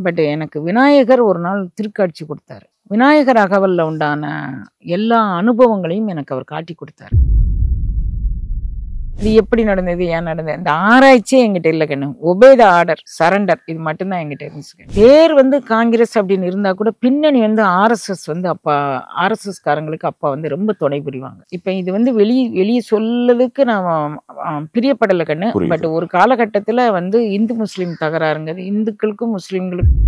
But எனக்கு விநாயகர் ஒரு நாள் திருக்காட்சி கொடுத்தாரு. விநாயகர் அகவல்ல உண்டான எல்லா அனுபவங்களையும் எனக்கு அவர் காட்டி கொடுத்தாரு. இது எப்படி நடந்தது, ஏன் நடந்தது, இந்த ஆராய்ச்சியே என்கிட்ட இல்லை கண்ணு. ஒபே த ஆர்டர், சரண்டர், இது மட்டும்தான் என்கிட்ட இருந்துச்சு. பேர் காங்கிரஸ் அப்படின்னு இருந்தா கூட பின்னணி ஆர்எஸ்எஸ் அப்பா ஆர்எஸ்எஸ் காரங்களுக்கு அப்பா ரொம்ப துணை புரிவாங்க. இப்ப இது வெளியே சொல்லதுக்கு நான் பிரியப்படலை கண்ணு. பட் ஒரு காலகட்டத்துல இந்து முஸ்லீம் தகராறுங்கிறது இந்துக்களுக்கும் முஸ்லீம்களுக்கும்.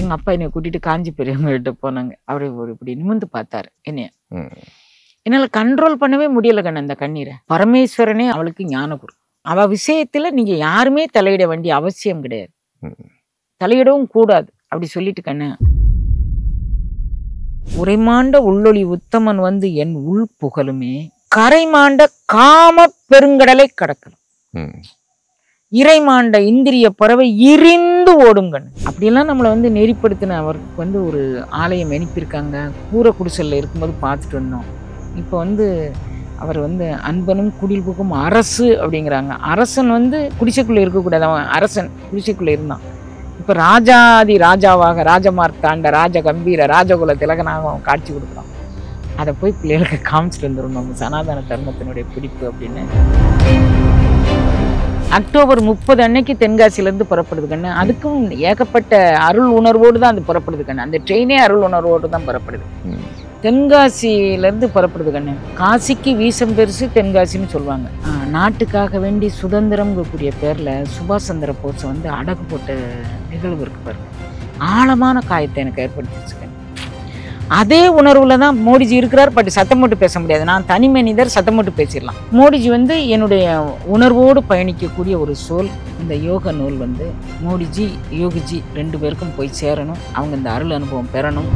எங்க அப்பா என்னை கூட்டிட்டு காஞ்சி பெரியவங்ககிட்ட போனாங்க. அவரை இப்படி நிமிர்ந்து பார்த்தாரு என்னைய. என்னால கண்ட்ரோல் பண்ணவே முடியல கண்ணு அந்த கண்ணீரை. பரமேஸ்வரனே அவளுக்கு ஞான குரு. அவ விஷயத்துல நீங்க யாருமே தலையிட வேண்டிய அவசியம் கிடையாது, தலையிடவும் கூடாது அப்படி சொல்லிட்டு கண்ணு. உரைமாண்ட உள்ளொளி உத்தமன் என் உள் புகழுமே கரைமாண்ட காம பெருங்கடலை கடக்கலாம். இறைமாண்ட இந்திரிய பறவை இரிந்து ஓடுங்கன்னு அப்படியெல்லாம் நம்மளை நெறிப்படுத்தின அவருக்கு ஒரு ஆலயம் அனுப்பியிருக்காங்க. கூரை குடிசல்ல இருக்கும்போது பார்த்துட்டு வந்தோம். இப்போ அவர் அன்பனும் குடில்புக்கும் அரசு அப்படிங்கிறாங்க. அரசன் குடிசைக்குள்ள இருக்கக்கூடாது, அவன் அரசன் குடிசைக்குள்ள இருந்தான். இப்போ ராஜாதி ராஜாவாக ராஜமார்த்தாண்ட ராஜ கம்பீர ராஜகுல திலகனாக அவன் காட்சி கொடுக்குறான். அதை போய் பிள்ளைகளுக்கு காமிச்சிட்டு வந்துடும் நம்ம சனாதன தர்மத்தினுடைய பிடிப்பு அப்படின்னு. அக்டோபர் 30 அன்னைக்கு தென்காசியிலேருந்து புறப்படுது கண்ணு. அதுக்கும் ஏகப்பட்ட அருள் உணர்வோடு தான் அது புறப்படுது கண்ணு. அந்த ட்ரெயினே அருள் உணர்வோடு தான் புறப்படுது. தென்காசியிலேருந்து புறப்படுது கண்ணு. காசிக்கு வீசம் பெருசு தென்காசின்னு சொல்லுவாங்க. நாட்டுக்காக வேண்டி சுதந்திரம்ங்கக்கூடிய பேரில் சுபாஷ் சந்திர போஸ் அடகு போட்ட நிகழ்வு இருக்கு பாருங்க. ஆழமான காயத்தை எனக்கு ஏற்படுத்திச்சு. அதே உணர்வுல தான் மோடிஜி இருக்கிறார். பட் சத்தம் போட்டு பேச முடியாது. நான் தனி மனிதர், சத்தம் போட்டு பேசிடலாம். மோடிஜி என்னுடைய உணர்வோடு பயணிக்கக்கூடிய ஒரு சோல். இந்த யோக நூல் மோடிஜி யோகிஜி 2 பேருக்கும் போய் சேரணும். அவங்க இந்த அருள் அனுபவம் பெறணும்.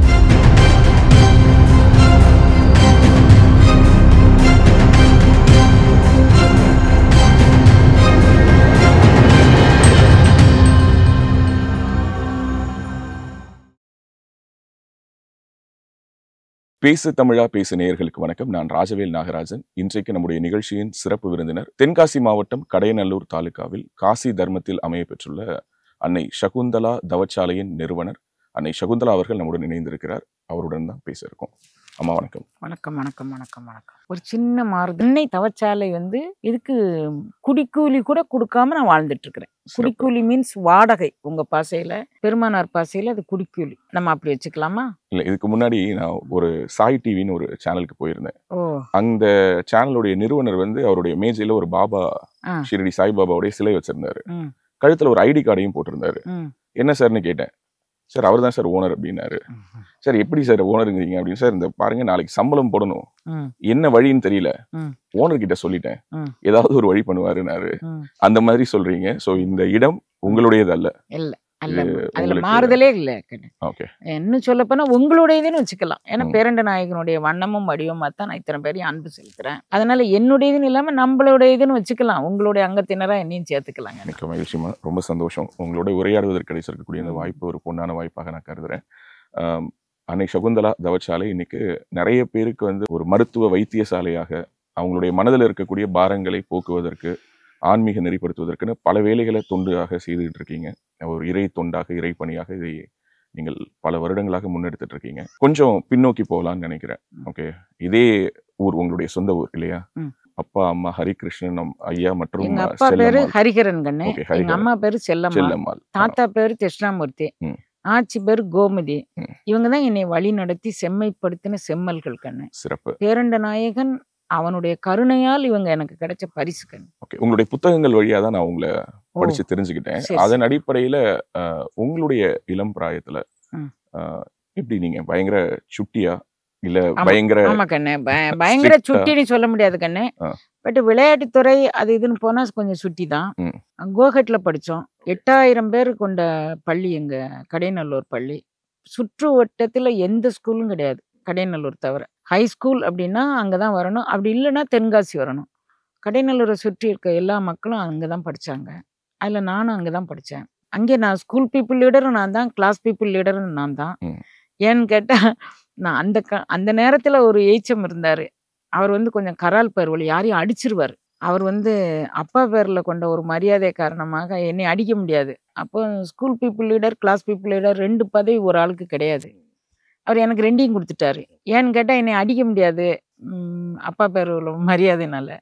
பேசு தமிழா பேசு நேயர்களுக்கு வணக்கம். நான் ராஜவேல் நாகராஜன். இன்றைக்கு நம்முடைய நிகழ்ச்சியின் சிறப்பு விருந்தினர் தென்காசி மாவட்டம் கடையநல்லூர் தாலுகாவில் காசி தர்மத்தில் அமைய பெற்றுள்ள அன்னை சகுந்தலா தவச்சாலையின் நிறுவனர் அன்னை சகுந்தலா அவர்கள் நம்முடன் இணைந்திருக்கிறார். அவருடன் தான் பேச இருக்கோம். அம்மா வணக்கம். வணக்கம் வணக்கம் வணக்கம் வணக்கம். ஒரு சின்ன மாறுது. அன்னை தவச்சாலை இதுக்கு குடிக்கூலி கூட கொடுக்காம நான் வாழ்ந்துட்டு இருக்கிறேன். குடிக்கூலி மீன்ஸ் வாடகை. உங்க பாசையில, பெருமானார் பாசையில அது குடிக்கூலி. நம்ம அப்படி வச்சுக்கலாமா? இல்ல, இதுக்கு முன்னாடி நான் ஒரு சாய் டிவின்னு ஒரு சேனலுக்கு போயிருந்தேன். அந்த சேனலுடைய நிறுவனர் அவருடைய மேஜையில ஒரு பாபா, ஷிரடி சாய்பாபாவுடைய சிலை வச்சிருந்தாரு. கழுத்துல ஒரு ஐடி கார்டையும் போட்டிருந்தாரு. என்ன சார்னு கேட்டேன். சார் அவர் தான் சார் ஓனர் அப்படின்னாரு. சார் எப்படி சார் ஓனருங்கிறீங்க அப்படின்னு. சார் இந்த பாருங்க, நாளைக்கு சம்பளம் போடணும், என்ன வழின்னு தெரியல, ஓனர் கிட்ட சொல்லிட்டேன், ஏதாவது ஒரு வழி பண்ணுவாருன்னாரு. அந்த மாதிரி சொல்றீங்க. சோ இந்த இடம் உங்களுடையது அல்ல? அதுல மாறுதலே இல்ல. என்ன சொல்ல போனா உங்களுடையதுன்னு வச்சுக்கலாம். ஏன்னா பேரண்ட நாயகனுடைய வண்ணமும் வடிவமா தான் நான் இத்தனை பேரையும் அன்பு செலுத்துறேன். அதனால என்னுடையதுன்னு இல்லாம நம்மளுடையதுன்னு வச்சுக்கலாம். உங்களுடைய அங்கத்தினரா என்னையும் சேர்த்துக்கலாங்க. மிக்க மகிழ்ச்சிமா, ரொம்ப சந்தோஷம். உங்களோட உரையாடுவதற்கு கிடைச்சிருக்கக்கூடிய இந்த வாய்ப்பு ஒரு பொன்னான வாய்ப்பாக நான் கருதுறேன். அன்னை சகுந்தலா தவச்சாலை இன்னைக்கு நிறைய பேருக்கு ஒரு மருத்துவ வைத்தியசாலையாக அவங்களுடைய மனதில் இருக்கக்கூடிய பாரங்களை போக்குவதற்கு, ஆன்மீக நெறிப்படுத்துவதற்குன்னு பல வேலைகளை தொண்டாக செய்துகிட்டு இருக்கீங்க. ஒரு இறை தொண்டாக, இறை பணியாக இதை நீங்கள் பல வருடங்களாக முன்னெடுத்துட்டு இருக்கீங்க. கொஞ்சம் பின்னோக்கி போகலான்னு நினைக்கிறேன். ஓகே, இதே ஊர் உங்களுடைய சொந்த ஊர் இல்லையா? அப்பா அம்மா ஹரிகிருஷ்ணன் ஐயா மற்றும் எங்க அப்பா பேரு ஹரிகரன் கண்ணு. எங்க அம்மா பேரு செல்லம்மாள். தாத்தா பேரு கிருஷ்ணாமூர்த்தி. ஆட்சி பேரு கோமதி. இவங்கதான் என்னை வழி நடத்தி செம்மைப்படுத்தின செம்மல்கள் கண்ணு. சிறப்பு. பேரண்ட நாயகன் அவனுடைய கருணையால் இவங்க எனக்கு கிடைச்ச பரிசு கண்ணு. ஓகே, உங்களுடைய புத்தகங்கள் வழியா தான் நான் உங்களை படிச்சு தெரிஞ்சுக்கிட்டேன். அதன் அடிப்படையில உங்களுடைய இளம் பிராயத்துல எப்படி நீங்க பயங்கர சுட்டியா இல்ல பயங்கர? ஆமா கண்ணு, பயங்கர சுட்டின்னு சொல்ல முடியாது கண்ணு. பட் விளையாட்டுத்துறை அது இதுன்னு போனா கொஞ்சம் சுட்டி தான். கோகட்ல படிச்சோம். 8000 பேர் கொண்ட பள்ளி எங்க கடையநல்லூர் பள்ளி. சுற்று வட்டத்துல எந்த ஸ்கூலும் கிடையாது கடையநல்லூர் தவிர. ஹை ஸ்கூல் அப்படின்னா அங்கதான் வரணும், அப்படி இல்லைன்னா தென்காசி வரணும். கடையநல்லூரை சுற்றி இருக்க எல்லா மக்களும் அங்கதான் படிச்சாங்க. அதுல நானும் அங்கதான் படிச்சேன். அங்கே நான் ஸ்கூல் பீப்புள் லீடரும் நான் தான், கிளாஸ் பீப்புள் லீடரும் நான் தான். ஏன்னு கேட்டா நான் அந்த நேரத்துல ஒரு ஏச்சம் இருந்தாரு. அவர் கொஞ்சம் கரால் பருவல் யாரையும் அடிச்சிருவாரு. அவர் வந்து அப்பா பேர்ல கொண்ட ஒரு மரியாதை காரணமாக என்னை அடிக்க முடியாது. அப்போ school people leader, class people leader 2 பதவி ஒரு ஆளுக்கு கிடையாது. அவர் எனக்கு 2யும் குடுத்துட்டாரு. ஏன்னு கேட்டா என்னை அடிக்க முடியாது. அப்பா பேர் உள்ள மரியாதைனால.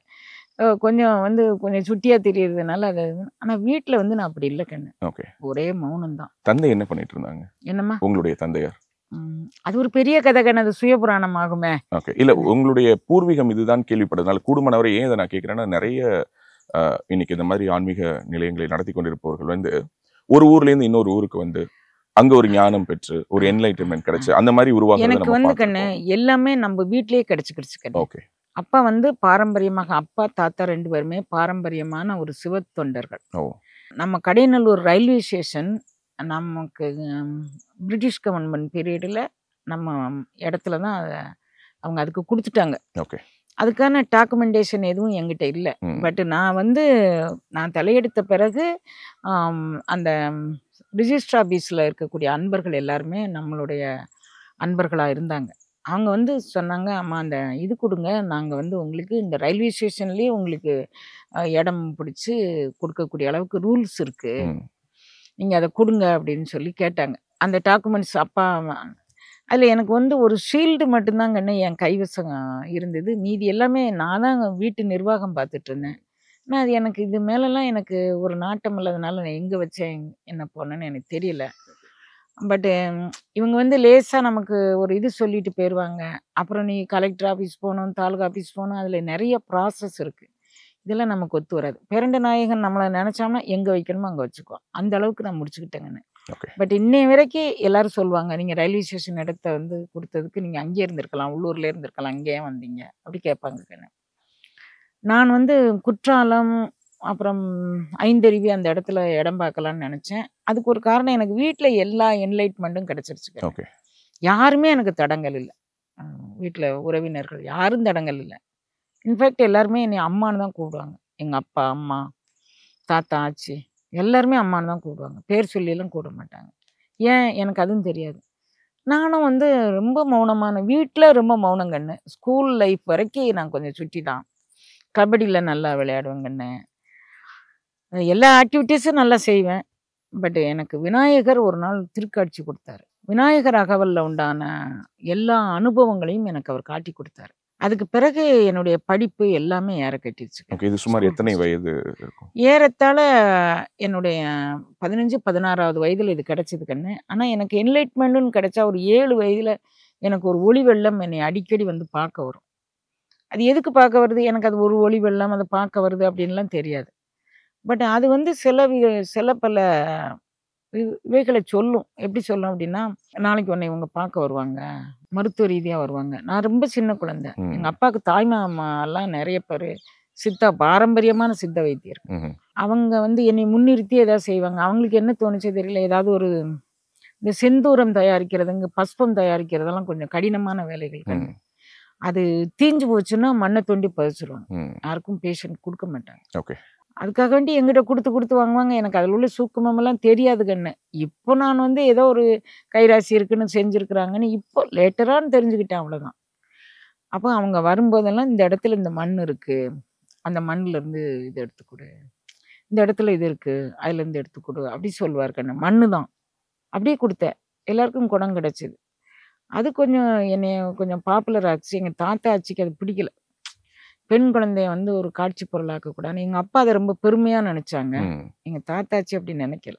கொஞ்சம் வந்து கொஞ்சம் சுட்டியா தெரியறதுனால அது. ஆனா வீட்ல வந்து நான் அப்படி இல்ல கண்ணு. ஓகே. ஒரே மௌனம் தான். தந்தை என்ன பண்ணிட்டு இருந்தாங்க? என்னம்மா? உங்களுடைய தந்தையார்? அது ஒரு பெரிய கதை கண்ணு. அது சுயபுராணம் ஆகுமே. ஓகே. இல்ல உங்களுடைய பூர்வீகம் இதுதான் கேள்விப்பட்டதுனால கூடுமானவரை ஏன் இதை நான் கேட்கிறேன்னா, நிறைய இன்னைக்கு இந்த மாதிரி ஆன்மீக நிலையங்களை நடத்தி கொண்டிருப்பவர்கள் வந்து ஒரு ஊர்ல இருந்து இன்னொரு ஊருக்கு வந்து அங்க ஒரு ஞானம் பெற்று ஒரு என்லைட்டன்மெண்ட் கிடைச்சு அந்த மாதிரி உருவாகுது. எனக்கு வந்து கண்ணு எல்லாமே நம்ம வீட்லயே கிடைச்சுக்கிடுச்சு கண்ணு. ஓகே. அப்பா வந்து பாரம்பரியமாக, அப்பா தாத்தா 2 பேருமே பாரம்பரியமான ஒரு சிவ தொண்டர்கள். நம்ம கடையநல்லூர் ரயில்வே ஸ்டேஷன் நமக்கு பிரிட்டிஷ் கவர்மெண்ட் பீரியடில் நம்ம இடத்துல தான் அவங்க அதுக்கு கொடுத்துட்டாங்க. ஓகே. அதுக்கான டாக்குமெண்டேஷன் எதுவும் என்கிட்ட இல்லை. பட் நான் தலையெடுத்த பிறகு அந்த ரிஜிஸ்டர் ஆஃபீஸில் இருக்கக்கூடிய அன்பர்கள் எல்லாருமே நம்மளுடைய அன்பர்களாக இருந்தாங்க. அவங்க வந்து சொன்னாங்க, அம்மா அந்த இது கொடுங்க, நாங்கள் வந்து உங்களுக்கு இந்த ரயில்வே ஸ்டேஷன்லேயே உங்களுக்கு இடம் பிடிச்சி கொடுக்கக்கூடிய அளவுக்கு ரூல்ஸ் இருக்குது, நீங்கள் அதை கொடுங்க அப்படின்னு சொல்லி கேட்டாங்க. அந்த டாக்குமெண்ட்ஸ் அப்பா அதில் எனக்கு வந்து ஒரு ஷீல்டு மட்டும்தாங்கன்னு என் கைவசம் இருந்தது. மீதி எல்லாமே நான் தான் வீட்டு நிர்வாகம் பார்த்துட்டு இருந்தேன். ஆனால் அது எனக்கு இது மேலெல்லாம் எனக்கு ஒரு நாட்டம் இல்லாதனால நான் எங்கே வச்சேன் என்ன போனேன்னு எனக்கு தெரியல. பட்டு இவங்க வந்து லேசாக நமக்கு ஒரு இது சொல்லிட்டு போயிடுவாங்க. அப்புறம் நீ கலெக்டர் ஆஃபீஸ் போகணும், தாலுகா ஆஃபீஸ் போகணும், அதில் நிறைய ப்ராசஸ் இருக்குது. இதெல்லாம் நமக்கு ஒத்து வராது. பேரண்ட நாயகன் நம்மளை நினச்சோம்னா எங்கே வைக்கணுமோ அங்கே வச்சுக்குவோம். அந்த அளவுக்கு நான் முடிச்சுக்கிட்டேங்கன்னு. பட் இன்னைய வரைக்கும் எல்லாரும் சொல்லுவாங்க, நீங்கள் ரயில்வே ஸ்டேஷன் இடத்த வந்து கொடுத்ததுக்கு நீங்கள் அங்கேயே இருந்திருக்கலாம், உள்ளூர்லேயே இருந்திருக்கலாம், அங்கேயே வந்தீங்க அப்படி கேட்பாங்க. நான் வந்து குற்றாலம் அப்புறம் ஐந்தருவி அந்த இடத்துல இடம் பார்க்கலான்னு நினச்சேன். அதுக்கு ஒரு காரணம் எனக்கு வீட்டில் எல்லா என்லைட்மெண்ட்டும் கிடச்சிருச்சு. யாருமே எனக்கு தடங்கல் இல்லை. வீட்டில் உறவினர்கள் யாரும் தடங்கல் இல்லை. இன்ஃபேக்ட் எல்லாருமே என்னை அம்மானு தான் கூப்பிடுவாங்க. எங்கள் அப்பா, அம்மா, தாத்தா, ஆச்சி எல்லாருமே அம்மானு தான் கூப்பிடுவாங்க. பேர் சொல்லியெல்லாம் கூப்பிட மாட்டாங்க. ஏன் எனக்கு அதுவும் தெரியாது. நானும் வந்து ரொம்ப மௌனமான வீட்டில் ரொம்ப மௌனங்கண்ணு. ஸ்கூல் லைஃப் வரைக்கும் நான் கொஞ்சம் சுட்டி தான். கபடியில் நல்லா விளையாடுவேங்கண்ணு. எல்லா ஆக்டிவிட்டீஸும் நல்லா செய்வேன். பட் எனக்கு விநாயகர் ஒரு நாள் திருக்காட்சி கொடுத்தாரு. விநாயகர் அகவலில் உண்டான எல்லா அனுபவங்களையும் எனக்கு அவர் காட்டி கொடுத்தாரு. அதுக்கு பிறகு என்னுடைய படிப்பு எல்லாமே ஏற கட்டிடுச்சு. இது சுமார் எத்தனை வயது இருக்கும்? ஏறத்தாழ என்னுடைய 15, 16வது வயதில் இது கிடைச்சது கண்ணு. ஆனால் எனக்கு என்லைட்மெண்ட்டுன்னு கிடைச்சா ஒரு 7 வயதில் எனக்கு ஒரு ஒளி வெள்ளம் என்னை அடிக்கடி வந்து பார்க்க வரும். அது எதுக்கு பார்க்க வருது, எனக்கு அது ஒரு ஒளி வெள்ளம் அதை பார்க்க வருது அப்படின்லாம் தெரியாது. பட் அது வந்து சில பல இவைகளை சொல்லும். எப்படி சொல்லும் அப்படின்னா, நாளைக்கு உன்னை இவங்க பார்க்க வருவாங்க, மருத்துவ ரீதியாக வருவாங்க. நான் ரொம்ப சின்ன குழந்தை. எங்கள் அப்பாவுக்கு தாய்மாமெல்லாம் நிறைய பேர் பாரம்பரியமான சித்த வைத்தியர். அவங்க வந்து என்னை முன்னிறுத்தி ஏதாவது செய்வாங்க. அவங்களுக்கு என்ன தோணுச்சே தெரியல, ஏதாவது ஒரு இந்த செந்தூரம் தயாரிக்கிறதுங்க, பஸ்பம் தயாரிக்கிறதெல்லாம் கொஞ்சம் கடினமான வேலைகள். அது தீஞ்சு போச்சுன்னா மண்ணை தோண்டி பதிச்சிருவாங்க. யாருக்கும் பேஷண்ட் கொடுக்க மாட்டாங்க. அதுக்காக வேண்டி எங்கிட்ட கொடுத்து வாங்குவாங்க. எனக்கு அதில் உள்ள சூக்குமெல்லாம் தெரியாது கண்ணு. இப்போ நான் வந்து ஏதோ ஒரு கைராசி இருக்குன்னு செஞ்சுருக்குறாங்கன்னு இப்போ லேட்டரான்னு தெரிஞ்சுக்கிட்டேன், அவ்வளோதான். அப்போ அவங்க வரும்போதெல்லாம் இந்த இடத்துல இந்த மண் இருக்குது, அந்த மண்ணிலேருந்து இது எடுத்துக்கொடு, இந்த இடத்துல இது இருக்குது, அதுலேருந்து எடுத்துக்கொடு அப்படி சொல்லுவார் கண்ணு. மண்ணு தான் அப்படியே கொடுத்தேன். எல்லாருக்கும் குடம் கிடச்சிது. அது கொஞ்சம் என்னைய கொஞ்சம் பாப்புலர் ஆச்சு. எங்கள் தாத்தா ஆச்சிக்கு அது பிடிக்கல. பெண் குழந்தைய வந்து ஒரு காட்சி பொருளாக்கக்கூடாது. எங்கள் அப்பா அதை ரொம்ப பெருமையாக நினச்சாங்க. எங்கள் தாத்தாச்சி அப்படி நினைக்கல.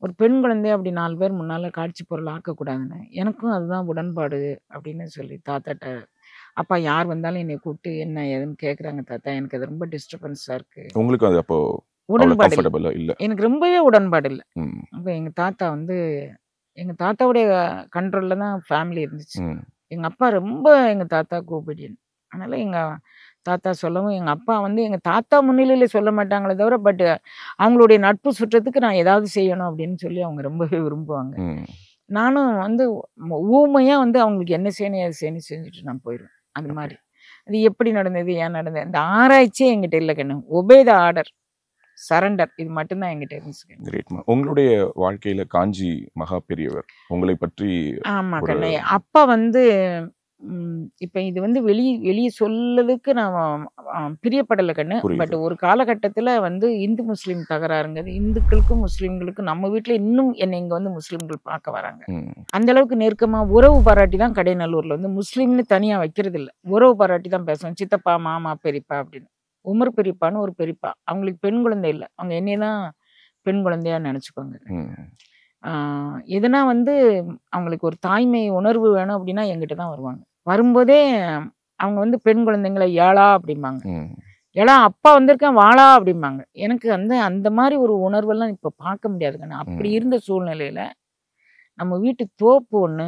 ஒரு பெண் குழந்தைய அப்படி 4 பேர் முன்னால் காட்சி பொருள் ஆக்கக்கூடாதுன்னு. எனக்கும் அதுதான் உடன்பாடு அப்படின்னு சொல்லி தாத்தாட்ட, அப்பா யார் வந்தாலும் என்னை கூப்பிட்டு என்ன ஏதுன்னு கேட்குறாங்க தாத்தா, எனக்கு அது ரொம்ப டிஸ்டர்பன்ஸாக இருக்குது. உங்களுக்கு அது அப்போ உடன்பாடு இல்லை? எனக்கு ரொம்பவே உடன்பாடு இல்லை. அப்போ எங்கள் தாத்தா வந்து எங்கள் தாத்தாவுடைய கண்ட்ரோலில் தான் ஃபேமிலி இருந்துச்சு. எங்கள் அப்பா ரொம்ப எங்கள் தாத்தாவுக்கு ஒபீடியன்ட். அதனால் எங்கள் தாத்தா சொல்லவும் எங்கள் அப்பா வந்து எங்கள் தாத்தா முன்னிலையில் சொல்ல மாட்டாங்களே தவிர, பட் அவங்களுடைய நட்பு சுற்றத்துக்கு நான் ஏதாவது செய்யணும் அப்படின்னு சொல்லி அவங்க ரொம்பவே விரும்புவாங்க. நானும் வந்து ஊமையாக வந்து அவங்களுக்கு என்ன செய்யணும் அது செய்யணும் செஞ்சுட்டு நான் போயிடுவேன். அது மாதிரி அது எப்படி நடந்தது, ஏன் நடந்தது, இந்த ஆராய்ச்சியே என்கிட்ட இல்லை கண்ணு. ஒபே த ஆர்டர், சரண்டர், இது மட்டும்தான் என்கிட்ட இருந்துச்சு. உங்களுடைய வாழ்க்கையில காஞ்சி மகா பெரியவர் உங்களை பற்றி? ஆமா கண்ணு. அப்பா வந்து இப்ப இது வந்து வெளிய சொல்லதுக்கு நான் பிரியப்படல கண்ணு. புரியுது. பட் ஒரு காலகட்டத்துல வந்து இந்து முஸ்லீம் தகராறுங்கிறது இந்துக்களுக்கும் முஸ்லீம்களுக்கும் நம்ம வீட்ல இன்னும் என்னை இங்க வந்து முஸ்லீம்கள் பார்க்க வராங்க. அந்த அளவுக்கு நெருக்கமா உறவு பாராட்டி தான் கடைநல்லூர்ல வந்து முஸ்லீம்னு தனியா வைக்கிறது இல்ல. உறவு பாராட்டி தான் பேசுவோம். சித்தப்பா, மாமா, பெரியப்பா அப்படின்னு. உமர் பெரியப்பான்னு ஒரு பெரியப்பா. அவங்களுக்கு பெண் குழந்தை இல்ல. அவங்க என்னைய தான் பெண் குழந்தையா நினைச்சுக்குவாங்க. எதுனா வந்து அவங்களுக்கு ஒரு தாய்மை உணர்வு வேணும் அப்படின்னா என்கிட்ட தான் வருவாங்க. வரும்போதே அவங்க வந்து பெண் குழந்தைங்களை ஏழா அப்படிம்பாங்க. ஏழா அப்பா வந்திருக்கேன் வாழா அப்படிம்பாங்க. எனக்கு அந்த மாதிரி ஒரு உணர்வெல்லாம் இப்ப பார்க்க முடியாதுங்க. அப்படி இருந்த சூழ்நிலையில நம்ம வீட்டு தோப்பு ஒண்ணு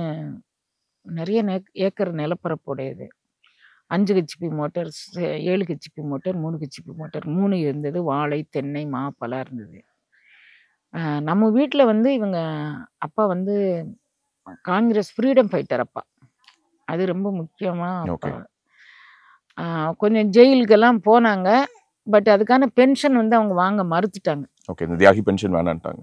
நிறைய ஏக்கர் நிலப்பரப்புடையது. 5 HP motor, 7 HP motor, 3 HP motor 3 இருந்தது. வாழை, தென்னை, மா, பலா இருந்தது. நம்ம வீட்ல வந்து இவங்க அப்பா வந்து காங்கிரஸ் ஃப்ரீடம் ஃபைட்டர் அப்பா. அது ரொம்ப முக்கியமா அப்பா. கொஞ்சம் ஜெயிலுக்கெல்லாம் போனாங்க. பட் அதுக்கான பென்ஷன் வந்து அவங்க வாங்க மறுத்துட்டாங்க. ஓகே, இந்த தியாகி பென்ஷன் வேணான்ட்டாங்க.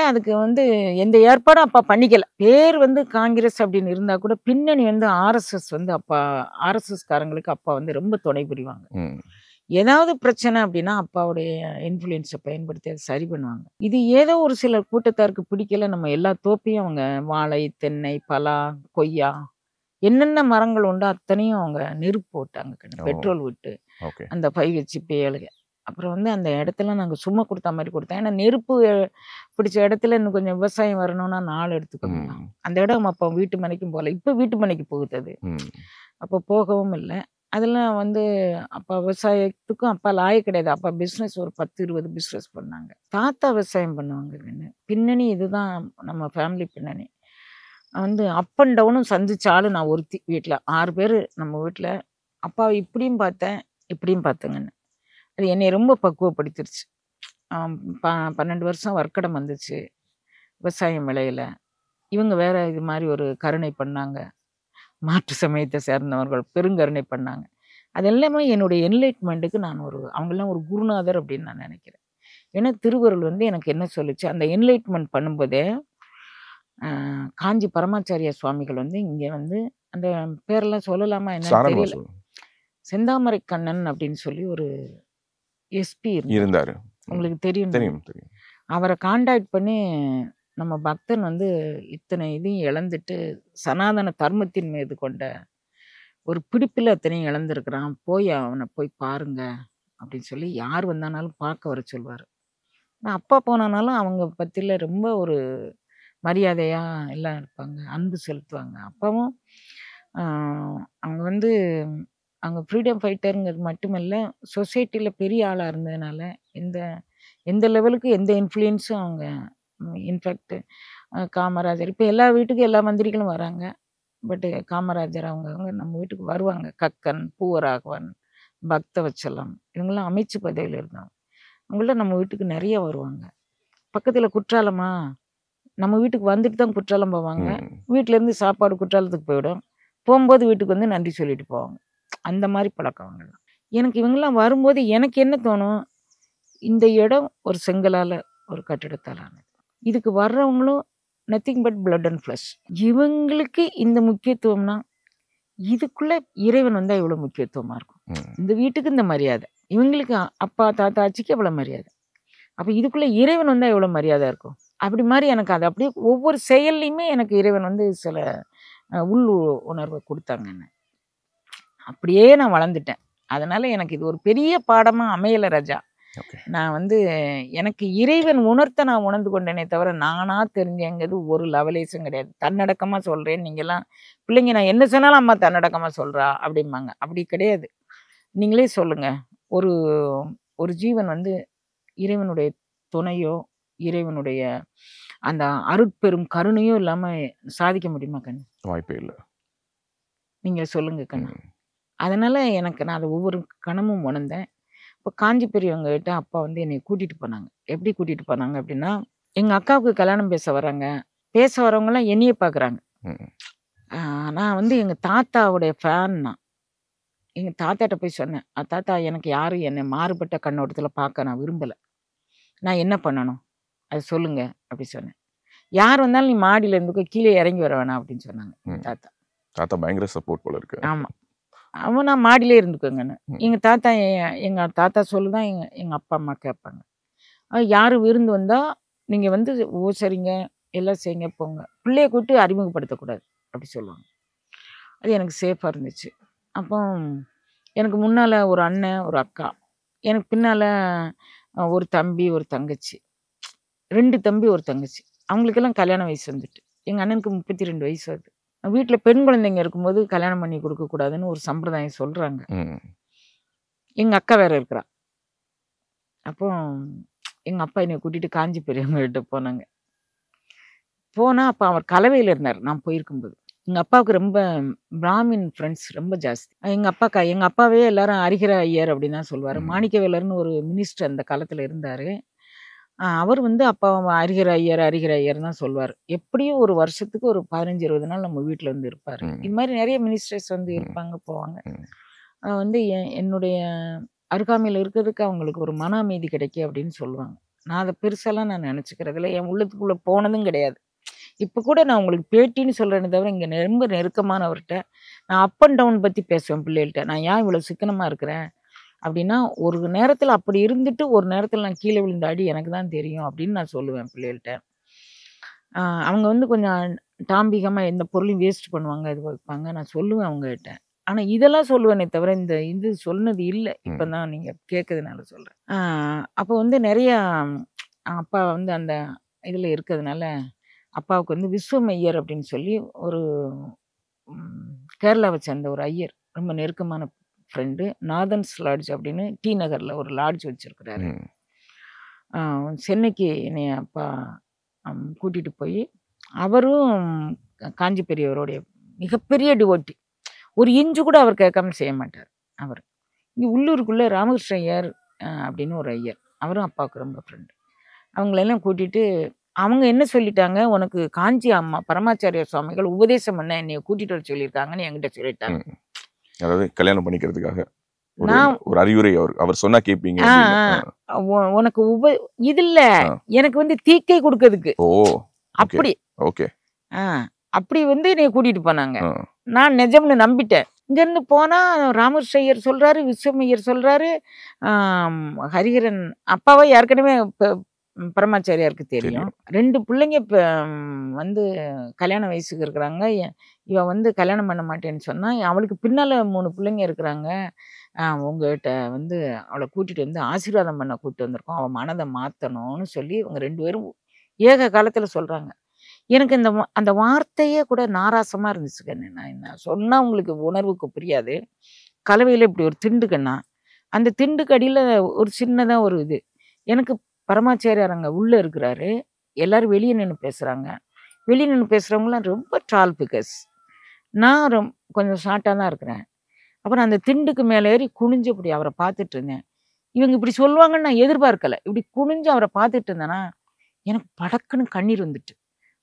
அதுக்கு வந்து எந்த ஏற்பாடும் அப்பா பண்ணிக்கல. பேர் வந்து காங்கிரஸ் அப்படின்னு இருந்தா கூட பின்னணி வந்து ஆர்எஸ்எஸ் வந்து அப்பா ஆர்எஸ்எஸ் காரங்களுக்கு அப்பா வந்து ரொம்ப துணை புரிவாங்க. ஏதாவது பிரச்சனை அப்படின்னா அப்பாவுடைய இன்ஃப்ளூயன்ஸை பயன்படுத்தி அதை சரி பண்ணுவாங்க. இது ஏதோ ஒரு சில கூட்டத்தாருக்கு பிடிக்கல. நம்ம எல்லா தோப்பையும் அவங்க வாழை, தென்னை, பலா, கொய்யா என்னென்ன மரங்கள் உண்டோ அத்தனையும் அவங்க நெருப்பு போட்டாங்க. பெட்ரோல் விட்டு அந்த 5 ஹெச்பி 7. அப்புறம் வந்து அந்த இடத்துல நாங்கள் சும்மா கொடுத்த மாதிரி கொடுத்தோம். ஏன்னா நெருப்பு பிடிச்ச இடத்துல இன்னும் கொஞ்சம் விவசாயம் வரணும்னா நாள் எடுத்துக்கணும். அந்த இடம் அப்போ வீட்டு மனைக்கும் போகல. இப்போ வீட்டு மனைக்கு போகுது அது. அப்போ போகவும் இல்லை. அதெல்லாம் வந்து அப்பா விவசாயத்துக்கும் அப்பா லாய கிடையாது. அப்பா பிஸ்னஸ் ஒரு 10-20 பிஸ்னஸ் பண்ணாங்க. தாத்தா விவசாயம் பண்ணுவாங்க. பின்னணி இதுதான் நம்ம ஃபேமிலி பின்னணி. வந்து அப் அண்ட் டவுனும் சந்திச்சாலும் நான் ஒருத்தி வீட்டில் 6 பேர் நம்ம வீட்டில். அப்பாவை இப்படியும் பார்த்தேன் இப்படியும் பார்த்தேங்கன்னு. அது என்னை ரொம்ப பக்குவப்படுத்திருச்சு. 12 வருஷம் வர்க்கடம் வந்துச்சு விவசாயம் விளையில. இவங்க வேற இது மாதிரி ஒரு கருணை பண்ணாங்க. மாற்று சமயத்தை சேர்ந்தவர்கள் பெருங்கருணை பண்ணாங்க. அது எல்லாமே என்னுடைய என்லைட்மெண்ட்டுக்கு நான் அவங்கெல்லாம் ஒரு குருநாதர் அப்படின்னு நான் நினைக்கிறேன். ஏன்னா திருவருள் வந்து எனக்கு என்ன சொல்லுச்சு, அந்த என்லைட்மெண்ட் பண்ணும்போதே காஞ்சி பரமாச்சாரிய சுவாமிகள் வந்து இங்கே வந்து அந்த பேரெல்லாம் சொல்லலாமா என்னன்னு தெரியல. செந்தாமரை கண்ணன் அப்படின்னு சொல்லி ஒரு எஸ்பி இருந்தாரு. உங்களுக்கு தெரியும். அவரை கான்டாக்ட் பண்ணி நம்ம பக்தன் வந்து இத்தனை இதையும் இழந்துட்டு சனாதன தர்மத்தின் மீது கொண்ட ஒரு பிடிப்பில் அத்தனையும் இழந்திருக்கிறான், அவனை போய் பாருங்க அப்படின்னு சொல்லி யார் வந்தானாலும் பார்க்க வர சொல்வார். அப்பா போனானாலும் அவங்க பற்றில ரொம்ப ஒரு மரியாதையாக எல்லாம் இருப்பாங்க, அன்பு செலுத்துவாங்க. அப்பாவும் அவங்க வந்து அவங்க ஃப்ரீடம் ஃபைட்டருங்கிறது மட்டுமல்ல, சொசைட்டியில் பெரிய ஆளாக இருந்ததுனால எந்த லெவலுக்கு எந்த இன்ஃப்ளூயன்ஸும் அவங்க. இன்ஃபேக்ட் காமராஜர் இப்போ எல்லா வீட்டுக்கும் எல்லா மந்திரிகளும் வராங்க. பட்டு காமராஜர் அவங்க நம்ம வீட்டுக்கு வருவாங்க. கக்கன், பூவராகவன், பக்தவச்சலம் இவங்கெல்லாம் அமைச்சு பதவியில் இருந்தாங்க. அவங்களாம் நம்ம வீட்டுக்கு நிறைய வருவாங்க. பக்கத்தில் குற்றாலமா, நம்ம வீட்டுக்கு வந்துட்டு தான் குற்றாலம் போவாங்க. வீட்டிலேருந்து சாப்பாடு குற்றாலத்துக்கு போயிடும். போகும்போது வீட்டுக்கு வந்து நன்றி சொல்லிட்டு போவாங்க. அந்த மாதிரி பழக்கம் அவங்கெல்லாம். எனக்கு இவங்கெல்லாம் வரும்போது எனக்கு என்ன தோணும், இந்த இடம் ஒரு செங்கலால் ஒரு கட்டிடத்தால் ஆனது. இதுக்கு வர்றவங்களும் nothing but blood and flesh. இவங்களுக்கு இந்த முக்கியத்துவம்னா இதுக்குள்ள இறைவன் வந்தால் எவ்வளோ முக்கியத்துவமாக இருக்கும். இந்த வீட்டுக்கு இந்த மரியாதை, இவங்களுக்கு அப்பா தாத்தா ஆச்சிக்கு எவ்வளோ மரியாதை. அப்போ இதுக்குள்ள இறைவன் வந்தால் எவ்வளோ மரியாதை இருக்கும். அப்படி மாதிரி எனக்கு அது அப்படியே ஒவ்வொரு செயல்லையுமே எனக்கு இறைவன் வந்து சில உள் உணர்வை கொடுத்தாங்க. என்ன அப்படியே நான் வளர்ந்துட்டேன். அதனால எனக்கு இது ஒரு பெரிய பாடமாக அமையலை ராஜா. நான் வந்து எனக்கு இறைவன் நான் உணர்ந்து கொண்டேனே தவிர நானாக தெரிஞ்சேங்கிறது ஒரு லெவலேஸும் கிடையாது. தன்னடக்கமாக சொல்கிறேன். நீங்கள்லாம் பிள்ளைங்க நான் என்ன சொன்னாலும் அம்மா தன்னடக்கமாக சொல்கிறா அப்படிம்பாங்க. அப்படி கிடையாது. நீங்களே சொல்லுங்கள், ஒரு ஜீவன் வந்து இறைவனுடைய துணையோ இறைவனுடைய அந்த அருட்பெரும் கருணையோ இல்லாமல் சாதிக்க முடியுமா கண்ணு? வாய்ப்பே இல்லை. நீங்கள் சொல்லுங்க கண்ணு. அதனால் எனக்கு நான் அதை ஒவ்வொரு கணமும் உணர்ந்தேன். இப்போ காஞ்சி பெரியவங்க கிட்ட அப்பா வந்து என்னை கூட்டிகிட்டு போனாங்க. எப்படி கூட்டிகிட்டு போனாங்க அப்படின்னா, எங்கள் அக்காவுக்கு கல்யாணம் பேச வராங்க. பேச வரவங்களாம் என்னையே பார்க்குறாங்க. நான் வந்து எங்கள் தாத்தாவுடைய ஃபேன். நான் எங்கள் தாத்தாட்ட போய் சொன்னேன், தாத்தா எனக்கு யாரும் என்னை மாறுபட்ட கண்ணோட்டத்தில் பார்க்க நான் விரும்பலை. நான் என்ன பண்ணணும் அது சொல்லுங்க அப்படி சொன்னேன். யார் வந்தாலும் நீ மாடியில் இருந்துக்கோ, கீழே இறங்கி வர வேணாம் அப்படின்னு சொன்னாங்க தாத்தா. தாத்தா பயங்கர சப்போர்ட் போல இருக்கு. ஆமா. அவன் நான் மாடியிலே இருந்துக்கோங்கன்னு. எங்க தாத்தா எங்க தாத்தா சொல்லுதான் எங்க அப்பா அம்மா கேட்பாங்க. யாரு விருந்து வந்தா நீங்க வந்து சரிங்க எல்லாம் செய்யுங்க போங்க. பிள்ளைய கூப்பிட்டு அறிமுகப்படுத்தக்கூடாது அப்படி சொல்லுவாங்க. அது எனக்கு சேஃபா இருந்துச்சு. அப்போ எனக்கு முன்னால ஒரு அண்ணன், ஒரு அக்கா. எனக்கு பின்னால ஒரு தம்பி, ஒரு தங்கச்சி. 2 தம்பி, ஒரு தங்கச்சி. அவங்களுக்கெல்லாம் கல்யாண வயசு வந்துட்டு. எங்க அண்ணனுக்கு 32 வயசு ஆகுது. வீட்ல பெண் குழந்தைங்க இருக்கும்போது கல்யாணம் பண்ணி கொடுக்கக்கூடாதுன்னு ஒரு சம்பிரதாயம் சொல்றாங்க. எங்க அக்கா வேற இருக்கிறா. அப்போ எங்க அப்பா என்னை கூட்டிட்டு காஞ்சி பெரியவங்ககிட்ட போனாங்க. போனா அப்ப அவர் கலவையில இருந்தார் நான் போயிருக்கும்போது. எங்க அப்பாவுக்கு ரொம்ப பிராமின் ஃப்ரெண்ட்ஸ் ரொம்ப ஜாஸ்தி. எங்க அப்பாவே எல்லாரும் ஹரிஹர ஐயர் அப்படின்னு தான் சொல்லுவாரு. மாணிக்கவேலர்னு ஒரு மினிஸ்டர் அந்த காலத்துல இருந்தாரு. அவர் வந்து அப்பா ஹரிஹர ஐயர் தான் சொல்லுவார். எப்படியும் ஒரு வருஷத்துக்கு ஒரு 15-20 நாள் நம்ம வீட்டில் வந்து இருப்பார். இது மாதிரி நிறைய மினிஸ்டர்ஸ் வந்து இருப்பாங்க போவாங்க. வந்து என்னுடைய அருகாமையில் இருக்கிறதுக்கு அவங்களுக்கு ஒரு மன அமைதி கிடைக்கும் அப்படின்னு சொல்லுவாங்க. நான் அதை பெருசாலாம் நான் நினச்சிக்கிறதில்ல. என் உள்ளத்துக்குள்ளே போனதும் கிடையாது. இப்போ கூட நான் உங்களுக்கு பேட்டின்னு சொல்கிறேன்னு தவிர இங்கே ரொம்ப நெருக்கமானவர்கிட்ட நான் அப் அண்ட் டவுன் பற்றி பேசுவேன் பிள்ளைகள்கிட்ட. நான் ஏன் இவ்வளோ சிக்கனமாக இருக்கிறேன் அப்படின்னா, ஒரு நேரத்தில் அப்படி இருந்துட்டு ஒரு நேரத்தில் நான் கீழே விழுந்த அடி எனக்கு தான் தெரியும் அப்படின்னு நான் சொல்லுவேன் பிள்ளைகள்கிட்ட. அவங்க வந்து கொஞ்சம் டாம்பிகமாக எந்த பொருளையும் வேஸ்ட் பண்ணுவாங்க, இது வைப்பாங்க. நான் சொல்லுவேன் அவங்ககிட்ட. ஆனால் இதெல்லாம் சொல்லுவேனே தவிர இது சொன்னது இல்லை. இப்போ தான் நீங்கள் கேட்கறதுனால சொல்கிறேன். அப்போ வந்து நிறையா அப்பா வந்து அந்த இதில் இருக்கிறதுனால அப்பாவுக்கு வந்து விஸ்வம் ஐயர் அப்படின்னு சொல்லி ஒரு கேரளாவை சேர்ந்த ஒரு ஐயர், ரொம்ப நெருக்கமான ஃப்ரெண்டு. நாதன்ஸ் லாட்ஜ் அப்படின்னு டி நகரில் ஒரு லாட்ஜ் வச்சுருக்கிறாரு. சென்னைக்கு என்னை அப்பா கூட்டிகிட்டு போய் அவரும் காஞ்சி பெரியவருடைய மிகப்பெரிய டிவோட்டி. ஒரு இன்ச்சு கூட அவர் கேட்காம செய்ய மாட்டார். அவர் இங்கே உள்ளூருக்குள்ளே ராமகிருஷ்ண ஐயர் அப்படின்னு ஒரு ஐயர், அவரும் அப்பாவுக்கு ரொம்ப ஃப்ரெண்டு. அவங்களெல்லாம் கூட்டிகிட்டு அவங்க என்ன சொல்லிட்டாங்க, உனக்கு காஞ்சி அம்மா பரமாச்சாரிய சுவாமிகள் உபதேசம் பண்ண என்னைய கூட்டிகிட்டு வர சொல்லியிருக்காங்கன்னு என்கிட்ட சொல்லிட்டாங்க. அதாவது கல்யாணம் பண்ணிக்கிறதுக்காக ஒரு அறிவுரை அவர் சொன்னா கேப்பீங்க. உனக்கு இது இல்ல, எனக்கு வந்து தீக்கை கொடுக்கிறதுக்கு. அப்படி ஓகே அப்படி வந்து என்னைய கூட்டிட்டு போனாங்க. நான் நிஜம்னு நம்பிட்டேன். இங்க இருந்து போனா ராமகிருஷ்ண ஐயர் சொல்றாரு, விஸ்வமையர் சொல்றாரு, ஹரிஹரன் அப்பாவை ஏற்கனவே பரமாச்சாரியாருக்கு தெரியும். 2 பிள்ளைங்க இப்போ வந்து கல்யாண வயசுக்கு இருக்கிறாங்க. இவ வந்து கல்யாணம் பண்ண மாட்டேன்னு சொன்னா, அவளுக்கு பின்னால 3 பிள்ளைங்க இருக்கிறாங்க. உங்ககிட்ட வந்து அவளை கூட்டிட்டு வந்து ஆசீர்வாதம் பண்ண கூப்பிட்டு வந்திருக்கோம், அவள் மனதை மாற்றணும்னு சொல்லி இவங்க 2 பேரும் ஏக காலத்தில் சொல்றாங்க. எனக்கு அந்த வார்த்தையே கூட நாராசமா இருந்துச்சு கண்ணு. நான் என்ன சொன்னா உங்களுக்கு உணர்வுக்கு புரியாது. கலவையில் இப்படி ஒரு திண்டு கண்ணா, அந்த திண்டுக்கு அடியில் ஒரு சின்னதா ஒரு இது. எனக்கு பரமாச்சாரியார் அங்கே உள்ளே இருக்கிறாரு, எல்லாரும் வெளியே நின்று பேசுகிறாங்க. வெளியே நின்று பேசுகிறவங்களாம் ரொம்ப டால் பிகர்ஸ். நான் கொஞ்சம் ஷார்ட்டாக தான் இருக்கிறேன். அப்புறம் அந்த திண்டுக்கு மேலே ஏறி குனிஞ்சு இப்படி அவரை பார்த்துட்டு இருந்தேன். இவங்க இப்படி சொல்லுவாங்கன்னு நான் எதிர்பார்க்கலை. இப்படி குனிஞ்சு அவரை பார்த்துட்டு இருந்தேன்னா எனக்கு படக்குன்னு கண்ணீர் வந்துட்டு,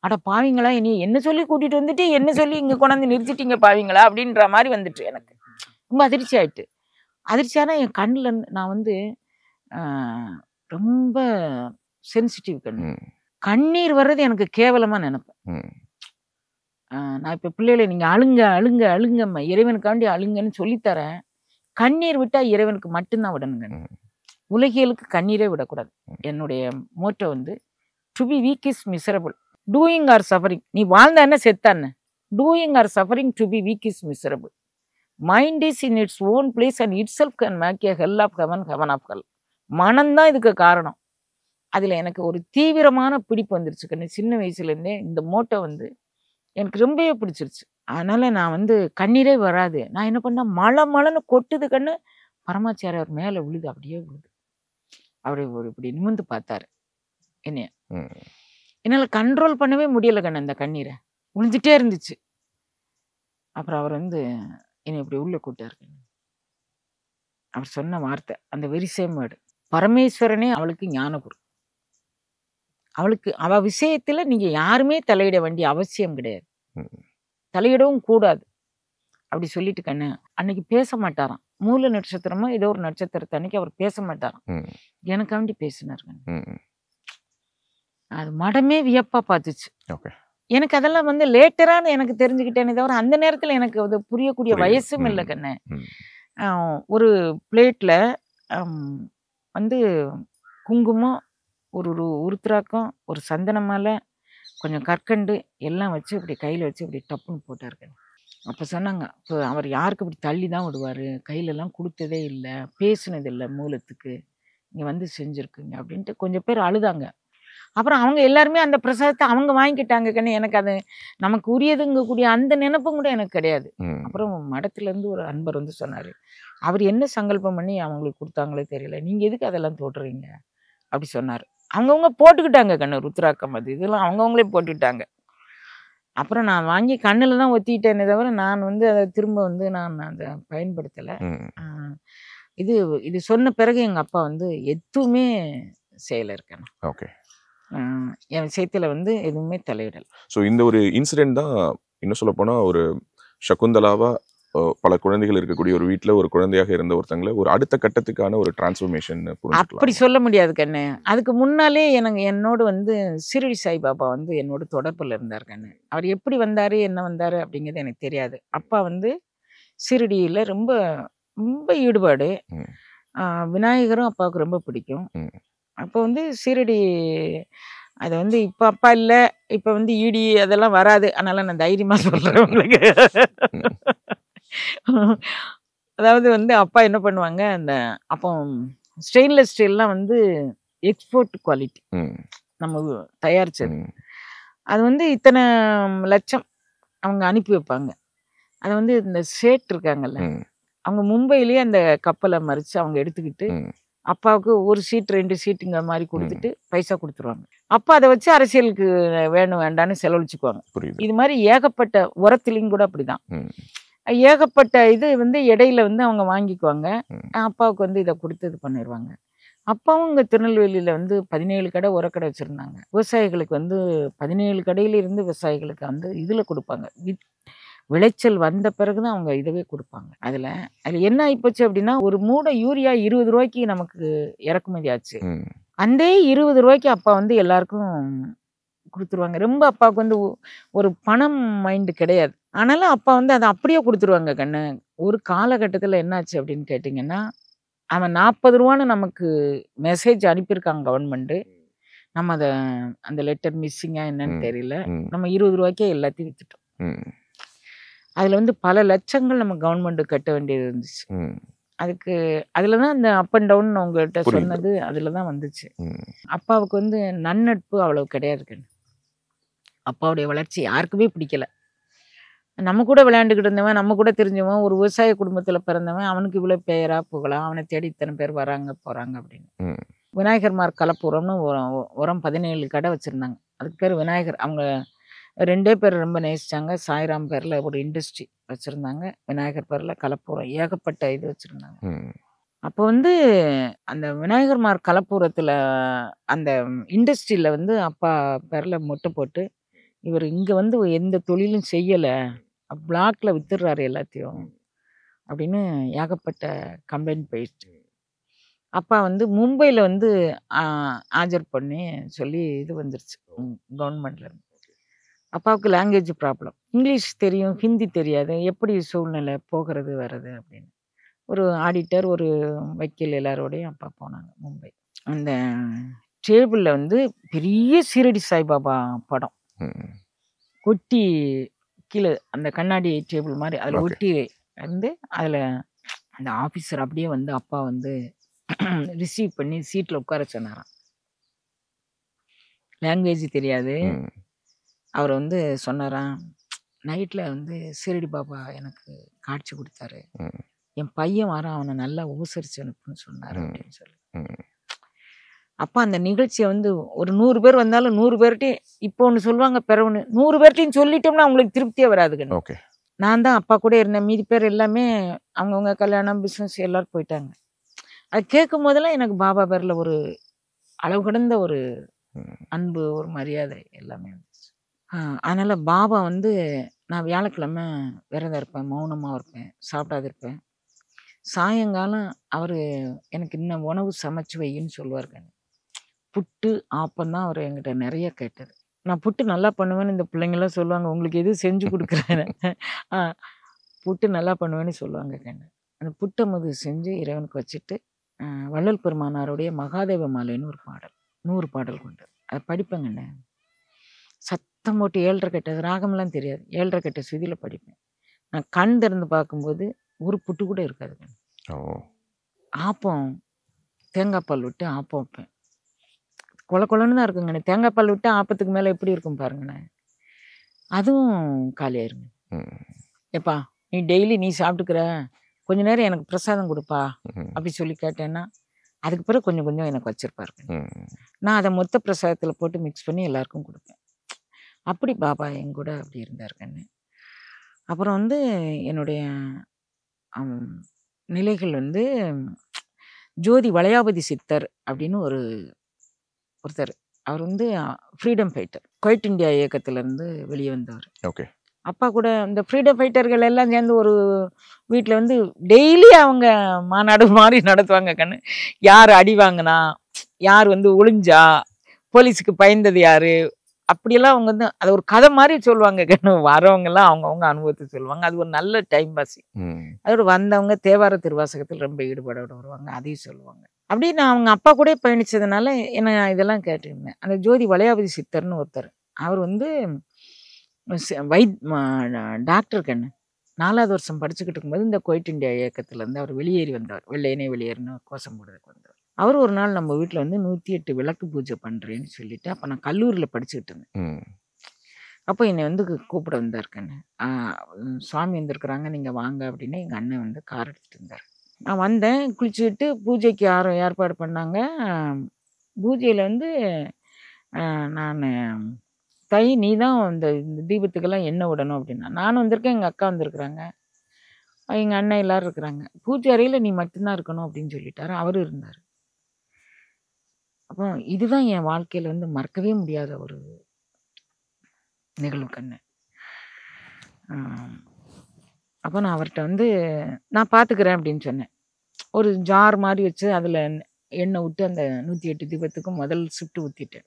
அட பாவீங்களா, இனி என்ன சொல்லி கூட்டிகிட்டு வந்துட்டு என்ன சொல்லி இங்கே கொண்டாந்து நிறுத்திட்டீங்க பாவீங்களா அப்படின்ற மாதிரி வந்துட்டு எனக்கு ரொம்ப அதிர்ச்சி ஆயிட்டு. அதிர்ச்சியான என் கண்ணில் நான் வந்து ரொம்ப சென்சிட்டிவ் கண்ணு. கண்ணீர் வர்றது எனக்கு கேவலமா நினைப்பேன். நான் இப்ப பிள்ளைகளை நீங்க அழுங்க அழுங்க அழுங்கம்மா, இறைவனுக்காண்டி அழுங்கன்னு சொல்லித்தரேன். கண்ணீர் விட்டா இறைவனுக்கு மட்டும்தான் விடணுங்க. உலகியலுக்கு கண்ணீரே விடக்கூடாது. என்னுடைய மோட்டோ வந்து to be weak is miserable, doing or suffering. நீ வாழ்ந்த என்ன செத்தான, doing or suffering to be weak is miserable. Mind is in its own place and itself can make a hell of heaven, heaven of hell. மனம்தான் இதுக்கு காரணம். அதில் எனக்கு ஒரு தீவிரமான பிடிப்பு வந்துருச்சு கண்ணு. சின்ன வயசுலேருந்தே இந்த மோட்டோ வந்து எனக்கு ரொம்பவே பிடிச்சிருச்சு. அதனால் நான் வந்து கண்ணீரே வராது. நான் என்ன பண்ணேன், மழைன்னு கொட்டுது கண்ணு. பரமாச்சாரியார் மேலே விழுது, அப்படியே விழுது. அப்படி இப்படி நிமிர்ந்து பார்த்தாரு என்னைய. என்னால் கண்ட்ரோல் பண்ணவே முடியலை கண்ணு, அந்த கண்ணீரை விழுந்துட்டே இருந்துச்சு. அப்புறம் அவர் வந்து என்னை இப்படி உள்ளே கூட்டாரு கண்ணு. அவர் சொன்ன வார்த்தை அந்த வெரி சேம் வேர்டு, பரமேஸ்வரனே அவளுக்கு ஞானகுரு. அவளுக்கு அவ விஷயத்துல நீங்க யாருமே தலையிட வேண்டிய அவசியம் கிடையாது, தலையிடவும் கூடாது அப்படி சொல்லிட்டு கண்ணு. அன்னைக்கு பேச மாட்டாராம். மூல நட்சத்திரமா ஏதோ ஒரு நட்சத்திரத்தை அன்னைக்கு அவர் பேச மாட்டாராம். எனக்காண்டி பேசினார் கண்ணு. அது மடமே வியப்பா பார்த்துச்சு. எனக்கு அதெல்லாம் வந்து லேட்டரான எனக்கு தெரிஞ்சுக்கிட்டேனே தவிர அந்த நேரத்துல எனக்கு அது புரியக்கூடிய புரியுது. வயசும் இல்லை ம். கண்ணு. ம். ஒரு பிளேட்ல வந்து குங்குமம், ஒரு உருத்திராக்கம், ஒரு சந்தன மாலை, கொஞ்சம் கற்கண்டு எல்லாம் வச்சு இப்படி கையில வச்சு இப்படி டப்புன்னு போட்டாரு கண்ணு. அப்ப சொன்னாங்க, இப்போ அவர் யாருக்கு இப்படி தள்ளி தான் விடுவாரு, கையிலலாம் கொடுத்ததே இல்லை, பேசுனது இல்லை மூலத்துக்கு, இங்க வந்து செஞ்சிருக்குங்க அப்படின்ட்டு கொஞ்சம் பேர் அழுதாங்க. அப்புறம் அவங்க எல்லாருமே அந்த பிரசாதத்தை அவங்க வாங்கிக்கிட்டாங்க கண்ணு. எனக்கு அது நமக்கு உரியதுங்கக்கூடிய அந்த நினைப்பும் கூட எனக்கு கிடையாது. ம். அப்புறம் மடத்துல இருந்து ஒரு அன்பர் வந்து சொன்னாரு, அவர் என்ன சங்கல்பம் பண்ணி அவங்களுக்கு கொடுத்தாங்களோ தெரியல, நீங்க எதுக்கு அதெல்லாம் தொடுறீங்க அப்படி சொன்னாரு. அவங்கவுங்க போட்டுக்கிட்டாங்க கண்ணு, ருத்ராக்கம் அது இதெல்லாம் அவங்கவுங்களே போட்டுக்கிட்டாங்க. அப்புறம் நான் வாங்கி கண்ணுல தான் ஒத்திக்கிட்டேனே தவிர நான் வந்து அதை திரும்ப வந்து நான் அதை பயன்படுத்தலை. ம். இது இது சொன்ன பிறகு எங்க அப்பா வந்து எதுவுமே செய்யல இருக்கேன். ஓகே. என் விஷயத்துல வந்து எதுவுமே தலையிடல. ஸோ இந்த ஒரு இன்சிடென்ட் தான் இன்னும் சொல்லப்போனா ஒரு சகுந்தலாவா பல குழந்தைகள் இருக்கக்கூடிய ஒரு வீட்டில் ஒரு குழந்தையாக இருந்த ஒருத்தங்களை ஒரு அடுத்த கட்டத்துக்கான ஒரு டிரான்ஸ்ஃபர்மேஷன் அப்படி புரிஞ்சுக்கலாம். சொல்ல முடியாது கண்ணு. அதுக்கு முன்னாலே எனக்கு என்னோடு வந்து ஷிரடி சாய்பாபா வந்து என்னோட தொடர்பில் இருந்தார் கண்ணு. அவர் எப்படி வந்தாரு என்ன வந்தாரு அப்படிங்கிறது எனக்கு தெரியாது. அப்பா வந்து ஷிரடியில் ரொம்ப ரொம்ப ஈடுபாடு. ம். விநாயகரும் அப்பாவுக்கு ரொம்ப பிடிக்கும். ம். அப்போ வந்து ஷிரடி அது வந்து இப்போ அப்பா இல்லை, இப்போ வந்து ஈடி அதெல்லாம் வராது. அதனால நான் தைரியமா சொல்றேன் உங்களுக்கு. அதாவது வந்து அப்பா என்ன பண்ணுவாங்க, அந்த அப்போ ஸ்டெயின்லெஸ் ஸ்டீல்லாம் வந்து எக்ஸ்போர்ட் குவாலிட்டி ம். நம்ம தயாரிச்சது. ம். அது வந்து இத்தனை லட்சம் அவங்க அனுப்பி வைப்பாங்க. அதை வந்து இந்த சேட் இருக்காங்கல்ல, ம். அவங்க மும்பையிலேயே அந்த கப்பலை மறித்து அவங்க எடுத்துக்கிட்டு ம். அப்பாவுக்கு ஒரு சீட் 2 சீட்டுங்க மாதிரி கொடுத்துட்டு பைசா கொடுத்துருவாங்க. அப்பா அதை வச்சு அரசியலுக்கு வேணும் வேண்டான்னு செலவழிச்சுக்குவாங்க. புரியுது. இது மாதிரி ஏகப்பட்ட உரத்துலையும் கூட அப்படிதான். ம். ஏகப்பட்ட இது வந்து இடையில வந்து அவங்க வாங்கிக்குவாங்க. ம். அப்பாவுக்கு வந்து இதை கொடுத்து இது பண்ணிடுவாங்க. அப்பாவும் இங்கே திருநெல்வேலியில் வந்து 17 கடை உரக்கடை வச்சுருந்தாங்க. விவசாயிகளுக்கு வந்து 17 கடையில இருந்து விவசாயிகளுக்கு வந்து இதில் கொடுப்பாங்க. விளைச்சல் வந்த பிறகு தான் அவங்க இதவே கொடுப்பாங்க. அதில் என்ன ஆகிப்போச்சு அப்படின்னா, ஒரு மூடை யூரியா 20 ரூபாய்க்கு நமக்கு இறக்குமதி ஆச்சு. ம். அந்த 20 ரூபாய்க்கு அப்பா வந்து எல்லாருக்கும் கொடுத்துருவாங்க. ரொம்ப அப்பாவுக்கு வந்து ஒரு பணம் மைண்டு கிடையாது. ஆனாலும் அப்பா வந்து அதை அப்படியே கொடுத்துருவாங்க கண்ணு. ஒரு காலகட்டத்தில் என்னாச்சு அப்படின்னு கேட்டிங்கன்னா, அவன் 40 ரூபான்னு நமக்கு மெசேஜ் அனுப்பியிருக்காங்க கவர்மெண்ட்டு. நம்ம அதை அந்த லெட்டர் மிஸ்ஸிங்கா என்னன்னு தெரியல. ம். நம்ம 20 ரூபாய்க்கே எல்லாத்தையும் விற்றுட்டோம். ம். அதில் வந்து பல லட்சங்கள் நம்ம கவர்மெண்ட்டு கட்ட வேண்டியது இருந்துச்சு. ம். அதுக்கு அதில் தான் அந்த அப் அண்ட் டவுன் உங்கள்கிட்ட புரியுது. சொன்னது அதில் தான் வந்துச்சு. ம். அப்பாவுக்கு வந்து நன்னட்பு அவ்வளவு கிடையாது கண்ணு. அப்பாவுடைய வளர்ச்சி யாருக்குமே பிடிக்கல. நம்ம கூட விளையாண்டுக்கிட்டு இருந்தவன், நம்ம கூட தெரிஞ்சவன், ஒரு விவசாய குடும்பத்தில் பிறந்தவன், அவனுக்கு இவ்வளோ பெயரா புகழா, அவனை தேடி இத்தனை பேர் வராங்க போகிறாங்க அப்படின்னு. ம். விநாயகர்மார் கலப்புரம்னு உரம் 17 கடை வச்சுருந்தாங்க. அதுக்கு பேர் விநாயகர். அவங்க 2 பேர் ரொம்ப நேசித்தாங்க. சாய்ராம் பேரில் ஒரு இண்டஸ்ட்ரி வச்சுருந்தாங்க. விநாயகர் பேரில் கலப்புரம் ஏகப்பட்ட இது வச்சுருந்தாங்க. ம். அப்போ வந்து அந்த விநாயகர்மார் கலப்புரத்தில் அந்த இண்டஸ்ட்ரியில் வந்து அப்பா பேரில் மொட்டை போட்டு, இவர் இங்கே வந்து எந்த தொழிலும் செய்யலை, பிளாக்ல வித்துடுறாரு எல்லாத்தையும் அப்படின்னு ஏகப்பட்ட கம்ப்ளைண்ட் போயிடுச்சு. அப்பா வந்து மும்பையில் வந்து ஆஜர் பண்ணி சொல்லி இது வந்துருச்சு கவர்மெண்ட்லேருந்து. அப்பாவுக்கு லாங்குவேஜ் ப்ராப்ளம். இங்கிலீஷ் தெரியும், ஹிந்தி தெரியாது, எப்படி சூழ்நிலை போகிறது வர்றது அப்படின்னு. ஒரு ஆடிட்டர், ஒரு வக்கீல் எல்லாரோடையும் அப்பா போனாங்க மும்பை. அந்த டேபிளில் வந்து பெரிய ஷிரடி சாய்பாபா படம் ம். ஒட்டி கீழே அந்த கண்ணாடி டேபிள் மாதிரி அதில் Okay. ஒட்டி வந்து அதில் அந்த ஆஃபீஸர் அப்படியே வந்து அப்பா வந்து ரிசீவ் பண்ணி சீட்டில் உட்கார சொன்னாராம். லாங்குவேஜ் தெரியாது. ம். அவர் வந்து சொன்னாராம், நைட்டில் வந்து ஷிரடி பாபா எனக்கு காட்சி கொடுத்தாரு, ம். என் பையன் வரான், அவனை நல்லா உபசரிச்சு அனுப்புன்னு சொன்னார் ம். அப்படின்னு சொல்லி. ம். அப்போ அந்த நிகழ்ச்சியை வந்து ஒரு 100 பேர் வந்தாலும் 100 பேர்ட்டையும் இப்போ ஒன்று சொல்லுவாங்க, பிறவனு 100 பேர்ட்டையும் சொல்லிட்டோம்னா அவங்களுக்கு திருப்தியே வராதுங்க. ஓகே. நான் தான் அப்பா கூட இருந்தேன், மீதி பேர் எல்லாமே அவங்கவுங்க கல்யாணம் பிஸ்னஸ் எல்லாரும் போயிட்டாங்க. அது கேட்கும் போதெல்லாம் எனக்கு பாபா பேரில் ஒரு அளவு கடந்த ஒரு அன்பு, ஒரு மரியாதை எல்லாமே இருந்துச்சு. அதனால் பாபா வந்து நான் வியாழக்கிழமை விரதம் இருப்பேன், மௌனமாக இருப்பேன், சாப்பிடாது இருப்பேன். சாயங்காலம் அவர் எனக்கு இன்னும் உணவு சமைச்சு வையின்னு சொல்லுவாருங்க. புட்டு ஆப்பம் தான் அவர் என்கிட்ட நிறைய கேட்டது. நான் புட்டு நல்லா பண்ணுவேன்னு இந்த பிள்ளைங்கெல்லாம் சொல்லுவாங்க. உங்களுக்கு எது செஞ்சு குடுக்குறேன்னு. ஆ புட்டு நல்லா பண்ணுவேன்னு சொல்லுவாங்க கண்ணு. அந்த புட்டமுது செஞ்சு இறைவனுக்கு வச்சுட்டு, வள்ளல் பெருமானாருடைய மகாதேவ மாலைன்னு ஒரு பாடல். 100 பாடல் கொண்டது. அத படிப்பேங்கண்ணே. சத்தம் போட்டு 7:30 கட்ட ராகம்லாம் தெரியாது. 7:30 கட்ட சுதியில படிப்பேன். நான் கண் திறந்து பார்க்கும்போது ஒரு புட்டு கூட இருக்காது கண்ணு. ஓ! ஆப்பம் தேங்காய் பால் விட்டு ஆப்பம் வைப்பேன். கொல கொலன்னு தான் இருக்குங்கண்ணே. தேங்காய் பால் விட்டு ஆப்பத்துக்கு மேல எப்படி இருக்கும் பாருங்கண்ணே. அதுவும் காலியாயிருங்க. ம். "எப்பா நீ டெய்லி நீ சாப்பிட்டுக்கிற, கொஞ்ச நேரம் எனக்கு பிரசாதம் குடுப்பா" ம். அப்படி சொல்லி கேட்டேன்னா, அதுக்கு பிறகு கொஞ்சம் கொஞ்சம் எனக்கு வச்சிருப்பாருங்க. ம். நான் அத மொத்த பிரசாதத்துல போட்டு மிக்ஸ் பண்ணி எல்லாருக்கும் குடுப்பேன். அப்படி பாபா என் கூட அப்படி இருந்தாரு கண்ணு. அப்புறம் வந்து என்னுடைய அம் நிலைகள் வந்து ஜோதி வளையாபதி சித்தர் அப்படின்னு ஒருத்தர். அவர் வந்து ஃப்ரீடம் ஃபைட்டர். குவைட் இந்தியா இயக்கத்திலருந்து வெளியே வந்தவர். ஓகே. அப்பா கூட இந்த ஃப்ரீடம் ஃபைட்டர்கள் எல்லாம் சேர்ந்து ஒரு வீட்ல வந்து டெய்லி அவங்க மாநாடு மாரி நடத்துவாங்க கண்ணு. யார் அடி வாங்குனா, யார் வந்து ஒளிஞ்சா, போலீஸுக்கு பயந்தது யாரு, அப்படியெல்லாம் அவங்க வந்து அத ஒரு கதை மாரி சொல்லுவாங்க கண்ணு. வரவங்கலாம் அவங்கவங்க அனுபவத்த சொல்லுவாங்க. அது ஒரு நல்ல டைம் பாஸ். ம். அதோட வந்தவங்க தேவார திருவாசகத்தில் ரொம்ப ஈடுபாடோட வருவாங்க. அதையும் சொல்லுவாங்க. அப்படியே நான் அவங்க அப்பா கூடயே பயணிச்சதுனால என்ன இதெல்லாம் கேட்டுருந்தேன். அந்த ஜோதி வளையாபதி சித்தர்னு ஒருத்தர். அவர் வந்து டாக்டர் கண்ணு. 4வது வருஷம் படிச்சுக்கிட்டு இருக்கும்போது இந்த குவைட் இந்தியா இயக்கத்திலேருந்து அவர் வெளியேறி வந்தவர். வெள்ளையனே வெளியேறுன்னு கோஷம் போடுறதுக்கு வந்தவர். அவர் ஒரு நாள் நம்ம வீட்டில் வந்து 108 விளக்கு பூஜை பண்ணுறேன்னு சொல்லிட்டு, அப்போ நான் கல்லூரியில் படிச்சுக்கிட்டு இருந்தேன். ம். அப்போ என்னை வந்து கூப்பிட வந்தார் கண்ணு. சுவாமி வந்திருக்கிறாங்க, நீங்கள் வாங்க அப்படின்னு எங்கள் அண்ணன் வந்து கார் எடுத்துகிட்டு இருந்தார். நான் வந்தேன், குளிச்சுக்கிட்டு பூஜைக்கு ஏற்பாடு பண்ணாங்க. பூஜையில் வந்து நான் நீ தான் இந்த தீபத்துக்கெல்லாம் எண்ணெய் விடணும் அப்படின்னா, நானும் வந்திருக்கேன், எங்கள் அக்கா வந்திருக்கிறாங்க, எங்கள் அண்ணன் எல்லாரும் இருக்கிறாங்க. பூஜை அறையில் நீ மட்டும்தான் இருக்கணும் அப்படின்னு சொல்லிட்டாரு. அவரும் இருந்தார். அப்போ இதுதான் என் வாழ்க்கையில் வந்து மறக்கவே முடியாத ஒரு நிகழ்வு கண்ணு. அப்போ நான் அவர்கிட்ட வந்து நான் பார்த்துக்கிறேன் அப்படின்னு சொன்னேன். ஒரு ஜார் மாதிரி வச்சு அதில் எண்ணெய் விட்டு அந்த 108 தீபத்துக்கும் முதல் ஷிஃப்ட் ஊற்றிட்டேன்.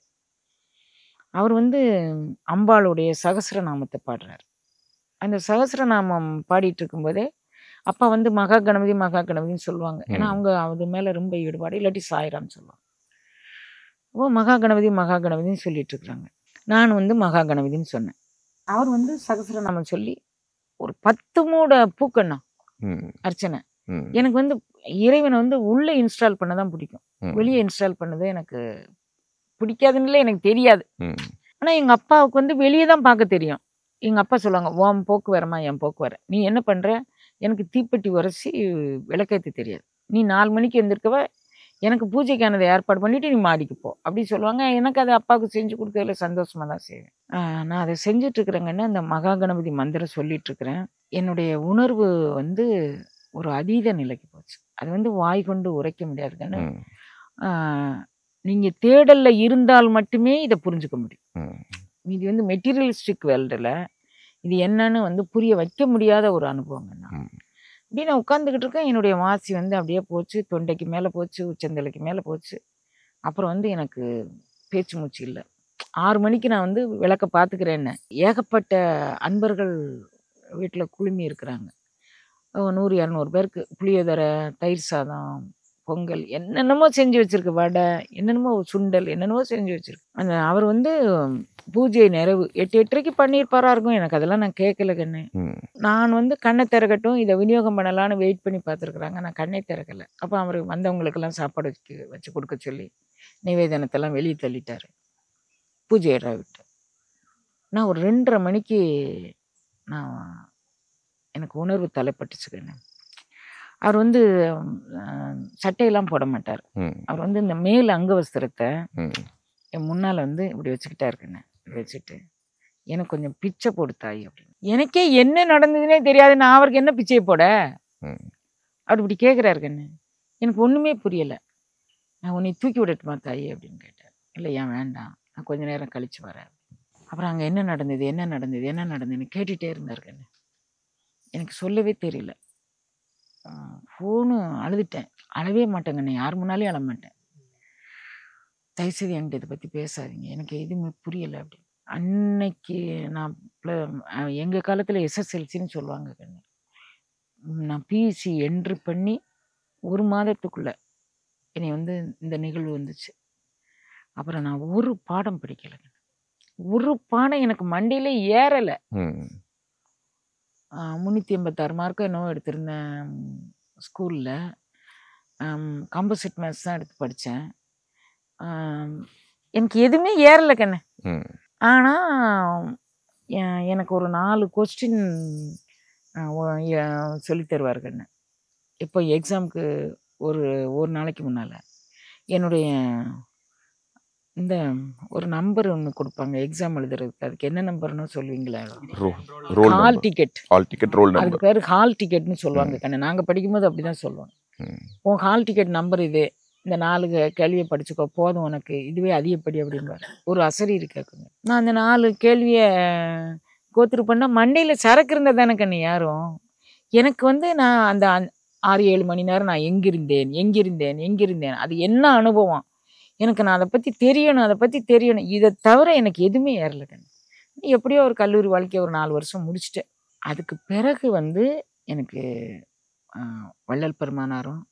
அவர் வந்து அம்பாளுடைய சகஸ்ரநாமத்தை பாடுறார். அந்த சகஸ்ரநாமம் பாடிட்டு இருக்கும்போதே அப்பா வந்து மகா கணபதி மகா கணபதின்னு சொல்லுவாங்க. ஏன்னா அவங்க அது மேலே ரொம்ப ஈடுபாடு, இல்லாட்டி சாயிரான்னு சொல்லுவாங்க. ஓ மகா கணபதின்னு சொல்லிட்டு இருக்கிறாங்க. நான் வந்து மகா கணபதின்னு சொன்னேன். அவர் வந்து சகஸ்ரநாமம் சொல்லி ஒரு 10 மூட பூக்கண்ணா அர்ச்சனை. எனக்கு வந்து இறைவனை வந்து உள்ளே இன்ஸ்டால் பண்ண தான் பிடிக்கும். வெளியே இன்ஸ்டால் பண்ணது எனக்கு பிடிக்காதுன்னு எனக்கு தெரியாது. ஆனால் எங்கள் அப்பாவுக்கு வந்து வெளியே தான் பார்க்க தெரியும். எங்கள் அப்பா சொல்லுவாங்க, உன் போக்கு வரமா என் போக்கு வர, நீ என்ன பண்ணுற, எனக்கு தீப்பெட்டி உரசி விளக்கேற்ற தெரியாது, நீ 4 மணிக்கு எழுந்திருக்கவ எனக்கு பூஜைக்கானதை ஏற்பாடு பண்ணிவிட்டு நீ மாடிக்கு போ அப்படின்னு சொல்லுவாங்க. எனக்கு அதை அப்பாவுக்கு செஞ்சு கொடுக்கறதுல சந்தோஷமாக தான் செய்வேன். நான் அதை செஞ்சிட்ருக்குறேங்கன்னு அந்த மகா கணபதி மந்திரம் சொல்லிகிட்ருக்கிறேன். என்னுடைய உணர்வு வந்து ஒரு அதீத நிலைக்கு போச்சு. அது வந்து வாய் கொண்டு உரைக்க முடியாதுங்கன்னு. நீங்கள் தேடலில் இருந்தால் மட்டுமே இதை புரிஞ்சுக்க முடியும். இது வந்து மெட்டீரியலிஸ்டிக் வேர்ல்டில் இது என்னன்னு வந்து புரிய வைக்க முடியாத ஒரு அனுபவங்கண்ணா. இப்படி நான் உட்காந்துக்கிட்டு இருக்கேன். என்னுடைய வாசி வந்து அப்படியே போச்சு, தொண்டைக்கு மேலே போச்சு, உச்சந்தலைக்கு மேலே போச்சு. அப்புறம் வந்து எனக்கு பேச்சு மூச்சு இல்லை. 6 மணிக்கு நான் வந்து விளக்க பார்த்துக்கிறேன்னு ஏகப்பட்ட அன்பர்கள் வீட்டில் குழுமி இருக்கிறாங்க. 100-200 பேருக்கு புளியோதரை, தயிர் சாதம், பொங்கல், என்னென்னமோ செஞ்சு வச்சிருக்கு, வடை, என்னென்னமோ சுண்டல், என்னென்னமோ செஞ்சு வச்சிருக்கு. அந்த அவர் வந்து பூஜை நிறைவு 8-8:30 பண்ணியிருப்பாரா இருக்கும். எனக்கு அதெல்லாம் நான் கேட்கல கண்ணு. நான் வந்து கண்ணை திறக்கட்டும், இதை விநியோகம் பண்ணலான்னு வெயிட் பண்ணி பார்த்துருக்குறாங்க. நான் கண்ணை திறக்கலை. அப்போ அவர் வந்தவங்களுக்கெல்லாம் சாப்பாடு வச்சு கொடுக்க சொல்லி நிவேதனத்தெல்லாம் வெளியே தள்ளிட்டார். பூஜை இட விட்டு நான் ஒரு 2:30 மணிக்கு எனக்கு உணர்வு தலைப்பட்டுச்சு கண்ணு. அவர் வந்து சட்டையெல்லாம் போட மாட்டார். அவர் வந்து இந்த மேல் அங்கவஸ்திரத்தை என் முன்னால் வந்து இப்படி வச்சுக்கிட்டா இருக்குண்ணே. இப்படி வச்சுட்டு எனக்கு கொஞ்சம் பிச்சை போடு தாய் அப்படின்னு. எனக்கே என்ன நடந்ததுன்னே தெரியாது. நான் அவருக்கு என்ன பிச்சையை போட? அவர் இப்படி கேட்குறாரு கண்ணு. எனக்கு ஒன்றுமே புரியலை. நான் உன்னை தூக்கி விடட்டுமா தாய் அப்படின்னு கேட்டேன். இல்லை ஏன் வேண்டாம், நான் கொஞ்ச நேரம் கழிச்சு வரேன். அப்புறம் அங்கே என்ன நடந்ததுன்னு கேட்டுகிட்டே இருந்தார் கண்ணு. எனக்கு சொல்லவே தெரியல. ஃபோனு அழுதுட்டேன். அழவே மாட்டேங்கண்ணே, யார் முன்னாலேயும் அழ மாட்டேன். தயவுசெய்து என்கிட்ட இதை பற்றி பேசாதீங்க, எனக்கு எதுவுமே புரியலை அப்படின்னு. அன்னைக்கு நான் எங்கள் காலத்தில் எஸ்எஸ்எல்சின்னு சொல்லுவாங்க கண்ணு. நான் பிஎஸ்சி என்ட்ரு பண்ணி 1 மாதத்துக்குள்ள என்னை வந்து இந்த நிகழ்வு வந்துச்சு. அப்புறம் நான் ஒரு பாடம் படிக்கலைங்க. ஒரு பாடம் எனக்கு மண்டையில ஏறலை. 386 மார்க்கோ என்னவோ எடுத்திருந்தேன் ஸ்கூலில். காம்போசிட் மேத்ஸ் தான் எடுத்து படித்தேன். எனக்கு எதுவுமே ஏறலை கண்ணு. ஆனால் எனக்கு ஒரு 4 கொஸ்டின் சொல்லி தருவார் கண்ணு. இப்போ எக்ஸாமுக்கு ஒரு நாளைக்கு முன்னால் என்னுடைய இந்த ஒரு நம்பர் ஒன்று கொடுப்பாங்க எக்ஸாம் எழுதுறதுக்கு. அதுக்கு என்ன நம்பர்னு சொல்லுவீங்களா? Hall ticket. அதுக்கு பேர் ஹால் டிக்கெட்னு சொல்லுவாங்க கண்ணு. நாங்கள் படிக்கும்போது அப்படி தான் சொல்லுவாங்க. உன் ஹால் டிக்கெட் நம்பர் இது, இந்த 4 கேள்வியை படிச்சுக்கோ போதும் உனக்கு, இதுவே அதிகப்படி அப்படிம்பாரு. ஒரு அசரீரி கேட்குங்க. நான் அந்த 4 கேள்வியை கோத்துரு பண்ணால் மண்டையில் சரக்கு இருந்தால் தானே கண்ணு யாரும். எனக்கு வந்து நான் அந்த 6-7 மணி நேரம் நான் எங்கிருந்தேன் அது என்ன அனுபவம் எனக்கு. நான் அதை பற்றி தெரியணும். இதை தவிர எனக்கு எதுவுமே ஏறலை கண்ணு. எப்படியோ ஒரு கல்லூரி வாழ்க்கையை ஒரு 4 வருஷம் முடிச்சுட்டேன். அதுக்கு பிறகு வந்து எனக்கு வள்ளல் பெருமானாரும்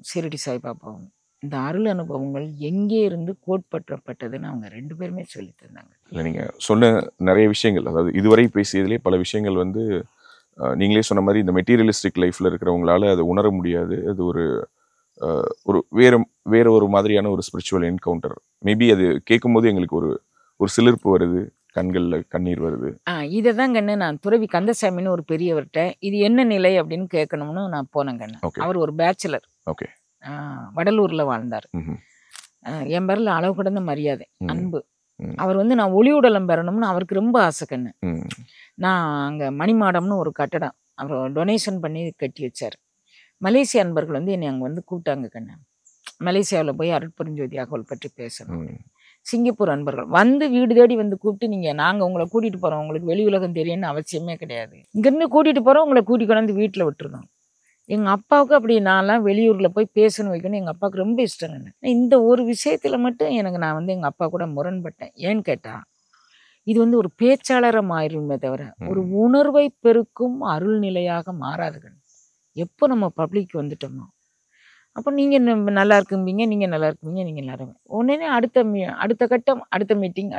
ஷிரடி சாய்பாபாவும் இந்த அருள் அனுபவங்கள் எங்கே இருந்து கோட்பற்றப்பட்டதுன்னு அவங்க 2 பேருமே சொல்லி தந்தாங்க. இல்லை, நீங்கள் சொன்ன நிறைய விஷயங்கள், அதாவது இதுவரை பேசியதுலேயே பல விஷயங்கள் வந்து நீங்களே சொன்ன மாதிரி இந்த மெட்டீரியலிஸ்டிக் லைஃப்பில் இருக்கிறவங்களால அதை உணர முடியாது. அது ஒரு வேற ஒரு மாதிரியான ஒரு ஸ்பிரிச்சுவல் என்கவுண்டர். மேபி அது கேட்கும்போது எங்களுக்கு ஒரு சிலிர்ப்பு வருது, கண்களில் கண்ணீர் வருது. இதை தான் கண்ணு நான் துறவி கந்தசாமின்னு ஒரு பெரியவர்கிட்ட இது என்ன நிலை அப்படின்னு கேட்கணும்னு நான் போனேன் கண்ணு. அவர் ஒரு பேச்சுலர். ஓகே. வடலூரில் வாழ்ந்தார். என் பேரில் அளவு கடந்த மரியாதை, அன்பு. அவர் வந்து நான் ஒளி உடலம் பெறணும்னு அவருக்கு ரொம்ப ஆசை கண்ணு. நான் அங்கே மணிமாடம்னு ஒரு கட்டடம் அவர் டொனேஷன் பண்ணி கட்டி வச்சார். மலேசிய அன்பர்கள் வந்து என்னை அங்கே வந்து கூப்பிட்டாங்க கண்ணு. மலேசியாவில் போய் அருட்பெருஞ்சோதி அகவல் பற்றி பேசணும். சிங்கப்பூர் அன்பர்கள் வந்து வீடு தேடி வந்து கூப்பிட்டு நாங்கள் உங்களை கூட்டிகிட்டு போகிறோம், உங்களுக்கு வெளி உலகம் தெரியும்னு அவசியமே கிடையாது, இங்கேருந்து கூட்டிகிட்டு போகிறோம், உங்களை கூட்டிகிட்டு கொண்டாந்து வீட்டில் விட்டுருந்தோம். எங்கள் அப்பாவுக்கு அப்படி நான்லாம் வெளியூரில் போய் பேசணும் வைக்கணும் எங்கள் அப்பாவுக்கு ரொம்ப இஷ்டம். இந்த ஒரு விஷயத்தில் மட்டும் நான் வந்து எங்கள் அப்பா கூட முரண்பட்டேன். ஏன்னு கேட்டால் இது வந்து ஒரு பேச்சாளராக மாறிடுமே தவிர ஒரு உணர்வை பெருக்கும் அருள் நிலையாக மாறாதுகள். எப்போ நம்ம பப்ளிக் வந்துட்டோமோ அப்போ நீங்கள் நல்லா இருக்கும்பீங்க, நீங்கள் நல்லா இருக்கும்பீங்க, நீங்கள் நல்லா இருங்க. உடனே அடுத்த கட்டம், அடுத்த மீட்டிங்.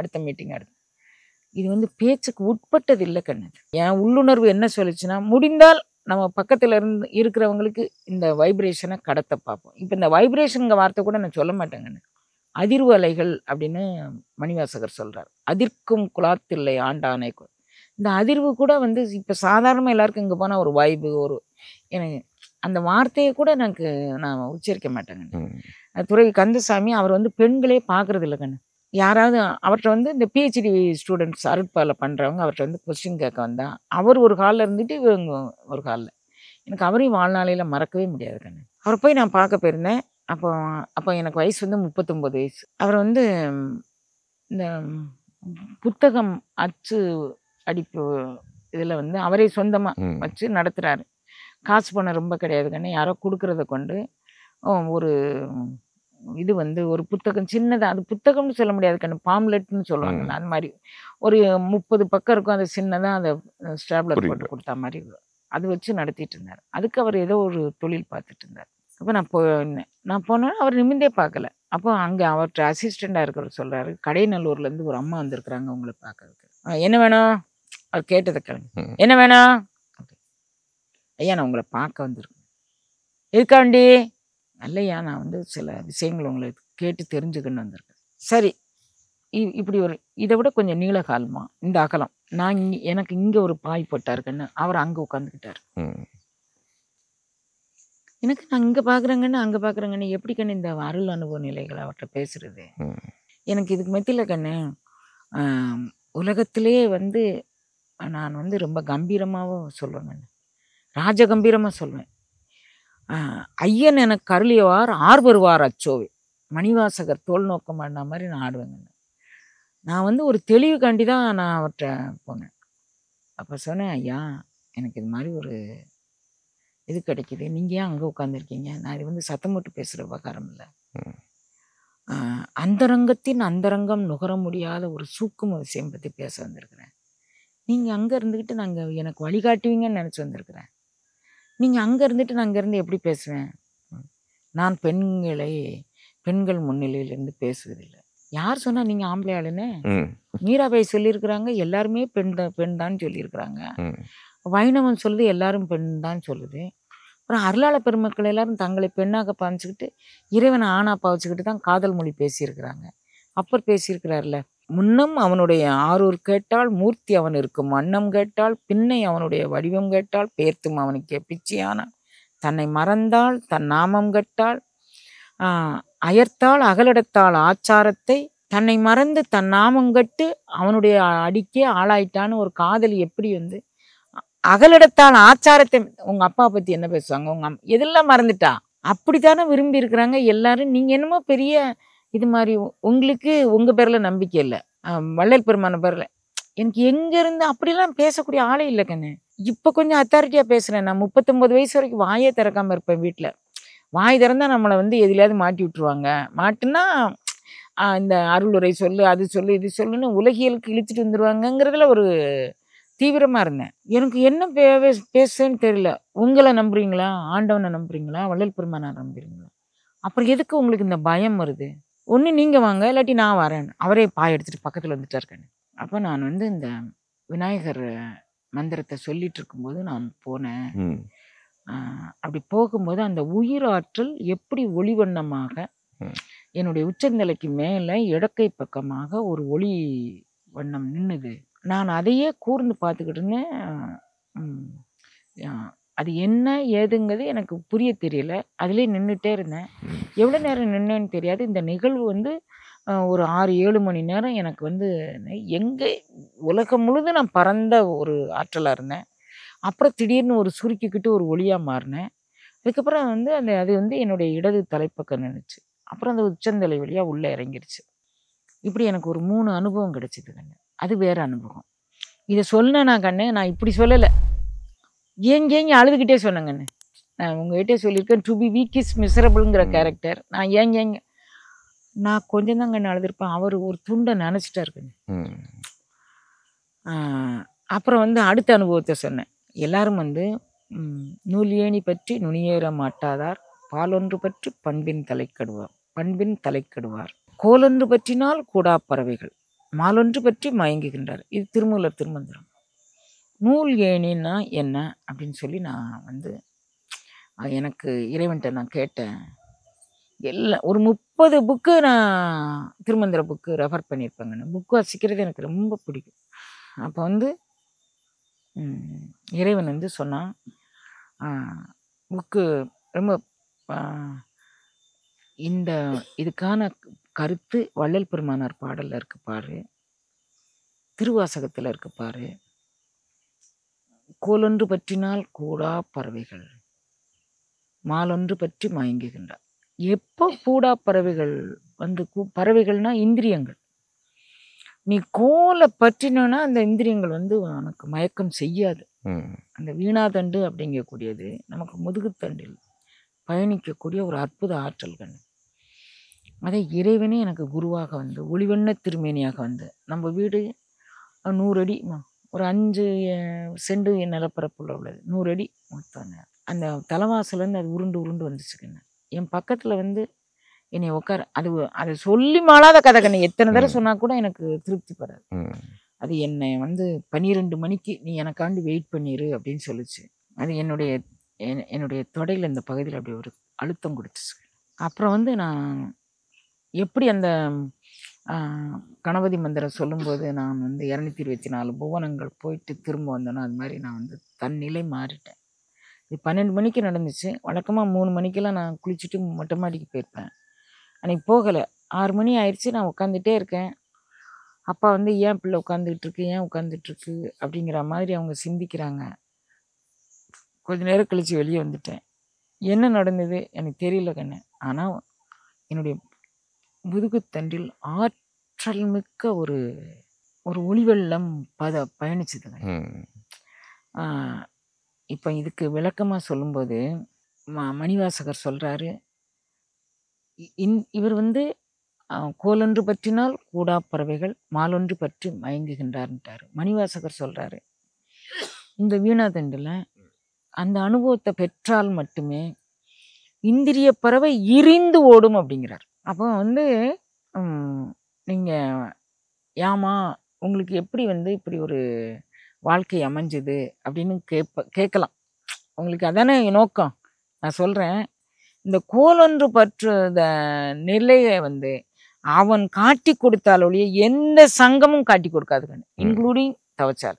இது வந்து பேச்சுக்கு உட்பட்டது இல்லை கண்ணு. என் உள்ளுணர்வு என்ன சொல்லிச்சுன்னா, முடிந்தால் நம்ம பக்கத்தில் இருக்கிறவங்களுக்கு இந்த வைப்ரேஷனை கடத்த பார்ப்போம். இப்போ இந்த வைப்ரேஷனுங்க வார்த்தை கூட நான் சொல்ல மாட்டேங்கண்ணு. அதிர்வு அலைகள் அப்படின்னு மணிவாசகர் சொல்கிறார். அதிர்க்கும் குலாத்தில்லை ஆண்டானை. இந்த அதிர்வு கூட வந்து இப்போ சாதாரணமாக எல்லாருக்கும் இங்கே போனால் ஒரு வைபு, எனக்கு அந்த வார்த்தையை கூட நான் உச்சரிக்க மாட்டேங்க. துறவி கந்தசாமி அவர் வந்து பெண்களே பார்க்குறது இல்லை கண்ணு. யாராவது அவர்கிட்ட வந்து இந்த பிஹெச்டி ஸ்டூடெண்ட்ஸ் அருட்பாவில் பண்ணுறவங்க அவர்கிட்ட வந்து கொஸ்டின் கேட்க வந்தால் அவர் ஒரு ஹாலில் இருந்துட்டு இவங்க ஒரு ஹாலில். எனக்கு அவரையும் வாழ்நாளையில் மறக்கவே முடியாது கண்ணு. அவரை போய் நான் பார்க்க போயிருந்தேன். அப்போ எனக்கு வயசு வந்து 39 வயசு. அவர் வந்து இந்த புத்தகம் அச்சு அடிப்பு இதில் வந்து அவரே சொந்தமாக வச்சு நடத்துகிறாரு. காசு பணம் ரொம்ப கிடையாது கண்ணு. யாரோ கொடுக்குறத கொண்டு ஒரு இது வந்து ஒரு புத்தகம் சின்னதாக, அது புத்தகம்னு சொல்ல முடியாது கண்ணு, பாம்லெட்னு சொல்லுவாங்கல்ல, அந்த மாதிரி ஒரு 30 பக்கம் இருக்கும். அது சின்னதாக அதை ஸ்டாப்லர் போட்டு கொடுத்தா மாதிரி அது வச்சு நடத்திட்டு இருந்தார். அதுக்கு அவர் ஏதோ ஒரு தொழில் பார்த்துட்டு இருந்தார். அப்போ நான் போனேன். அவர் நிமிந்தே பார்க்கல. அப்போ அங்கே அவர்கிட்ட அசிஸ்டண்டாக இருக்கிறவர் சொல்கிறாரு, கடைநல்லூர்லேருந்து ஒரு அம்மா வந்திருக்குறாங்க உங்களை பார்க்கறதுக்கு. என்ன வேணும்? அவர் கேட்டதை கிளம்பி, என்ன வேணும்? ஐயா நான் உங்களை பார்க்க வந்திருக்கேன். இருக்காண்டி? இல்லையா நான் வந்து சில விஷயங்கள் உங்களை கேட்டு தெரிஞ்சுக்கணும்னு வந்திருக்கேன். சரி, இப்படி ஒரு இதை விட கொஞ்சம் நீள காலமா இந்த அகலம். எனக்கு இங்கே ஒரு பாய் போட்டாருக்கன்னு அவர் அங்கே உட்காந்துக்கிட்டார். எனக்கு நான் இங்கே பார்க்குறேங்கன்னு அங்கே பார்க்குறேங்கன்னு எப்படி கண்ணு இந்த அருள் அனுபவ நிலைகளை அவர்கிட்ட பேசுறது. எனக்கு இதுக்கு மெத்தியில் கண்ணு உலகத்திலே வந்து நான் வந்து ரொம்ப கம்பீரமாகவும் சொல்லுவேங்கண்ணு, ராஜகம்பீரமாக சொல்வேன். ஐயன் எனக்கு அருளியவார் ஆர்வருவார் அச்சோவே, மணிவாசகர் தோல் நோக்கம் பண்ண மாதிரி நான் ஆடுவேங்கண்ணு. நான் வந்து ஒரு தெளிவு காண்டி தான் நான் அவர்கிட்ட போனேன். அப்போ சொன்னேன், ஐயா எனக்கு இது மாதிரி ஒரு இது கிடைக்கிது, நீங்கள் ஏன் அங்கே உட்காந்துருக்கீங்க? நான் இது வந்து சத்தம் போட்டு பேசுகிற உபகாரம் இல்லை. அந்தரங்கத்தின் அந்தரங்கம் நுகர முடியாத ஒரு சூக்கும விஷயம் பற்றி பேச வந்திருக்கிறேன். நீங்கள் அங்கே இருந்துக்கிட்டு நாங்கள் எனக்கு வழிகாட்டுவீங்கன்னு நினச்சி வந்திருக்கிறேன். நீங்கள் அங்கே இருந்துட்டு நான் அங்கேருந்து எப்படி பேசுவேன்? நான் பெண்கள் முன்னிலையிலேருந்து பேசுவதில்லை. யார் சொன்னால் நீங்கள் ஆம்பளை ஆளுன்னு? மீராபாய் சொல்லியிருக்கிறாங்க, எல்லாருமே பெண் தான் சொல்லியிருக்கிறாங்க. வைணவம் சொல்லுது எல்லாரும் பெண் தான் சொல்லுது. அப்புறம் அருளாள பெருமக்கள் எல்லாரும் தங்களை பெண்ணாக பாவிச்சுக்கிட்டு இறைவனை ஆணா பாவிச்சுக்கிட்டு தான் காதல் மொழி பேசியிருக்கிறாங்க. அப்பர் பேசியிருக்கிறார்ல, முன்னம் அவனுடைய ஆரூர் கேட்டால் மூர்த்தி அவன் இருக்கும், அன்னம் கேட்டால் பின்னை அவனுடைய வடிவம் கேட்டால் பேர்த்தும் அவனுக்கே பிச்சையான, தன்னை மறந்தால் தன் நாமம் கேட்டால் அயர்த்தால் அகலிடத்தால் ஆச்சாரத்தை, தன்னை மறந்து தன் நாமம் கட்டு அவனுடைய அடிக்கே ஆளாயிட்டான்னு ஒரு காதலி எப்படி வந்து அகலிடத்தால் ஆச்சாரத்தை, உங்க அப்பா பத்தி என்ன பேசுவாங்க, உங்க எதெல்லாம் மறந்துட்டா, அப்படித்தானே விரும்பி இருக்கிறாங்க எல்லாரும். நீங்க என்னமோ பெரிய இது மாதிரி, உங்களுக்கு உங்க பேர்ல நம்பிக்கை இல்லை, வள்ளல் பெருமான பேர்ல. எனக்கு எங்க இருந்து அப்படிலாம் பேசக்கூடிய ஆளே இல்லை கண்ணு. இப்ப கொஞ்சம் அத்தாரிட்டியா பேசுறேன். நான் 39 வயசு வரைக்கும் வாயே திறக்காம இருப்பேன் வீட்டுல. வாய் திறந்தா நம்மளை வந்து எதுலையாவது மாட்டி விட்டுருவாங்க. மாட்டுன்னா இந்த அருளுரை சொல்லு, அது சொல்லு, இது சொல்லுன்னு உலகியலுக்கு இழுத்துட்டு வந்துருவாங்கங்கிறதுல ஒரு தீவிரமா இருந்தேன். எனக்கு என்ன பேசுன்னு தெரியல. உங்களை நம்புறீங்களா, ஆண்டவனை நம்புறீங்களா, வள்ளல் பெருமானை நம்புறீங்களா? அப்புறம் எதுக்கு உங்களுக்கு இந்த பயம் வருது? ஒன்று நீங்க வாங்க, இல்லாட்டி நான் வரேன். அவரே பாய் எடுத்துட்டு பக்கத்துல வந்துட்டா இருக்கேன். அப்போ நான் வந்து இந்த விநாயகர் மந்திரத்தை சொல்லிட்டு இருக்கும்போது நான் போனேன். அப்படி போகும்போது அந்த உயிராற்றல் எப்படி ஒளிவண்ணமாக என்னுடைய உச்சந்தலைக்கு மேலே இடக்கை பக்கமாக ஒரு ஒளி வண்ணம் நின்னுது. நான் அதையே கூர்ந்து பார்த்துக்கிட்டுன்னு அது என்ன ஏதுங்கிறது எனக்கு புரிய தெரியல. அதிலே நின்றுட்டே இருந்தேன். எவ்வளோ நேரம் நின்னேன்னு தெரியாது. இந்த நிகழ்வு வந்து ஒரு 6-7 மணி நேரம் எனக்கு வந்து எங்கே உலகம் முழுதும் நான் பறந்த ஒரு ஆற்றலாக இருந்தேன். அப்புறம் திடீர்னு ஒரு சுருக்கிக்கிட்டு ஒரு ஒளியாக மாறினேன். அதுக்கப்புறம் வந்து அது வந்து என்னுடைய இடது தலைப்பக்கம் நின்றுச்சு. அப்புறம் அந்த உச்சந்தலை வழியாக உள்ளே இறங்கிடுச்சு. இப்படி எனக்கு ஒரு 3 அனுபவம் கிடைச்சிது கண்ணு. அது வேறு அனுபவம். இதை சொன்னேன் நான் கண்ணு, நான் இப்படி சொல்லலை, ஏங்கி அழுதுகிட்டே சொன்னேன் கண்ணு. நான் உங்ககிட்டே சொல்லியிருக்கேன், டு பி வீக் இஸ் மிசரபிள்ங்கிற கேரக்டர். நான் ஏங்க நான் கொஞ்சம் தான் கண்ணு அழுதுருப்பேன். அவர் ஒரு துண்டை நினச்சிட்டா இருக்குங்க. அப்புறம் வந்து அடுத்த அனுபவத்தை சொன்னேன். எல்லாரும் வந்து நூல் ஏணி பற்றி நுனியேற மாட்டாதார், பாலொன்று பற்றி பண்பின் தலைக்கடுவார், கோலொன்று பற்றினால் கூடா பறவைகள், மாலொன்று பற்றி மயங்குகின்றார். இது திருமூலர் திருமந்திரம். நூல் ஏணின்னா என்ன அப்படின்னு சொல்லி நான் வந்து எனக்கு இறைவன்கிட்ட நான் கேட்டேன். எல்லாம் ஒரு 30 புக்கு நான் திருமந்திர புக்கு ரெஃபர் பண்ணியிருப்பேங்க. புக்கு வாசிக்கிறது எனக்கு ரொம்ப பிடிக்கும். அப்போ வந்து இறைவன் வந்து சொன்னான், புக்கு ரொம்ப இந்த இதுக்கான கருத்து வள்ளல் பெருமானார் பாடலில் இருக்கு பாரு, திருவாசகத்தில் இருக்கு பாரு, கோலொன்று பற்றினால் கூடா பறவைகள், மாலொன்று பற்றி மயங்குகின்றார். எப்போ கூடா பறவைகள் வந்து பறவைகள்னா இந்திரியங்கள். நீ கோலை பற்றினோன்னா அந்த இந்திரியங்கள் வந்து உனக்கு மயக்கம் செய்யாது. அந்த வீணாதண்டு அப்படிங்கக்கூடியது நமக்கு முதுகுத்தண்டில் பயணிக்கக்கூடிய ஒரு அற்புத ஆற்றல் கண்ணு. அதே இறைவனே எனக்கு குருவாக வந்து ஒளிவண்ண திருமேனியாக வந்து, நம்ம வீடு 100 அடி, ஒரு 5 செண்டு நிலப்பரப்புள்ள உள்ளது, 100 அடி மொத்தம். அந்த தலைவாசலேருந்து அது உருண்டு வந்துச்சுக்கண்ணு. என் பக்கத்தில் வந்து என்னை உட்கார, அதை சொல்லி மாளாத கதை கண்ணு. எத்தனை தடவை சொன்னால் கூட எனக்கு திருப்தி பெறாது. அது என்னை வந்து 12 மணிக்கு நீ எனக்காண்டி வெயிட் பண்ணிடு அப்படின்னு சொல்லிச்சு. அது என்னுடைய தொடையில் இந்த பகுதியில் அப்படி ஒரு அழுத்தம் கொடுத்துச்சு. அப்புறம் வந்து நான் எப்படி அந்த கணபதி மந்திரம் சொல்லும்போது நான் வந்து 224 புவனங்கள் போயிட்டு திரும்ப வந்தேனோ அது மாதிரி நான் வந்து தன்னிலை மாறிட்டேன். இது 12 மணிக்கு நடந்துச்சு. வழக்கமாக 3 மணிக்கெல்லாம் நான் குளிச்சுட்டு மொட்டை மாடிக்கு போயிருப்பேன். அன்றைக்கி போகலை. 6 மணி ஆயிடுச்சு. நான் உட்காந்துட்டே இருக்கேன். அப்பா வந்து ஏன் பிள்ளை உட்காந்துட்ருக்கு அப்படிங்கிற மாதிரி அவங்க சிந்திக்கிறாங்க. கொஞ்ச நேரம் கழித்து வெளியே வந்துட்டேன். என்ன நடந்தது எனக்கு தெரியல கண்ணு. ஆனால் என்னுடைய முதுகுத்தண்டில் ஆற்றல் மிக்க ஒரு ஒளிவெள்ளம் பயணிச்சுதுங்க. இப்போ இதுக்கு விளக்கமாக சொல்லும்போது மணிவாசகர் சொல்கிறாரு, இவர் வந்து கோலொன்று பற்றினால் கூடா பறவைகள் மாலொன்று பற்றி மயங்குகின்றார்ன்ட்டாரு. மணிவாசகர் சொல்றாரு. இந்த வீணாதண்டில் அந்த அனுபவத்தை பெற்றால் மட்டுமே இந்திரிய பறவை இரிந்து ஓடும் அப்படிங்கிறார். அப்போ வந்து நீங்கள் ஏமா உங்களுக்கு எப்படி வந்து இப்படி ஒரு வாழ்க்கை அமைஞ்சுது அப்படின்னு கேட்கலாம். உங்களுக்கு அதானே நோக்கம். நான் சொல்கிறேன், இந்த கோலொன்று பற்றுத நிலையை வந்து அவன் காட்டி கொடுத்தால் ஒழிய எந்த சங்கமும் காட்டி கொடுக்காதுங்க, இன்க்ளூடிங் தவச்சால்.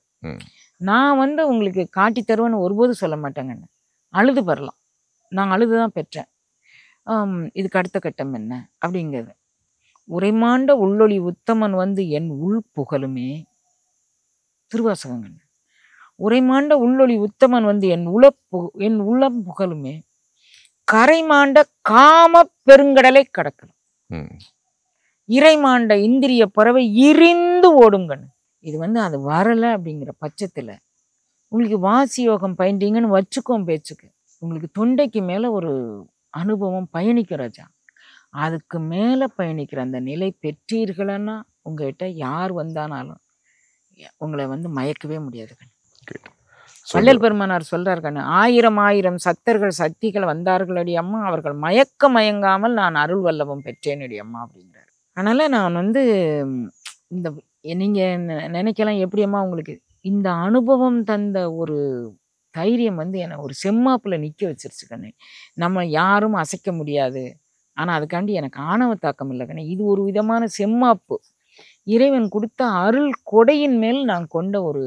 நான் வந்து உங்களுக்கு காட்டி தருவேன்னு ஒருபோதும் சொல்ல மாட்டேங்கன்னு. அழுது பெறலாம். நான் அழுது தான் பெற்றேன். இதுக்கு அடுத்த கட்டம் என்ன அப்படிங்கிறது. உரைமாண்ட உள்ளொளி உத்தமன் வந்து என் உள் புகழுமே, திருவாசகங்கள். உரைமாண்ட உள்ளொளி உத்தமன் வந்து என் உள்ளம் புகழுமே, கரைமாண்ட காம பெருங்கடலை கடக்கலாம், இறைமாண்ட இந்திரிய பறவை இரிந்து ஓடுங்கன்னு. இது வந்து அது வரலை அப்படிங்கிற பட்சத்தில் உங்களுக்கு வாசி யோகம் பயின்றீங்கன்னு வச்சுக்கோம் பேச்சுக்கு, உங்களுக்கு தொண்டைக்கு மேலே ஒரு அனுபவம் பயணிக்க ராஜா. அதுக்கு மேலே பயணிக்கிற அந்த நிலை பெற்றீர்களன்னா உங்ககிட்ட யார் வந்தானாலும் உங்களை வந்து மயக்கவே முடியாதுங்க. வள்ளல் பெருமானார் சொல்றார் கண்ணு, 1000 சத்தர்கள் சக்திகள் வந்தார்களடி அம்மா, அவர்கள் மயங்காமல் நான் அருள் வல்லவம் பெற்றேனடி அம்மா அப்படிங்கிறார். அதனால நான் வந்து இந்த நீங்கள் நினைக்கலாம் எப்படி அம்மா உங்களுக்கு இந்த அனுபவம் தந்த ஒரு தைரியம் வந்து என்னை ஒரு செம்மாப்பில் நிற்க வச்சிருச்சு கண்ணு. நம்ம யாரும் அசைக்க முடியாது, ஆனால் அதுக்காண்டி எனக்கு ஆணவ தாக்கம் இல்லை கண்ணு. இது ஒரு விதமான செம்மாப்பு, இறைவன் கொடுத்த அருள் கொடையின் மேல் நான் கொண்ட ஒரு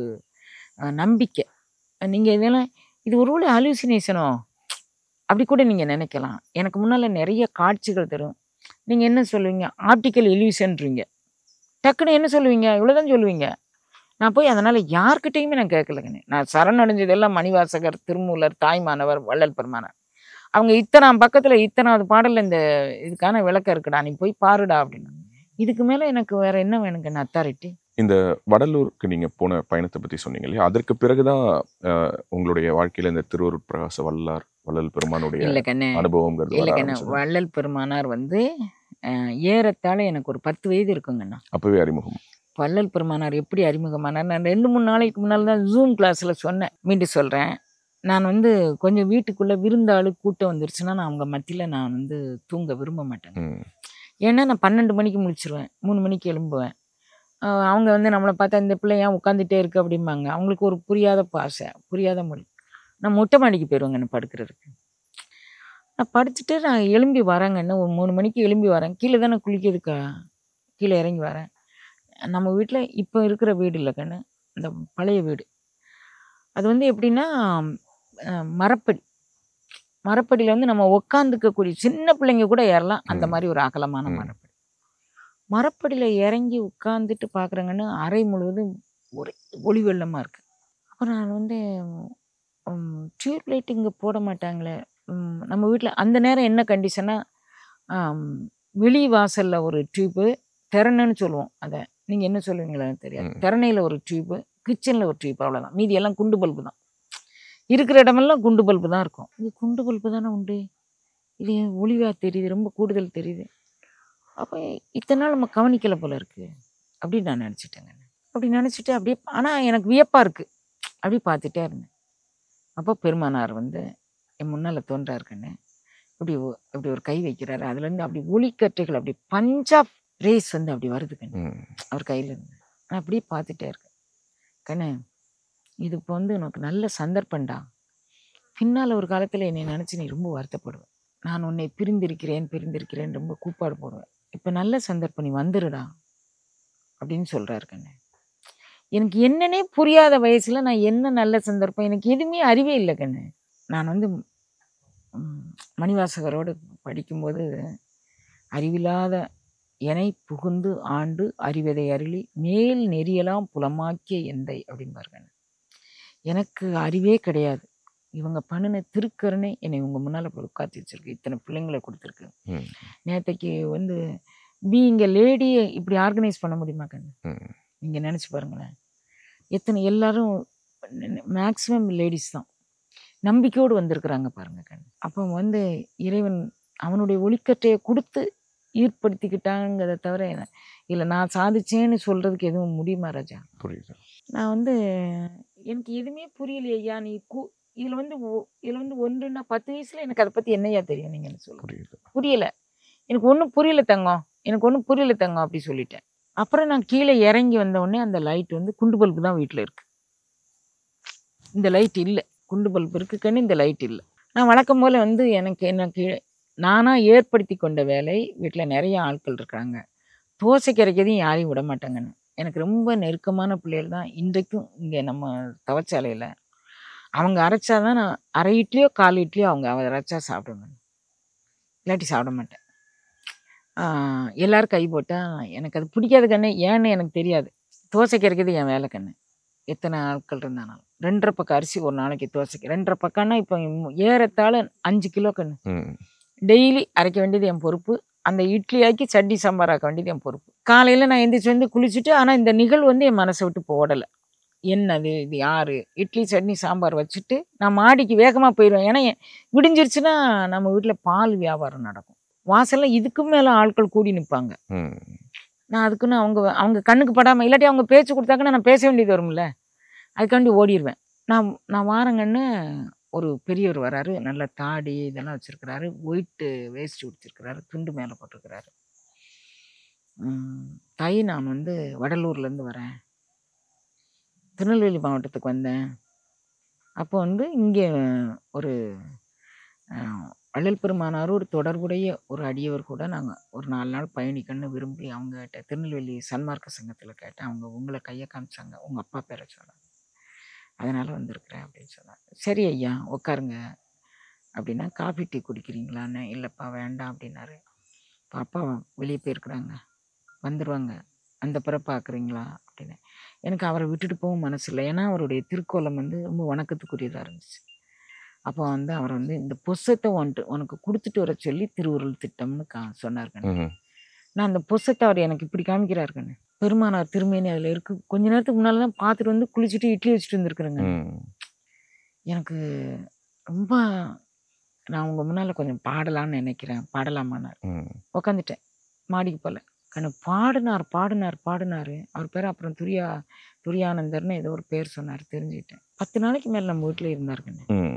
நம்பிக்கை. நீங்கள் இதெல்லாம் இது ஒருவேளை ஹலூசினேஷனோ அப்படி கூட நீங்கள் நினைக்கலாம். எனக்கு முன்னால் நிறைய காட்சிகள் தரும். நீங்கள் என்ன சொல்லுவீங்க, ஆப்டிக்கல் இல்யூஷன்றீங்க. டக்குன்னு என்ன சொல்லுவீங்க, இவ்வளோதான் சொல்லுவீங்க. நான் போய் அதனால் யார்கிட்டையுமே நான் கேட்கலங்கண்ணே. நான் சரணடைஞ்சதெல்லாம் மணிவாசகர், திருமூலர், தாய்மானவர், வள்ளல் பெருமானார். அவங்க இத்தனாம் பக்கத்தில் இத்தனாவது பாடலில் இந்த இதுக்கான விளக்கம் இருக்குடா, நீ போய் பாருடா அப்படின்னு. இதுக்கு மேலே எனக்கு வேற என்ன வேணுங்கண்ணே அத்தாரிட்டி. இந்த வடலூருக்கு நீங்கள் போன பயணத்தை பற்றி சொன்னீங்க இல்லையா, அதற்கு பிறகுதான் உங்களுடைய வாழ்க்கையில் இந்த திருவருட்பிரகாச வள்ளல் பெருமானுடைய அனுபவங்கிறது. இல்லை கண்ணே, வள்ளல் பெருமானார் வந்து ஏறத்தாழ எனக்கு ஒரு 10 வயது இருக்குங்கண்ணா. அப்பவே அறிமுகம். வள்ளல் பெருமானார் எப்படி அறிமுகமானார், நான் 2-3 நாளைக்கு முன்னால் தான் ஜூம் கிளாஸில் சொன்னேன். மீண்டும் சொல்கிறேன், நான் வந்து கொஞ்சம் வீட்டுக்குள்ளே விருந்தாளு கூட்டம் வந்துருச்சுன்னா நான் அவங்க மத்தியில் நான் வந்து தூங்க விரும்ப மாட்டேன். ஏன்னா நான் 12 மணிக்கு முழிச்சிருவேன், 3 மணிக்கு எழும்புவேன். அவங்க வந்து நம்மளை பார்த்தா இந்த பிள்ளை ஏன் உட்காந்துட்டே இருக்கு அப்படிம்பாங்க. அவங்களுக்கு ஒரு புரியாத பாஷை, புரியாத மொழி. நான் மொட்டை மாடிக்கு போயிடுவேங்க என்ன படுக்கிறதுக்கு. நான் படுத்துட்டு நான் எழும்பி வரேங்கன்னு, ஒரு 3 மணிக்கு எழும்பி வரேன். கீழே தானே குளிக்கிறதுக்கா, கீழே இறங்கி வரேன். நம்ம வீட்டில் இப்போ இருக்கிற வீடு இல்லை கண்ணு, இந்த பழைய வீடு. அது வந்து எப்படின்னா மரப்படியில் வந்து நம்ம உட்காந்துக்கக்கூடிய சின்ன பிள்ளைங்க கூட ஏறலாம், அந்த மாதிரி ஒரு அகலமான மரப்படி. மரப்படியில் இறங்கி உட்காந்துட்டு பார்க்குறேங்கன்னு அறை முழுவதும் ஒரே ஒளி வெள்ளமாக இருக்குது. அப்புறம் நான் வந்து டியூப் லைட் இங்கே போட மாட்டாங்களே நம்ம வீட்டில். அந்த நேரம் என்ன கண்டிஷனாக, வெளி வாசலில் ஒரு டியூப்பு, திறனைன்னு சொல்லுவோம் அதை, நீங்கள் என்ன சொல்லுவீங்களான்னு தெரியாது, திறனையில் ஒரு டியூப்பு, கிச்சனில் ஒரு டியூப், அவ்வளோதான். மீதி எல்லாம் குண்டு பல்பு தான். இருக்கிற இடமெல்லாம் குண்டு பல்பு தான் இருக்கும். இது குண்டு பல்பு தானே உண்டு, இது ஒளிவாக தெரியுது, ரொம்ப கூடுதல் தெரியுது. அப்போ இத்தனை நாள் நம்ம கவனிக்கலை போல இருக்குது அப்படின்னு நான் நினச்சிட்டேங்க. அப்படி நினச்சிட்டு அப்படியே, ஆனால் எனக்கு வியப்பாக இருக்குது, அப்படி பார்த்துட்டே இருந்தேன். அப்போ பெருமானார் வந்து என் முன்னால் தோன்றாருக்குன்னு இப்படி அப்படி ஒரு கை வைக்கிறாரு. அதுலேருந்து அப்படி ஒளிக்கற்றைகள் அப்படி பஞ்ச் ஆஃப் ரேஸ் வந்து அப்படி வருதுக்கண்ணு அவர் கையில் இருந்து. நான் அப்படியே பார்த்துட்டே இருக்கேன். கண்ணு, இது இப்போ வந்து உனக்கு நல்ல சந்தர்ப்பண்டா. பின்னால் ஒரு காலத்தில் என்னை நினச்சி நீ ரொம்ப வருத்தப்படுவேன். நான் உன்னை பிரிந்திருக்கிறேன் ரொம்ப கூப்பாடு போடுவேன். இப்போ நல்ல சந்தர்ப்பம், நீ வந்துடுடா அப்படின்னு சொல்கிறாரு கண்ணு. எனக்கு என்னன்னே புரியாத வயசில் நான் என்ன நல்ல சந்தர்ப்பம், எனக்கு எதுவுமே அறிவே இல்லை கண்ணு. நான் வந்து மணிவாசகரோடு படிக்கும்போது அறிவில்லாத எனை புகுந்து ஆண்டு அறிவதை அருளி மேல் நெறியெல்லாம் புலமாக்கிய எந்தை அப்படின்பாரு கண்ணு. எனக்கு அறிவே கிடையாது, இவங்க பண்ணின திருக்கருணை என்னை உங்கள் முன்னால் உட்காத்தி வச்சிருக்கு, இத்தனை பிள்ளைங்களை கொடுத்துருக்கு. நேற்றைக்கு வந்து பீயிங் எ லேடியை இப்படி ஆர்கனைஸ் பண்ண முடியுமா கண்ணு? நீங்கள் நினச்சி பாருங்களேன். எத்தனை எல்லாரும் மேக்ஸிமம் லேடிஸ் தான் நம்பிக்கையோடு வந்திருக்கிறாங்க பாருங்க கண்ணு. அப்போ வந்து இறைவன் அவனுடைய ஒளிக்கற்றையை கொடுத்து ஈர்ப்படுத்திக்கிட்டாங்கிறத தவிர இல்லை நான் சாதிச்சேன்னு சொல்கிறதுக்கு எதுவும் முடியுமா ராஜா? புரியுது. நான் வந்து எனக்கு எதுவுமே புரியலையே ஐயா. நீ இதில் வந்து இதில் வந்து 1 10 வயசில் எனக்கு அதை பற்றி என்னையா தெரியும் நீங்கள் என்ன சொல்லுங்கள்? புரியுது. புரியலை, எனக்கு ஒன்றும் புரியல தங்கம், எனக்கு ஒன்றும் புரியல தங்கம் அப்படி சொல்லிட்டேன். அப்புறம் நான் கீழே இறங்கி வந்த உடனே அந்த லைட் வந்து குண்டு பல்பு தான் வீட்டில் இருக்குது. இந்த லைட் இல்லை, குண்டு பல்பு இருக்குன்னு இந்த லைட் இல்லை. நான் வழக்கம் போல் வந்து எனக்கு நானாக ஏற்படுத்தி கொண்ட வேலை. வீட்டில் நிறைய ஆட்கள் இருக்காங்க, தோசை கரைக்கிறதையும் யாரையும் விட மாட்டாங்கன்னு. எனக்கு ரொம்ப நெருக்கமான பிள்ளைகள் தான் இன்றைக்கும் இங்கே நம்ம தவச்சாலையில். அவங்க அரைச்சாதான் நான் அரை இட்லியோ 1/4 இட்லியோ அவங்க அரைச்சா சாப்பிடுவேன், இல்லாட்டி சாப்பிட மாட்டேன். எல்லோரும் கை போட்டால் எனக்கு அது பிடிக்காது கண்ணு, ஏன்னு எனக்கு தெரியாது. தோசை கரைக்கிறது என் வேலை கண்ணு. எத்தனை ஆட்கள் இருந்தாலும் 2.5 பக்கம் அரிசி ஒரு நாளைக்கு தோசைக்கு 2.5 பக்கம்னா இப்போ ஏறத்தாழ 5 கிலோ கண்ணு டெய்லி அரைக்க வேண்டியது என் பொறுப்பு. அந்த இட்லி ஆக்கி சட்னி சாம்பார் ஆக்க வேண்டியது என் பொறுப்பு. காலையில் நான் எந்திரிச்சு வந்து குளிச்சுட்டு, ஆனால் இந்த நிகழ்வு வந்து என் மனசை விட்டு போடலை. என்னது இது யார் இட்லி சட்னி சாம்பார் வச்சுட்டு நான் மாடிக்கு வேகமாக போயிடுவேன். ஏன்னா விடிஞ்சிருச்சுன்னா நம்ம வீட்டில் பால் வியாபாரம் நடக்கும், வாசலில் இதுக்கு மேலே ஆட்கள் கூடி நிற்பாங்க. நான் அதுக்குன்னு அவங்க கண்ணுக்கு படாமல், இல்லாட்டி அவங்க பேச்சு கொடுத்தாங்கன்னா நான் பேச வேண்டியது வரும்ல, அதுக்காண்டி ஓடிடுவேன். நான் வாரங்கன்னு ஒரு பெரியவர் வராரு, நல்ல தாடி இதெல்லாம் வச்சுருக்கிறாரு, ஒயிட்டு வேஸ்ட் உடுத்திருக்கிறாரு, துண்டு மேலே போட்டிருக்கிறாரு. தாய் நான் வந்து வடலூர்லேருந்து வரேன், திருநெல்வேலி மாவட்டத்துக்கு வந்தேன். அப்போ வந்து இங்கே ஒரு வள்ளல் பெருமானாரோடு தொடர்புடைய ஒரு அடியவர் கூட நாங்கள் ஒரு 4 நாள் பயணிக்கணும்னு விரும்பி அவங்ககிட்ட திருநெல்வேலி சன்மார்க்க சங்கத்தில் கேட்டேன். அவங்க உங்களை கையை காமிச்சாங்க, உங்கள் அப்பா பேரை சொன்னாங்க, அதனால் வந்திருக்கிறேன் அப்படின்னு சொன்னாங்க. சரி ஐயா உட்காருங்க அப்படின்னா, காஃபி டீ குடிக்கிறீங்களான்னு. இல்லைப்பா வேண்டாம் அப்படின்னாரு. இப்போ அப்பா வெளியே போயிருக்கிறாங்க, வந்துடுவாங்க, அந்த பிறகு பார்க்குறீங்களா அப்படின்னு. எனக்கு அவரை விட்டுட்டு போகவும் மனசு இல்லை, ஏன்னா அவருடைய திருக்கோலம் வந்து ரொம்ப வணக்கத்துக்குரியதாக இருந்துச்சு. அப்போ வந்து அவர் வந்து இந்த புஸ்தத்தை உனக்கு கொடுத்துட்டு வர சொல்லி திருவுருள் திட்டம்னு சொன்னார் கண்ணு. நான் அந்த புஸ்தத்தை அவர் எனக்கு இப்படி காமிக்கிறார் கண்ணு, பெருமானார் திருமேனி அதில் இருக்கு. கொஞ்ச நேரத்துக்கு முன்னால் தான் பார்த்துட்டு வந்து குளிச்சுட்டு இட்லி வச்சுட்டு வந்துருக்குறேங்க. எனக்கு ரொம்ப, நான் உங்க முன்னால் கொஞ்சம் பாடலான்னு நினைக்கிறேன், பாடலாமான்னார். உக்காந்துட்டேன், மாடிக்கு போல கண்ணு. பாடினார். அவர் பேர் அப்புறம் துரியானந்தர்னு ஏதோ ஒரு பேர் சொன்னார், தெரிஞ்சுக்கிட்டேன். 10 நாளைக்கு மேலே நம்ம வீட்டில் இருந்தார் கண்ணு.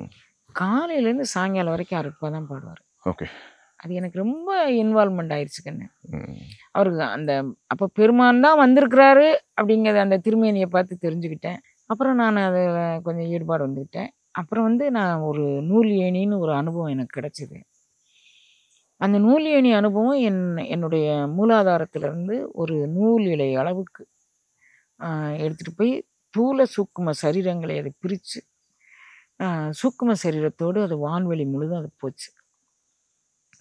காலையிலேருந்து சாயங்காலம் வரைக்கும் அருட்பா தான் பாடுவார். ஓகே, அது எனக்கு ரொம்ப இன்வால்மெண்ட் ஆயிடுச்சு கண்ணு. அவருக்கு அந்த அப்போ பெருமான் தான் வந்திருக்கிறாரு அப்படிங்கிறத அந்த திருமேனியை பார்த்து தெரிஞ்சுக்கிட்டேன். அப்புறம் நான் அதில் கொஞ்சம் ஈடுபாடு வந்துக்கிட்டேன். அப்புறம் வந்து நான் ஒரு நூல் ஏணின்னு ஒரு அனுபவம் எனக்கு கிடச்சிது. அந்த நூல் ஏணி அனுபவம் என்னுடைய மூலாதாரத்திலேருந்து ஒரு நூல் இலை அளவுக்கு எடுத்துகிட்டு போய் தூல சூக்கும சரீரங்களை அதை பிரித்து சூக்கும சரீரத்தோடு அது வான்வெளி முழுதும் அது போச்சு.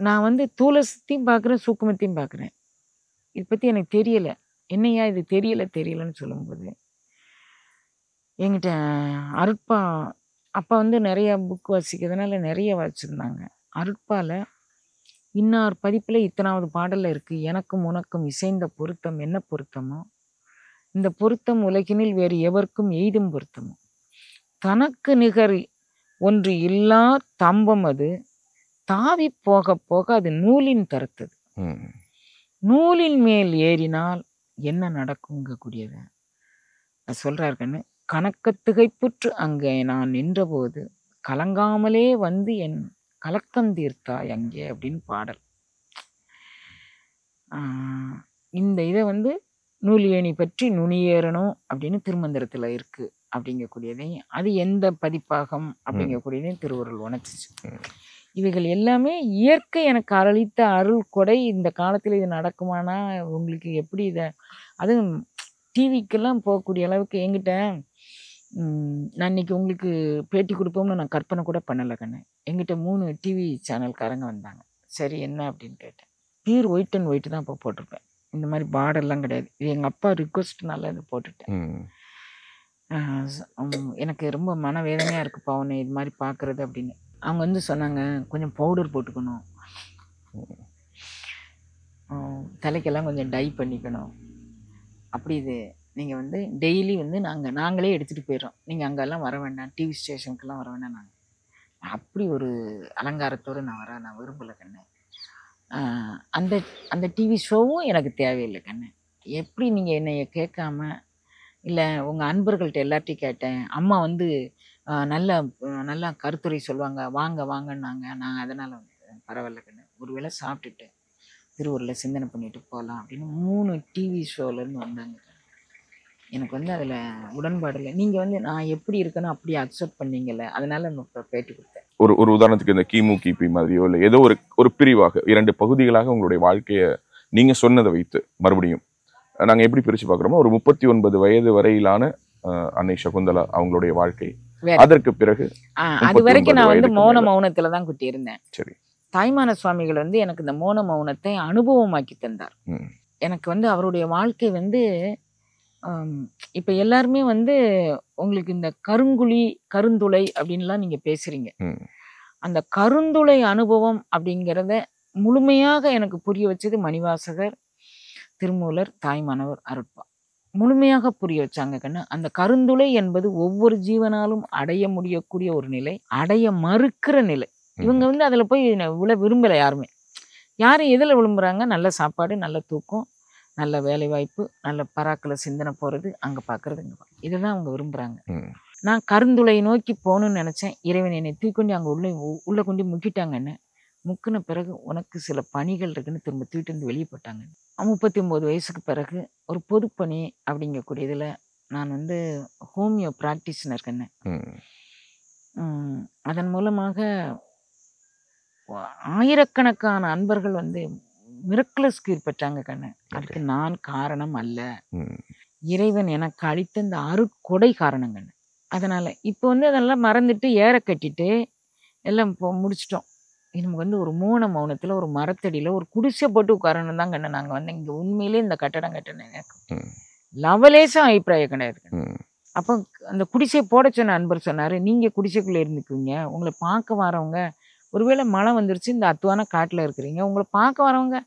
நான் வந்து தூலத்தையும் பார்க்குறேன், சூக்குமத்தையும் பார்க்குறேன். இதை பற்றி எனக்கு தெரியலை. என்னையா இது தெரியலைன்னு சொல்லும்போது என்கிட்ட அருட்பா அப்பா வந்து நிறையா புக் வாசிக்கிறதுனால நிறைய வாசிச்சிருந்தாங்க. அருட்பாவில் இன்னார் பதிப்பில் இத்தனாவது பாடலில் இருக்குது, எனக்கும் உனக்கும் இசைந்த பொருத்தம் என்ன பொருத்தமோ இந்த பொருத்தம் உலகினில் வேறு எவருக்கும் எய்தும் பொருத்தமோ, தனக்கு நிகர் ஒன்று இல்லா தம்பம் அது தாவி போக போக அது நூலின் தரத்தது, நூலின் மேல் ஏறினால் என்ன நடக்குங்க கூடியத சொல்றார் கண்ணு. கணக்கத்துகைப்புற்று அங்கே நான் நின்றபோது கலங்காமலே வந்து என் கலக்கம் தீர்த்தாய் அங்கே அப்படின்னு பாடல். இந்த இதை வந்து நூல் ஏணி பற்றி நுனியேறணும் அப்படின்னு திருமந்திரத்தில் இருக்கு அப்படிங்கக்கூடியதையும், அது எந்த பதிப்பாகம் அப்படிங்கக்கூடியதையும் திருவுருள் உணர்ச்சிச்சு. இவைகள் எல்லாமே இயற்கை எனக்கு அருளித்த அருள் கொடை. இந்த காலத்தில் இது நடக்குமானா உங்களுக்கு எப்படி இதை, அதுவும் டிவிக்கெல்லாம் போகக்கூடிய அளவுக்கு என்கிட்ட நான் இன்னைக்கு உங்களுக்கு பேட்டி கொடுப்போம்னு நான் கற்பனை கூட பண்ணலை கண்ணு. எங்கிட்ட 3 டிவி சேனல்காரங்க வந்தாங்க. சரி என்ன அப்படின்னு கேட்டேன். பியூர் ஒயிட் அண்ட் ஒயிட் தான் இப்போ போட்டிருப்பேன், இந்த மாதிரி பார்டர்லாம் கிடையாது. இது எங்கள் அப்பா ரிக்வஸ்ட்னால இது போட்டுட்டேன். எனக்கு ரொம்ப மனவேதனையாக இருக்குப்பா உன்னை இது மாதிரி பார்க்குறது அப்படின்னு. அவங்க வந்து சொன்னாங்க, கொஞ்சம் பவுடர் போட்டுக்கணும், தலைக்கெல்லாம் கொஞ்சம் டை பண்ணிக்கணும், அப்படி இது நீங்கள் வந்து டெய்லி வந்து நாங்களே எடுத்துகிட்டு போயிடுறோம், நீங்கள் அங்கெல்லாம் வர வேண்டாம், டிவி ஸ்டேஷனுக்கெல்லாம் வர வேண்டாம். நாங்கள் அப்படி ஒரு அலங்காரத்தோடு நான் விரும்பலை கண்ணு. அந்த அந்த டிவி ஷோவும் எனக்கு தேவையில்லை கண்ணு. எப்படி நீங்கள் என்னைய கேட்காம, இல்லை உங்கள் அன்பர்கள்ட்ட எல்லார்ட்டையும் கேட்டேன். அம்மா வந்து நல்லா நல்லா கருத்துரை சொல்லுவாங்க, வாங்க வாங்கன்னாங்க. நான் அதனால் பரவாயில்ல கண்ணு, ஒரு வேளை சாப்பிட்டுட்டு திருவூரில் சிந்தனை பண்ணிட்டு போகலாம் அப்படின்னு 3 டிவி ஷோலேருந்து வந்தாங்க. எனக்கு வந்து அதில் உடன்பாடு இல்லை. நீங்கள் வந்து நான் எப்படி இருக்கேனோ அப்படி அக்செப்ட் பண்ணீங்கல்ல, அதனால இப்போ பேட்டி கொடுத்தேன். ஒரு உதாரணத்துக்கு இந்த கிமு கிபி மாதிரியோ இல்லை ஏதோ ஒரு பிரிவாக 2 பகுதிகளாக உங்களுடைய வாழ்க்கையை நீங்க சொன்னதை வைத்து மறுபடியும் நாங்க எப்படி பிரிச்சு பார்க்குறோமோ, ஒரு 39 வயது வரையிலான அன்னை சகுந்தலா அவங்களுடைய வாழ்க்கை, அதற்கு பிறகு அது வரைக்கும் நான் வந்து மௌனத்துல தான் குட்டி இருந்தேன். சரி. தாய்மான சுவாமிகள் வந்து எனக்கு இந்த மௌனத்தை அனுபவமாக்கி தந்தார். எனக்கு வந்து அவருடைய வாழ்க்கை வந்து இப்ப எல்லாருமே வந்து உங்களுக்கு இந்த கருங்குழி கருந்துளை அப்படின்லாம் நீங்க பேசுறீங்க. அந்த கருந்துளை அனுபவம் அப்படிங்கிறத முழுமையாக எனக்கு புரிய வச்சது மணிவாசகர், திருமூலர், தாய்மானவர், அருட்பா முழுமையாக புரிய வச்சாங்க கண்ணு. அந்த கருந்துளை என்பது ஒவ்வொரு ஜீவனாலும் அடைய முடியக்கூடிய ஒரு நிலை, அடைய மறுக்கிற நிலை. இவங்க வந்து அதுல போய் விரும்பலை. யாரும் எதுல விரும்புறாங்க? நல்ல சாப்பாடு, நல்ல தூக்கம், நல்ல வேலை வாய்ப்பு, நல்ல பராக்கில் சிந்தனை போறது, அங்க பாக்குறது, இதுதான் அவங்க விரும்புறாங்க. நான் கருந்துளை நோக்கி போகணும்னு நினைச்சேன். இறைவன் என்னை தூக்கொண்டு அங்க உள்ள கொண்டு முக்கிட்டாங்கன்னு. முக்கின பிறகு உனக்கு சில பணிகள் இருக்குன்னு திரும்ப தூக்கிட்டு வந்து வெளியே போட்டாங்க. 39 வயசுக்கு பிறகு ஒரு பொதுப்பணி அப்படிங்கக்கூடியதுல நான் வந்து ஹோமியோ பிராக்டிஷனர் கண்ணு. அதன் மூலமாக ஆயிரக்கணக்கான அன்பர்கள் வந்து மிரக்குலஸ் கியூர் பெற்றாங்க கண்ணு. அதுக்கு நான் காரணம் அல்ல, இறைவன் எனக்கு அளித்த இந்த அருட்கொடை காரணம் கண்ணு. அதனால இப்போ வந்து அதெல்லாம் மறந்துட்டு ஏற கட்டிட்டு எல்லாம் முடிச்சிட்டோம். நமக்கு வந்து ஒரு மௌனத்துல ஒரு மரத்தடியில ஒரு குடிசை போட்டு உட்காரணும் தான் கண்ணு. நாங்க வந்து இங்க உண்மையிலே இந்த கட்டடம் கட்டணும் லவலேசம் அபிப்பிராயம் கிடையாது. அப்போ அந்த குடிசை போட சொன்ன அன்பர் சொன்னாரு, நீங்க குடிசைக்குள்ள இருந்துக்குவீங்க, உங்களை பார்க்க வரவங்க ஒருவேளை மழை வந்துருச்சு, இந்த அத்துவான காட்டுல இருக்கிறீங்க, உங்களை பார்க்க வரவங்க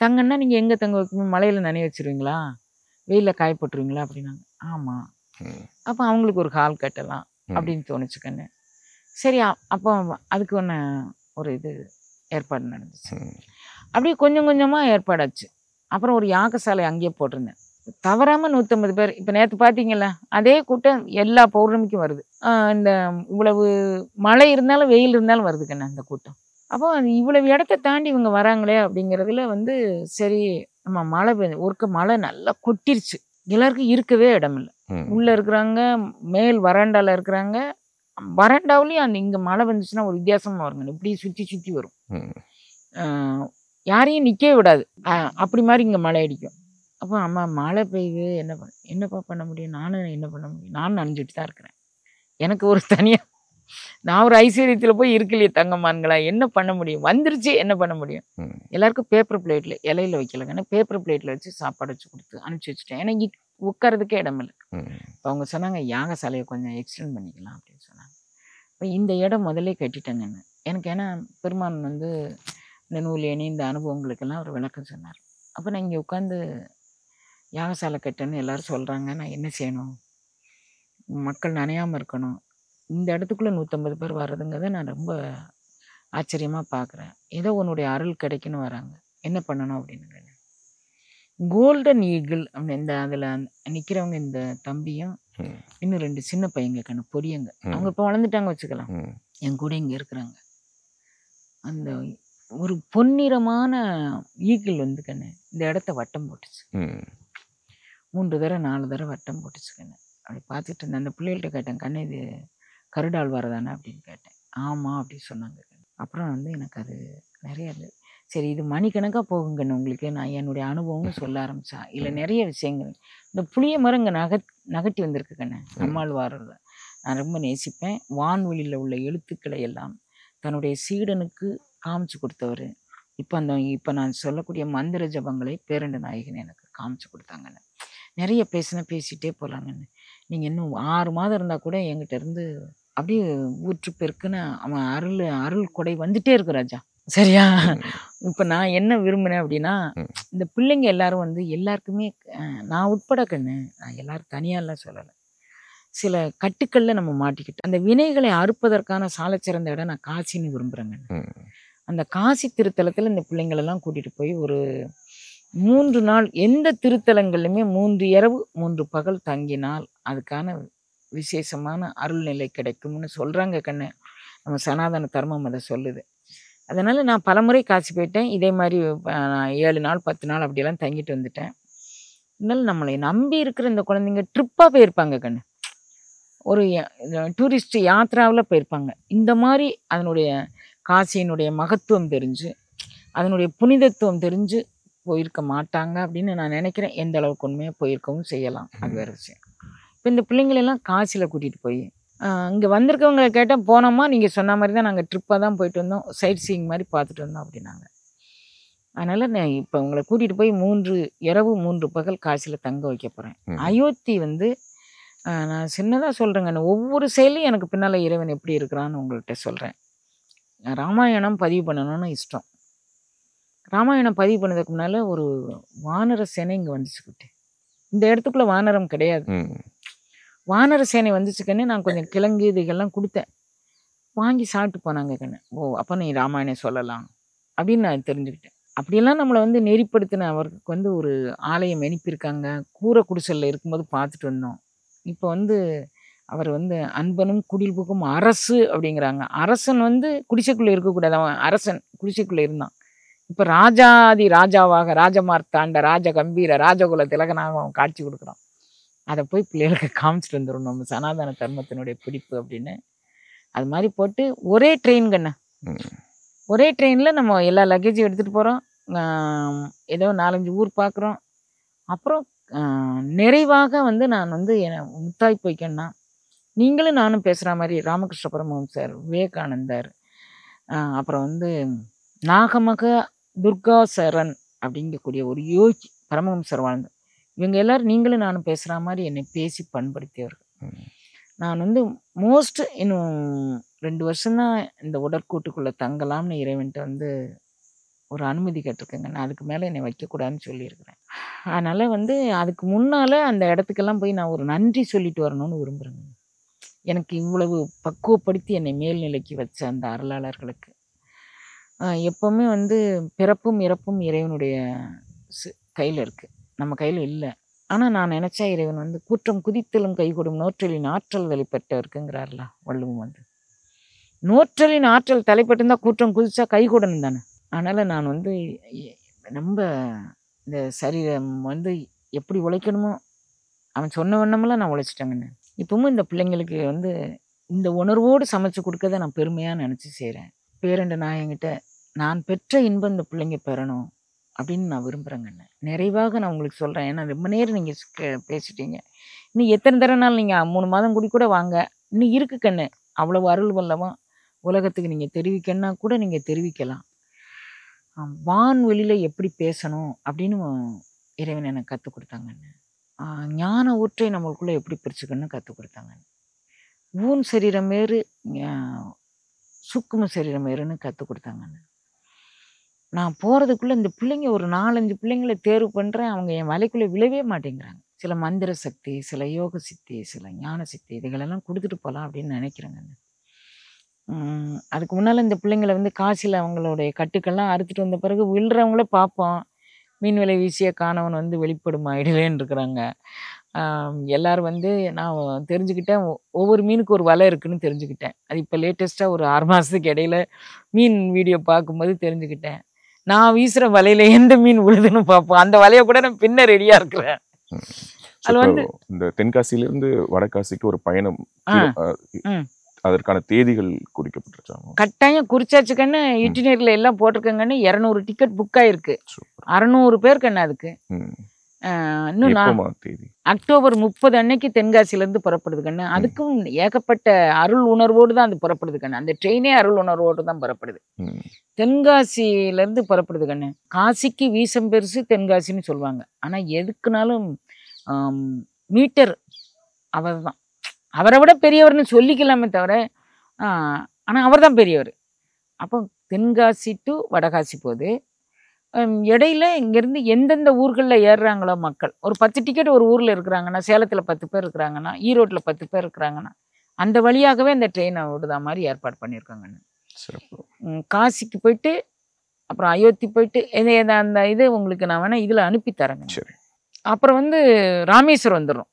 தங்கன்னா நீங்க எங்க தங்க வைக்கீங்க? மலையில நனைய வச்சிருவீங்களா, வெயில காயப்பட்டுருவீங்களா அப்படின்னாங்க. ஆமா, அப்போ அவங்களுக்கு ஒரு ஹால் கட்டலாம் அப்படின்னு தோணுச்சுக்கண்ணு. சரி, அப்போ அதுக்கு ஒன்று ஒரு இது ஏற்பாடு நடந்துச்சு. அப்படியே கொஞ்சம் கொஞ்சமாக ஏற்பாடாச்சு. அப்புறம் ஒரு யாகசாலை அங்கேயே போட்டிருந்தேன். தவறாமல் 150 பேர். இப்போ நேற்று பார்த்தீங்களா, அதே கூட்டம் எல்லா பௌர்ணமிக்கும் வருது. இந்த இவ்வளவு மழை இருந்தாலும் வெயில் இருந்தாலும் வருது கண்ணா அந்த கூட்டம். அப்போ இவ்வளவு இடத்த தாண்டி இவங்க வராங்களே அப்படிங்கிறதுல வந்து சரி, நம்ம மழை ஒருக்க மழை நல்லா கொட்டிருச்சு. எல்லாருக்கும் இருக்கவே இடம் இல்லை. உள்ளே இருக்கிறாங்க, மேல் வராண்டாவில் இருக்கிறாங்க. வராண்டாவிலையும் அந்த இங்கே மழை வந்துச்சுன்னா ஒரு வித்தியாசமாக வருங்க, இப்படி சுற்றி சுற்றி வரும். யாரையும் நிற்கவே விடாது, அப்படி மாதிரி இங்கே மழை அடிக்கும். அப்போ அம்மா மழை பெய்யுது, என்னப்பா பண்ண முடியும், நானும் என்ன பண்ண முடியும், நானும் நனைஞ்சிட்டு தான் இருக்கிறேன். எனக்கு ஒரு தனியாக நான் ஒரு ஐஸ்வர்யத்தில் போய் இருக்கலையே தங்கம்மான்களா, என்ன பண்ண முடியும், வந்துருச்சு, என்ன பண்ண முடியும். எல்லாருக்கும் பேப்பர் பிளேட்டில் இலையில வைக்கலங்கன்னா பேப்பர் பிளேட்டில் வச்சு சாப்பாடு வச்சு கொடுத்து அனுப்பிச்சி வச்சுட்டேன். ஏன்னா உட்காரதுக்கே இடம் இல்லை. இப்போ அவங்க சொன்னாங்க யாகசாலையை கொஞ்சம் எக்ஸ்டெண்ட் பண்ணிக்கலாம் அப்படின்னு சொன்னாங்க. இப்போ இந்த இடம் முதல்ல கட்டிட்டேங்கன்னு எனக்கு. ஏன்னா பெருமான் வந்து இந்த நூலேனி இந்த அனுபவங்களுக்கெல்லாம் ஒரு விளக்கம் சொன்னார். அப்போ நான் இங்கே உட்காந்து யாகசாலை கட்டணும்னு எல்லாரும் சொல்கிறாங்க, நான் என்ன செய்யணும், மக்கள் நனையாமல் இருக்கணும், இந்த இடத்துக்குள்ளே 150 பேர் வர்றதுங்கிறத நான் ரொம்ப ஆச்சரியமாக பார்க்குறேன். ஏதோ உன்னுடைய அருள் கிடைக்குன்னு வராங்க, என்ன பண்ணணும் அப்படின்னு. கோல்டன் ஈகிள் அப்படின்னு இந்த அதில் நிற்கிறவங்க இந்த தம்பியும் இன்னும் 2 சின்ன பையங்க கண்ணு, பொடியங்க. அவங்க இப்போ வளர்ந்துட்டாங்க வச்சுக்கலாம், என் கூட இங்கே இருக்கிறாங்க. அந்த ஒரு பொன்னிறமான ஈகிள் வந்து கண்ணு இந்த இடத்த வட்டம் போட்டுச்சு. 3 தடவை 4 தடவை வட்டம் போட்டுச்சு கண்ணு. அப்படி பார்த்துட்டு இருந்தேன். அந்த பிள்ளைகள்கிட்ட கேட்டேன், கண்ணு இது கருடால் வரதானே அப்படின்னு கேட்டேன். ஆமாம் அப்படின்னு சொன்னாங்க. அப்புறம் வந்து எனக்கு அது நிறைய இது, சரி இது மணிக்கணக்காக போகுங்கண்ணு உங்களுக்கு, நான் என்னுடைய அனுபவம்னு சொல்ல ஆரம்பித்தா இல்லை நிறைய விஷயங்கள். இந்த புளிய மரம் இங்கே நகட்டி வந்திருக்கு கண்ணு. நம்மாழ்வாரில் நான் ரொம்ப நேசிப்பேன். வான்வெளியில் உள்ள எழுத்துக்களை எல்லாம் தன்னுடைய சீடனுக்கு காமிச்சு கொடுத்தவர். இப்போ நான் சொல்லக்கூடிய மந்திர ஜபங்களை பேரண்ட நாயகன் எனக்கு காமிச்சு கொடுத்தாங்கண்ணு. நிறைய பேசிகிட்டே போகலாங்கண்ணு. நீங்கள் இன்னும் 6 மாதம் இருந்தால் கூட என்கிட்ட இருந்து அப்படியே ஊற்று பெருக்குன்னு அவன் அருள் கொடை வந்துட்டே இருக்கு ராஜா. சரியா? இப்போ நான் என்ன விரும்பினேன் அப்படின்னா, இந்த பிள்ளைங்க எல்லாரும் வந்து எல்லாருக்குமே நான் உட்பட கண்ணு, நான் எல்லாரும் தனியாலாம் சொல்லலை, சில கட்டுக்களில் நம்ம மாட்டிக்கிட்டு அந்த வினைகளை அறுப்பதற்கான சாலச்சிறந்த இடம் நான் காசின்னு விரும்புகிறேங்க. அந்த காசி திருத்தலத்தில் இந்த பிள்ளைங்களெல்லாம் கூட்டிகிட்டு போய் ஒரு 3 நாள் எந்த திருத்தலங்கள்லையுமே 3 இரவு 3 பகல் தங்கினால் அதுக்கான விசேஷமான அருள்நிலை கிடைக்கும்னு சொல்கிறாங்க கண்ணு. நம்ம சனாதன தர்மம் அதை சொல்லுது. அதனால் நான் பலமுறை காசி போயிட்டேன். இதே மாதிரி நான் 7 நாள் 10 நாள் அப்படியெல்லாம் தங்கிட்டு வந்துட்டேன். இருந்தாலும் நம்மளை நம்பி இருக்கிற இந்த குழந்தைங்க ட்ரிப்பாக போயிருப்பாங்க கண்ணு. ஒரு டூரிஸ்ட் யாத்திராவில் போயிருப்பாங்க. இந்த மாதிரி அதனுடைய காசியினுடைய மகத்துவம் தெரிஞ்சு அதனுடைய புனிதத்துவம் தெரிஞ்சு போயிருக்க மாட்டாங்க அப்படின்னு நான் நினைக்கிறேன். எந்த அளவுக்கு உண்மையாக போயிருக்கவும் செய்யலாம், அது வேறு விஷயம். இப்போ இந்த பிள்ளைங்களெல்லாம் காசியில் கூட்டிகிட்டு போய் இங்கே வந்திருக்கவங்களை கேட்டால் போனோமா நீங்கள் சொன்ன மாதிரி தான் நாங்கள் ட்ரிப்பாக தான் போயிட்டு வந்தோம், சைட் சீயிங் மாதிரி பார்த்துட்டு வந்தோம் அப்படின்னாங்க. அதனால் நான் இப்போ உங்களை கூட்டிகிட்டு போய் 3 இரவு 3 பகல் காசியில் தங்க வைக்க போகிறேன். அயோத்தி வந்து நான் சின்னதாக சொல்கிறேங்க, ஒவ்வொரு செயலையும் எனக்கு பின்னால் இறைவன் எப்படி இருக்கிறான்னு உங்கள்கிட்ட சொல்கிறேன். ராமாயணம் பதிவு பண்ணணும்னு இஷ்டம். ராமாயணம் பதிவு பண்ணதுக்கு முன்னால் ஒரு வானர சேனை இங்கே வந்துச்சுக்கிட்டு. இந்த இடத்துக்குள்ளே வானரம் கிடையாது. வானர சேனை வந்துச்சுக்கன்னு நான் கொஞ்சம் கிழங்கு இதுகள்லாம் கொடுத்தேன். வாங்கி சாப்பிட்டு போனாங்க கண்ணு. ஓ, அப்போ நீ ராமாயணம் சொல்லலாம் அப்படின்னு நான் தெரிஞ்சுக்கிட்டேன். அப்படியெல்லாம் நம்மளை வந்து நெறிப்படுத்தின அவருக்கு வந்து ஒரு ஆலயம் அனுப்பியிருக்காங்க. கூரை குடிசலில் இருக்கும்போது பார்த்துட்டு வந்தோம். இப்போ வந்து அவர் வந்து அன்பனும் குடில்புக்கும் அரசு அப்படிங்கிறாங்க. அரசன் வந்து குடிசைக்குள்ளே இருக்கக்கூடாது, அவன் அரசன் குடிசைக்குள்ளே இருந்தான். இப்போ ராஜாதி ராஜாவாக ராஜமார்த்தாண்ட ராஜ கம்பீர ராஜகுல திலகனாக அவன் காட்சி கொடுக்குறான். அதை போய் பிள்ளைகளுக்கு காமிச்சிட்டு வந்துடும் நம்ம சனாதன தர்மத்தினுடைய பிடிப்பு அப்படின்னு. அது மாதிரி போட்டு ஒரே ட்ரெயின் கண்ணு, ஒரே ட்ரெயினில் நம்ம எல்லா லக்கேஜும் எடுத்துகிட்டு போகிறோம். ஏதோ 4-5 ஊர் பார்க்குறோம். அப்புறம் நிறைவாக வந்து நான் வந்து முத்தாய் போய்க்கன்னா நீங்களும் நானும் பேசுகிற மாதிரி ராமகிருஷ்ண பரமஹம்சர், விவேகானந்தர், அப்புறம் வந்து நாகமக துர்காசரன் அப்படிங்கக்கூடிய ஒரு யோகி பரமஹம்சர் வாழ்ந்த இவங்க எல்லாரும் நீங்களும் நானும் பேசுகிற மாதிரி என்னை பேசி பண்படுத்தியவர்கள். நான் வந்து மோஸ்ட் இன்னும் 2 வருஷம்தான் இந்த உடற்கூட்டுக்குள்ளே தங்கலாம்னு இறைவன்ட்டு வந்து ஒரு அனுமதி கேட்டிருக்கேங்க. நான் அதுக்கு மேலே என்னை வைக்கக்கூடாதுன்னு சொல்லியிருக்கிறேன். அதனால் வந்து அதுக்கு முன்னால் அந்த இடத்துக்கெல்லாம் போய் நான் ஒரு நன்றி சொல்லிட்டு வரணும்னு விரும்புகிறேங்க. எனக்கு இவ்வளவு பக்குவப்படுத்தி என்னை மேல்நிலைக்கு வச்ச அந்த அருளாளர்களுக்கு. எப்போவுமே வந்து பிறப்பும் இறப்பும் இறைவனுடைய கையில் இருக்குது, நம்ம கையில் இல்லை. ஆனால் நான் நினச்சா இறைவன் வந்து கூற்றம் குதித்தலும் கைகூடும் நோற்றலின் ஆற்றல் தலைப்பட்ட இருக்குங்கிறார்ல வள்ளுவம். வந்து நோற்றலின் ஆற்றல் தலைப்பட்டிருந்தால் கூற்றம் குதிச்சா கைகூடணும் தானே. அதனால் நான் வந்து ரொம்ப இந்த சரீரம் வந்து எப்படி உழைக்கணுமோ அவன் சொன்ன வண்ணமெல்லாம் நான் உழைச்சிட்டேங்கண்ணு. இப்பவும் இந்த பிள்ளைங்களுக்கு வந்து இந்த உணர்வோடு சமைச்சு கொடுக்கறத நான் பெருமையாக நினச்சி செய்கிறேன். பேரண்ட நான் என்கிட்ட நான் பெற்ற இன்பம் இந்த பிள்ளைங்க பெறணும் அப்படின்னு நான் விரும்புகிறேங்கண்ணு. நிறைவாக நான் உங்களுக்கு சொல்கிறேன். ஏன்னா ரொம்ப நேரம் நீங்கள் பேசிட்டீங்க. இன்னும் எத்தனை தடவை நீங்கள் 3 மாதம் கூட வாங்க, இன்னும் இருக்கு கண்ணு. அவ்வளவு அருள் வல்லவா உலகத்துக்கு நீங்கள் தெரிவிக்கணும்னா கூட நீங்கள் தெரிவிக்கலாம். வான்வெளியில் எப்படி பேசணும் அப்படின்னு இறைவன் எனக்கு கற்றுக் கொடுத்தாங்கண்ணு. ஞான ஊற்றை நம்மளுக்குள்ளே எப்படி பிரிச்சுக்கணும்னு கற்றுக் கொடுத்தாங்க. ஊன் சரீரம் வேறு சுக்கும சரீரம் வேறுன்னு கற்றுக் கொடுத்தாங்கண்ணு. நான் போகிறதுக்குள்ளே இந்த பிள்ளைங்க ஒரு 4-5 பிள்ளைங்களை தேர்வு பண்ணுறேன். அவங்க என் வலைக்குள்ளே விழவே மாட்டேங்கிறாங்க. சில மந்திர சக்தி, சில யோக சித்தி, சில ஞான சித்தி இதுகளெல்லாம் கொடுத்துட்டு போகலாம் அப்படின்னு நினைக்கிறேங்கண்ணு. அதுக்கு முன்னால் இந்த பிள்ளைங்களை வந்து காசில் அவங்களுடைய கட்டுக்கெல்லாம் அறுத்துட்டு வந்த பிறகு விழுறவங்கள பார்ப்போம். மீன் விலை வீசிய காணவன் வந்து வெளிப்படும் ஆயிடலேன்னு இருக்கிறாங்க. எல்லோரும் வந்து நான் தெரிஞ்சுக்கிட்டேன், ஒவ்வொரு மீனுக்கு ஒரு வலை இருக்குதுன்னு தெரிஞ்சுக்கிட்டேன். அது இப்போ லேட்டஸ்ட்டாக ஒரு 6 மாதத்துக்கு இடையில மீன் வீடியோ பார்க்கும்போது தெரிஞ்சுக்கிட்டேன். நான் வீசுகிற வலையில் எந்த மீன் விழுதுன்னு பார்ப்போம். அந்த வலையை கூட நான் பின்ன ரெடியாக இருக்கிறேன். அது வந்து இந்த தென்காசியிலிருந்து வடகாசிக்கு ஒரு பயணம், அதற்கான தேதிகள் குறிக்கப்பட்டிருக்காங்க. கட்டாயம் குறிச்சாச்சு கண்ணு. இட்டினரியில் எல்லாம் போட்டிருக்கேங்கன்னு. 200 டிக்கெட் புக் ஆயிருக்கு. 600 பேர் கண்ணு. அதுக்கு இன்னும் நான் அக்டோபர் 30 அன்னைக்கு தென்காசியிலேருந்து புறப்படுது கண்ணு. அதுக்கும் ஏகப்பட்ட அருள் உணர்வோடு தான் அது புறப்படுது கண்ணு. அந்த ட்ரெயினே அருள் உணர்வோடு தான் புறப்படுது. தென்காசியிலேருந்து புறப்படுது கண்ணு. காசிக்கு வீசம் பெருசு தென்காசின்னு சொல்லுவாங்க. ஆனால் எதுக்குனாலும் மீட்டர் அவர் தான். அவரை விட பெரியவர்னு சொல்லிக்கலாமே தவிர, ஆனால் அவர் தான் பெரியவர். அப்போ தென்காசி டு வடகாசி போகுது. இடையில இங்கேருந்து எந்தெந்த ஊர்களில் ஏறுறாங்களோ மக்கள், ஒரு 10 டிக்கெட் ஒரு ஊரில் இருக்கிறாங்கன்னா, சேலத்தில் 10 பேர் இருக்கிறாங்கன்னா, ஈரோட்டில் 10 பேர் இருக்கிறாங்கன்னா, அந்த வழியாகவே அந்த ட்ரெயினை விடுதா மாதிரி ஏற்பாடு பண்ணியிருக்காங்கன்னு. சிறப்பு. காசிக்கு போயிட்டு அப்புறம் அயோத்தி போயிட்டு அந்த இது உங்களுக்கு நான் வேணா இதில் அனுப்பி தரேங்க. சரி. அப்புறம் வந்து ராமேஸ்வரம் வந்துடும்.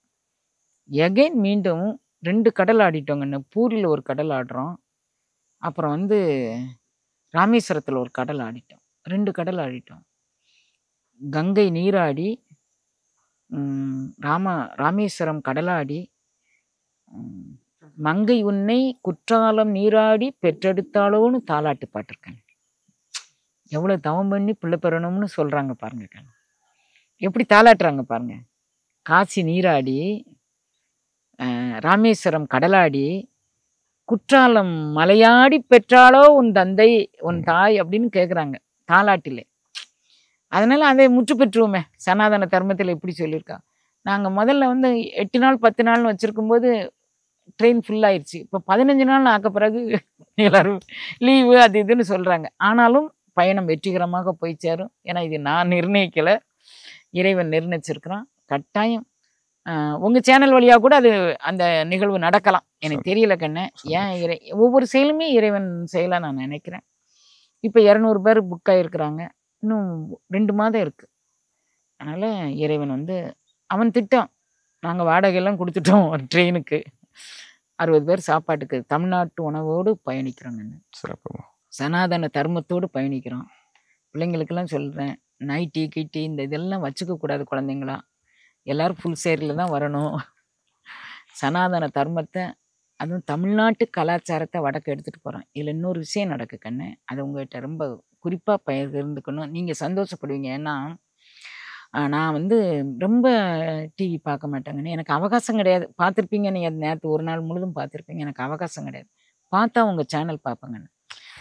எகைன் மீண்டும் 2 கடல் ஆடிட்டோங்கண்ணு. பூரியில் ஒரு கடல் ஆடுறோம், அப்புறம் வந்து ராமேஸ்வரத்தில் ஒரு கடல் ஆடிட்டோம். 2 கடல் ஆடிட்டோம். கங்கை நீராடி, ராமேஸ்வரம் கடலாடி, மங்கை உன்னை குற்றாலம் நீராடி பெற்றெடுத்தாலோன்னு தாலாட்டு பாட்டிருக்கேன். எவ்வளோ தவம் பண்ணி பிள்ளை பெறணும்னு சொல்கிறாங்க பாருங்க. எப்படி தாலாட்டுறாங்க பாருங்க. காசி நீராடி, ராமேஸ்வரம் கடலாடி, குற்றாலம் மலையாடி பெற்றாலோ உன் தந்தை உன் தாய் அப்படின்னு கேட்குறாங்க தாலாட்டிலே. அதனால அதை முற்று பெற்றுவோமே. சனாதன தர்மத்தில் எப்படி சொல்லியிருக்கா. நாங்கள் முதல்ல வந்து 8 நாள் 10 நாள்னு வச்சுருக்கும்போது ட்ரெயின் ஃபுல்லாகிடுச்சு. இப்போ 15 நாள் ஆக்க பிறகு எல்லோரும் லீவு அது இதுன்னு சொல்கிறாங்க. ஆனாலும் பயணம் வெற்றிகரமாக போய் சேரும். ஏன்னா இது நான் நிர்ணயிக்கலை, இறைவன் நிர்ணயிச்சிருக்கிறான். கட்டாயம் உங்கள் சேனல் வழியாக கூட அது அந்த நிகழ்வு நடக்கலாம். எனக்கு தெரியல கண்ணு. ஏன் ஒவ்வொரு செயலுமே இறைவன் செயலாக நான் நினைக்கிறேன். இப்போ 200 பேர் புக் ஆகிருக்கிறாங்க. இன்னும் 2 மாதம் இருக்குது. அதனால் இறைவன் வந்து அவன் திட்டம். நாங்கள் வாடகையெல்லாம் கொடுத்துட்டோம் ட்ரெயினுக்கு. 60 பேர் சாப்பாட்டுக்கு தமிழ்நாட்டு உணவோடு பயணிக்கிறோம். நான் சிறப்பு. சனாதன தர்மத்தோடு பயணிக்கிறோம். பிள்ளைங்களுக்கெல்லாம் சொல்கிறேன், நைட்டி கிட்டி இந்த இதெல்லாம் வச்சுக்கக்கூடாது குழந்தைங்களா. எல்லோரும் ஃபுல் சேரில் தான் வரணும். சனாதன தர்மத்தை, அதுவும் தமிழ்நாட்டு கலாச்சாரத்தை வடக்கு எடுத்துகிட்டு போகிறோம். இதில் இன்னொரு விஷயம் நடக்கு கண்ணு. அது உங்கள்கிட்ட ரொம்ப குறிப்பாக பகிர்ந்துக்கணும். நீங்கள் சந்தோஷப்படுவீங்க. ஏன்னா நான் வந்து ரொம்ப டிவி பார்க்க மாட்டேங்கன்னு. எனக்கு அவகாசம் கிடையாது. பார்த்துருப்பீங்க நீங்கள், அது நேற்று ஒரு நாள் முழுதும் பார்த்துருப்பீங்க. எனக்கு அவகாசம் கிடையாது. பார்த்தா உங்கள் சேனல் பார்ப்பேங்கண்ணு.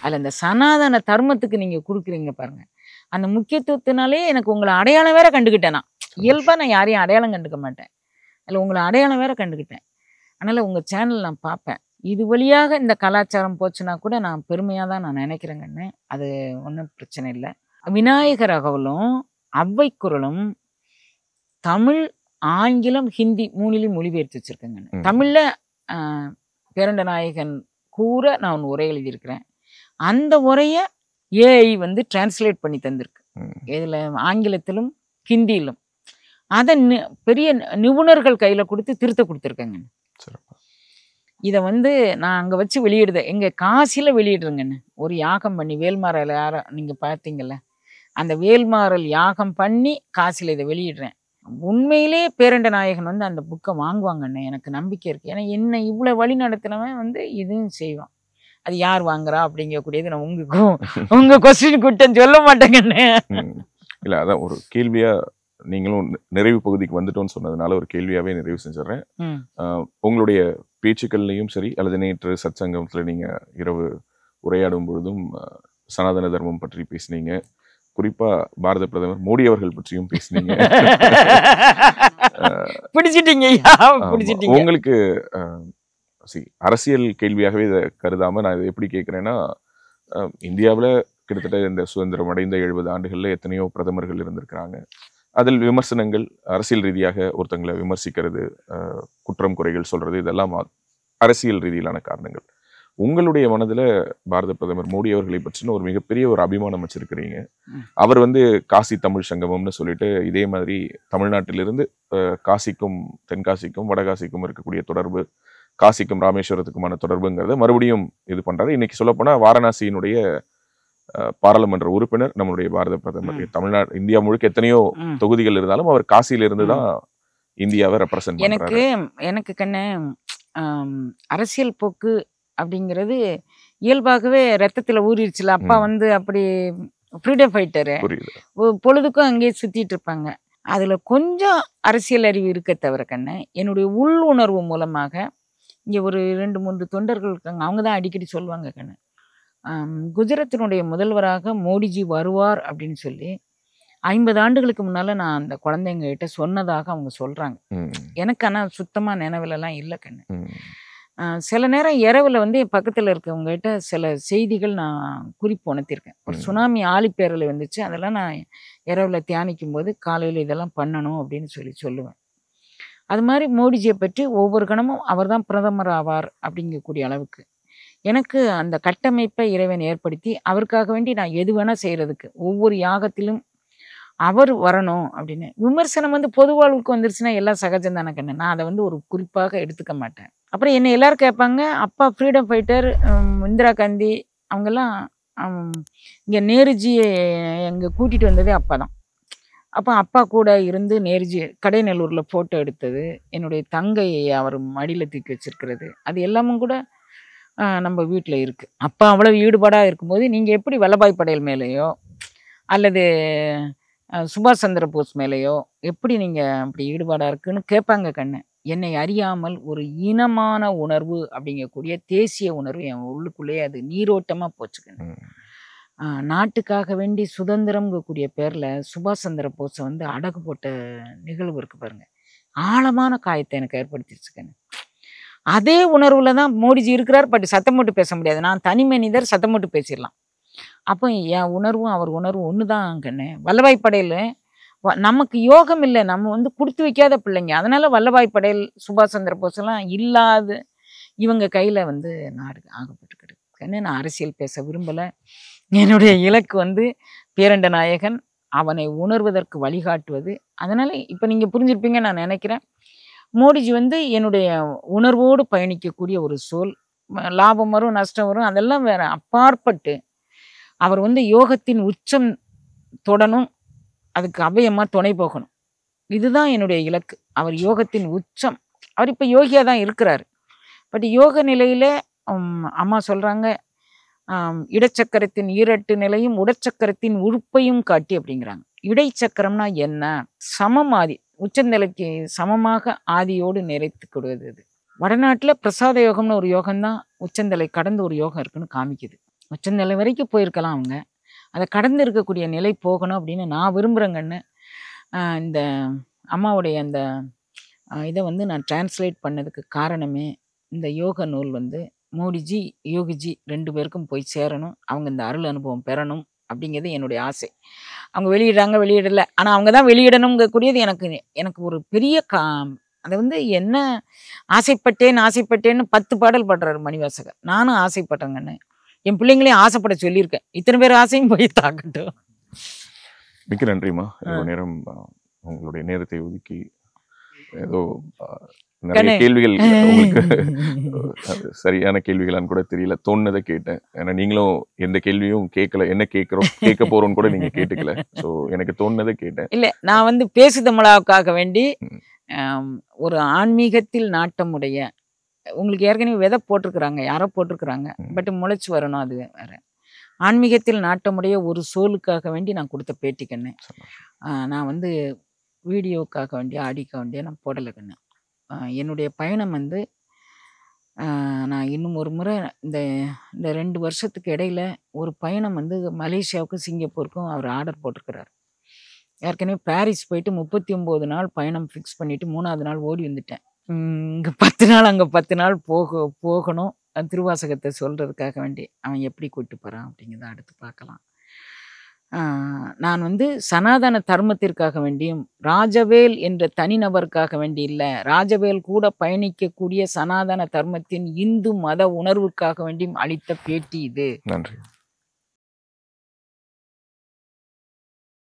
அதில் இந்த சனாதன தர்மத்துக்கு நீங்கள் கொடுக்குறீங்க பாருங்கள். அந்த முக்கியத்துவத்தினாலே எனக்கு உங்களை அடையாளம் வேற கண்டுக்கிட்டேன். நான் இயல்பாக நான் யாரையும் அடையாளம் கண்டுக்க மாட்டேன். அதில் உங்களை அடையாளம் வேற கண்டுக்கிட்டேன். அதனால் உங்கள் சேனல் நான் பார்ப்பேன். இது வழியாக இந்த கலாச்சாரம் போச்சுன்னா கூட நான் பெருமையாக தான் நான் நினைக்கிறேங்கன்னு. அது ஒன்றும் பிரச்சனை இல்லை. விநாயகர் அகவலும் அவ்வை குரலும் தமிழ், ஆங்கிலம், ஹிந்தி 3லையும் மொழிபெயர்த்து வச்சுருக்கேங்க. தமிழில் பேரண்ட நாயகன் கூற நான் ஒன்று உரை எழுதியிருக்கிறேன். அந்த உரையை ஏஐ வந்து டிரான்ஸ்லேட் பண்ணி தந்திருக்கு. இதில் ஆங்கிலத்திலும் ஹிந்தியிலும். அதை பெரிய நிபுணர்கள் கையில் கொடுத்து திருத்த கொடுத்துருக்கேங்க. இதை வந்து நான் அங்கே வச்சு வெளியிடுதேன். எங்கள் காசியில் வெளியிடுறேங்கண்ணு. ஒரு யாகம் பண்ணி வேல்மாறல் யாரும் நீங்கள் பார்த்தீங்கல்ல, அந்த வேல்மாறல் யாகம் பண்ணி காசியில் இதை வெளியிடுறேன். உண்மையிலே பேரண்ட நாயகன் வந்து அந்த புக்கை வாங்குவாங்கண்ணே. எனக்கு நம்பிக்கை இருக்குது. ஏன்னா என்ன இவ்வளோ வழி நடத்தினவன் வந்து இதுவும் செய்வான். அது யார் வாங்குறா அப்படிங்கக்கூடியது நான் உங்கள் கொஸ்டின் கூட்டம் சொல்ல மாட்டேங்கண்ணே. இல்லை, அதான் ஒரு கேள்வியாக நீங்களும் நிறைவு பகுதிக்கு வந்துட்டோன்னு சொன்னதுனால ஒரு கேள்வியாகவே நிறைவு செஞ்சிடறேன். உங்களுடைய பேச்சுக்கள்லையும் சரி, அல்லது நேற்று சத்சங்கத்தில் நீங்கள் இரவு உரையாடும் பொழுதும் சனாதன தர்மம் பற்றி பேசினீங்க. குறிப்பா பாரத பிரதமர் மோடி அவர்கள் பற்றியும் பேசினீங்க. உங்களுக்கு அரசியல் கேள்வியாகவே இதை கருதாம நான் இதை எப்படி கேட்கிறேன்னா, இந்தியாவில் கிட்டத்தட்ட இந்த சுதந்திரம் அடைந்த 70 ஆண்டுகள்ல எத்தனையோ பிரதமர்கள் இருந்திருக்கிறாங்க. அதில் விமர்சனங்கள், அரசியல் ரீதியாக ஒருத்தங்களை விமர்சிக்கிறது, குற்றம் குறைகள் சொல்றது, இதெல்லாம் அரசியல் ரீதியிலான காரணங்கள். உங்களுடைய மனதுல பாரத பிரதமர் மோடி அவர்களை பற்றின ஒரு மிகப்பெரிய ஒரு அபிமானம் வச்சிருக்கிறீங்க. அவர் வந்து காசி தமிழ் சங்கமம்னு சொல்லிட்டு இதே மாதிரி தமிழ்நாட்டிலிருந்து காசிக்கும் தென்காசிக்கும் வடகாசிக்கும் இருக்கக்கூடிய தொடர்பு, காசிக்கும் ராமேஸ்வரத்துக்குமான தொடர்புங்கிறத மறுபடியும் இது பண்றாரு. இன்னைக்கு சொல்ல போனா வாரணாசியினுடைய பாராளுமன்ற உறுப்பினர் நம்மளுடைய பாரத பிரதமர். தமிழ்நாடு, இந்தியா முழுக்க எத்தனையோ தொகுதிகள் இருந்தாலும் அவர் காசியில இருந்து தான் இந்தியாவை ரெப்ரசன்ட் பண்றாரு. எனக்கு கண்ணு அரசியல் போக்கு அப்படிங்கிறது இயல்பாகவே ரத்தத்துல ஊறிடுச்சுல. அப்பா வந்து அப்படி ஃப்ரீடம் ஃபைட்டரு, பொழுதுக்கும் அங்கேயே சுத்திட்டு இருப்பாங்க. அதுல கொஞ்சம் அரசியல் அறிவு இருக்க தவிர கண்ணு, என்னுடைய உள் உணர்வு மூலமாக இங்க ஒரு 2-3 தொண்டர்கள் இருக்காங்க. அவங்க தான் அடிக்கடி சொல்லுவாங்க கண்ணு, குஜராத்தினுடைய முதல்வராக மோடிஜி வருவார் அப்படின்னு சொல்லி 50 ஆண்டுகளுக்கு முன்னால நான் அந்த குழந்தைங்க கிட்ட சொன்னதாக அவங்க சொல்றாங்க. எனக்கு ஆனால் சுத்தமா நினைவுலலாம் இல்லை கண்ணு. சில நேரம் இரவில் வந்து என் பக்கத்தில் இருக்கவங்க கிட்ட சில செய்திகள் நான் குறிப்பு உணர்த்திருக்கேன். ஒரு சுனாமி ஆழிப்பேரலை வந்துச்சு, அதெல்லாம் நான் இரவில் தியானிக்கும் போது காலையில் இதெல்லாம் பண்ணணும் அப்படின்னு சொல்லுவேன். அது மாதிரி மோடிஜியை பற்றி ஒவ்வொரு கணமும் அவர் தான் பிரதமர் ஆவார் அப்படிங்கக்கூடிய அளவுக்கு எனக்கு அந்த கட்டமைப்பை இறைவன் ஏற்படுத்தி அவருக்காக வேண்டி நான் எது வேணால் செய்கிறதுக்கு ஒவ்வொரு யாகத்திலும் அவர் வரணும் அப்படின்னு. விமர்சனம் வந்து பொது வாழ்வுக்கு வந்துருச்சுன்னா எல்லாம் சகஜம் தானே கண்ணு. நான் அதை வந்து ஒரு குறிப்பாக எடுத்துக்க மாட்டேன். அப்புறம் என்னை எல்லாரும் கேட்பாங்க, அப்பா ஃப்ரீடம் ஃபைட்டர் இந்திரா காந்தி அவங்கெல்லாம் இங்கே நேருஜியை எங்கே கூட்டிகிட்டு வந்ததே அப்பா தான். அப்போ அப்பா கூட இருந்து நேருஜி கடைநல்லூரில் ஃபோட்டோ எடுத்தது, என்னுடைய தங்கை அவர் மடியில் தூக்கி வச்சிருக்கிறது, அது எல்லாமும் கூட நம்ம வீட்டில் இருக்குது. அப்பா அவ்வளோ ஈடுபாடாக இருக்கும்போது நீங்கள் எப்படி வல்லபாய் படேல் மேலேயோ அல்லது சுபாஷ் சந்திர போஸ் மேலேயோ எப்படி நீங்கள் அப்படி ஈடுபாடாக இருக்குன்னு கேட்பாங்க கண்ணு. என்னை அறியாமல் ஒரு இனமான உணர்வு அப்படிங்கக்கூடிய தேசிய உணர்வு என் உள்ளுக்குள்ளேயே அது நீரோட்டமாக போச்சுக்கண்ணு. நாட்டுக்காக வேண்டி சுதந்திரம்ங்கக்கூடிய பேரில் சுபாஷ் சந்திர போஸை வந்து அடகு போட்ட நிகழ்வு இருக்குது பாருங்கள், ஆழமான காயத்தை எனக்கு ஏற்படுத்திடுச்சுக்கண்ணு. அதே உணர்வில் தான் மோடிஜி இருக்கிறார். பட் சத்தம் போட்டு பேச முடியாது. நான் தனி மனிதர், சத்தம் போட்டு பேசிடலாம். அப்போ என் உணர்வும் அவர் உணர்வும் ஒன்று தான் கண்ணு. வல்லபாய் படேல் நமக்கு யோகம் இல்லை, நம்ம வந்து கொடுத்து வைக்காத பிள்ளைங்க. அதனால வல்லபாய் படேல் சுபாஷ் சந்திர போஸ் எல்லாம் இல்லாத இவங்க கையில் வந்து நாடு ஆகப்பட்டு கிடக்கு கண்ணு. நான் அரசியல் பேச விரும்பலை. என்னுடைய இலக்கு வந்து பேரண்ட நாயகன் அவனை உணர்வதற்கு வழிகாட்டுவது. அதனால் இப்போ நீங்கள் புரிஞ்சிருப்பீங்க நான் நினைக்கிறேன். மோடிஜி வந்து என்னுடைய உணர்வோடு பயணிக்கக்கூடிய ஒரு சோல். லாபம் வரும் நஷ்டம் வரும் அதெல்லாம் வேற அப்பாற்பட்டு அவர் வந்து யோகத்தின் உச்சம் தொடணும், அதுக்கு அபயமாக துணை போகணும். இதுதான் என்னுடைய இலக்கு. அவர் யோகத்தின் உச்சம். அவர் இப்போ யோகியாக தான் இருக்கிறார். பட் யோக நிலையில் அம்மா சொல்கிறாங்க, இடச்சக்கரத்தின் ஈரட்டு நிலையும் உடற்சக்கரத்தின் உறுப்பையும் காட்டி அப்படிங்கிறாங்க. இடைச்சக்கரம்னா என்ன? சமம் ஆதி, உச்சநிலைக்கு சமமாக ஆதியோடு நிறைத்து கொடுவது. அது வடநாட்டில் பிரசாத யோகம்னு ஒரு யோகம்தான் உச்சந்தலை கடந்து ஒரு யோகம் இருக்குன்னு காமிக்குது. உச்சந்தலை வரைக்கும் போயிருக்கலாம் அவங்க, அதை கடந்து இருக்கக்கூடிய நிலை போகணும் அப்படின்னு நான் விரும்புகிறேங்கன்னு. இந்த அம்மாவுடைய அந்த இதை வந்து நான் டிரான்ஸ்லேட் பண்ணதுக்கு காரணமே இந்த யோக நூல் வந்து மோடிஜி யோகிஜி 2 பேருக்கும் போய் சேரணும், அவங்க இந்த அருள் அனுபவம் பெறணும் அப்படிங்கிறது என்னுடைய ஆசை. அவங்க வெளியிடுறாங்க வெளியிடலை, ஆனால் அவங்க தான் வெளியிடணுங்கக்கூடியது எனக்கு ஒரு பெரிய அதை வந்து என்ன ஆசைப்பட்டேன்னு 10 பாடல் பாடுறாரு மணிவாசகர். நானும் ஆசைப்பட்டேங்கன்னு என் பிள்ளைங்களையும் ஆசைப்பட சொல்லியிருக்கேன். இத்தனை பேர் ஆசையும் போய் தாக்கட்டும். மிக்க நன்றிம்மா. இவ்வளவு நேரம் உங்களுடைய நேரத்தை ஒதுக்கி ஏதோ நிறைய கேள்விகள் உங்களுக்கு சரியான கேள்விகளான்னு கூட தெரியல, தோணுனதை கேட்டேன். ஏன்னா நீங்களும் எந்த கேள்வியும் கேட்கல, என்ன கேட்க போறோம்னு கூட நீங்க கேட்டுக்கல. ஸோ எனக்கு தோணுனதை கேட்டேன். இல்லை, நான் வந்து பேசு தமிழாவுக்காக வேண்டி ஒரு ஆன்மீகத்தில் நாட்டமுடைய, உங்களுக்கு ஏற்கனவே விதை போட்டிருக்கிறாங்க, யாரோ போட்டிருக்கிறாங்க, பட் முளைச்சி வரணும், அது வேற. ஆன்மீகத்தில் நாட்டமுடைய ஒரு சோலுக்காக வேண்டி நான் கொடுத்த பேட்டி கண்ணு. நான் வந்து வீடியோக்காக வேண்டிய ஆடிக்காக வேண்டிய நான் போடலை கண்ணு. என்னுடைய பயணம் வந்து நான் இன்னும் ஒரு முறை இந்த 2 வருஷத்துக்கு இடையில ஒரு பயணம் வந்து மலேசியாவுக்கும் சிங்கப்பூருக்கும் அவர் ஆர்டர் போட்டிருக்கிறார். ஏற்கனவே பாரிஸ் போயிட்டு 39 நாள் பயணம் ஃபிக்ஸ் பண்ணிவிட்டு 3ஆவது நாள் ஓடி வந்துட்டேன். இங்கே 10 நாள் அங்கே 10 நாள் போகணும் திருவாசகத்தை சொல்கிறதுக்காக வேண்டி. அவன் எப்படி கூப்பிட்டு போகிறான் அப்படிங்கிறத அடுத்து பார்க்கலாம். நான் வந்து சனாதன தர்மத்திற்காக வேண்டியும் ராஜவேல் என்ற தனிநபருக்காக வேண்டி இல்லை, ராஜவேல் கூட பயணிக்கக்கூடிய சனாதன தர்மத்தின் இந்து மத உணர்வுக்காக வேண்டியும் அளித்த பேட்டி இது. நன்றி.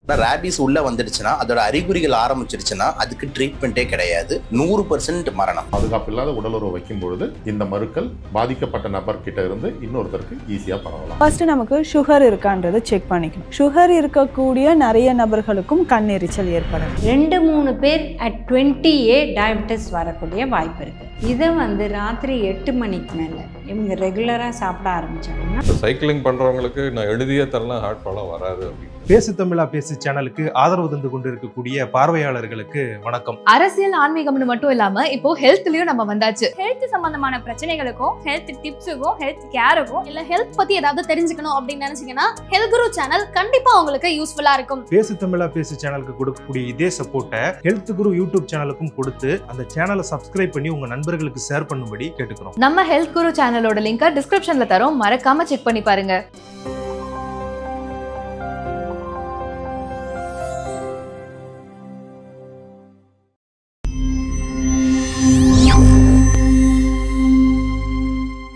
ரேபிஸ் உள்ள வந்துடுச்சுன்னா, அதோட அறிகுறிகள் ஆரம்பிச்சிருச்சுன்னா அதுக்கு ட்ரீட்மெண்ட்டே கிடையாது. 100% மரணம். பாதுகாப்பு இல்லாத உடலுறவு வைக்கும் பொழுது இந்த மருக்கள் பாதிக்கப்பட்ட நபர் கிட்ட இருந்து இன்னொருத்தருக்கு ஈஸியா பரவலாம். ஃபர்ஸ்ட் நமக்கு சுகர் இருக்கான்றதை செக் பண்ணிக்கணும். சுகர் இருக்கக்கூடிய நிறைய நபர்களுக்கும் கண் எரிச்சல் ஏற்படும். 2-3 பேர் at 20A டயபெட்டிஸ் வரக்கூடிய வாய்ப்பு இருக்கு. இதை வந்து ராத்திரி 8 மணிக்கு மேலே இவங்க ரெகுலராக சாப்பிட ஆரம்பிச்சாங்கன்னா, சைக்கிளிங் பண்ணுறவங்களுக்கு நான் எழுதியே தரலாம், ஹார்ட் ப்ராப்ளம் வராது அப்படின்னு. பேசு தமிழா பேசு சேனலுக்கு ஆதரவு தந்து கொண்டு இருக்கக்கூடிய பார்வையாளர்களுக்கு வணக்கம். அரசியல் ஆன்மீகம்னு மட்டும் இல்லாம இப்போ ஹெல்த்லயும் நம்ம வந்தாச்சு. ஹெல்த் சம்பந்தமான பிரச்சனைகளுக்கும் ஹெல்த் டிப்ஸுக்கும் ஹெல்த் கேருக்கும் இல்ல ஹெல்த் பத்தி ஏதாவது தெரிஞ்சுக்கணும் அப்படின்னு நினைச்சீங்கன்னா ஹெல்த் குரு சேனல் கண்டிப்பா உங்களுக்கு யூஸ்ஃபுல்லா இருக்கும். பேசு தமிழா பேசு சேனலுக்கு கொடுக்கக்கூடிய இதே சப்போர்ட்டை ஹெல்த் குரு யூடியூப் சேனலுக்கும் கொடுத்து அந்த சேனலை சப்ஸ்கிரைப் பண்ணி உங்க நண்பர்களுக்கு ஷேர் பண்ணும்படி கேட்டுக்கிறோம். நம்ம ஹெல்த் குரு சேனலோட லிங்கை டிஸ்கிரிப்ஷன்ல தரோம், மறக்காம செக் பண்ணி பாருங்க.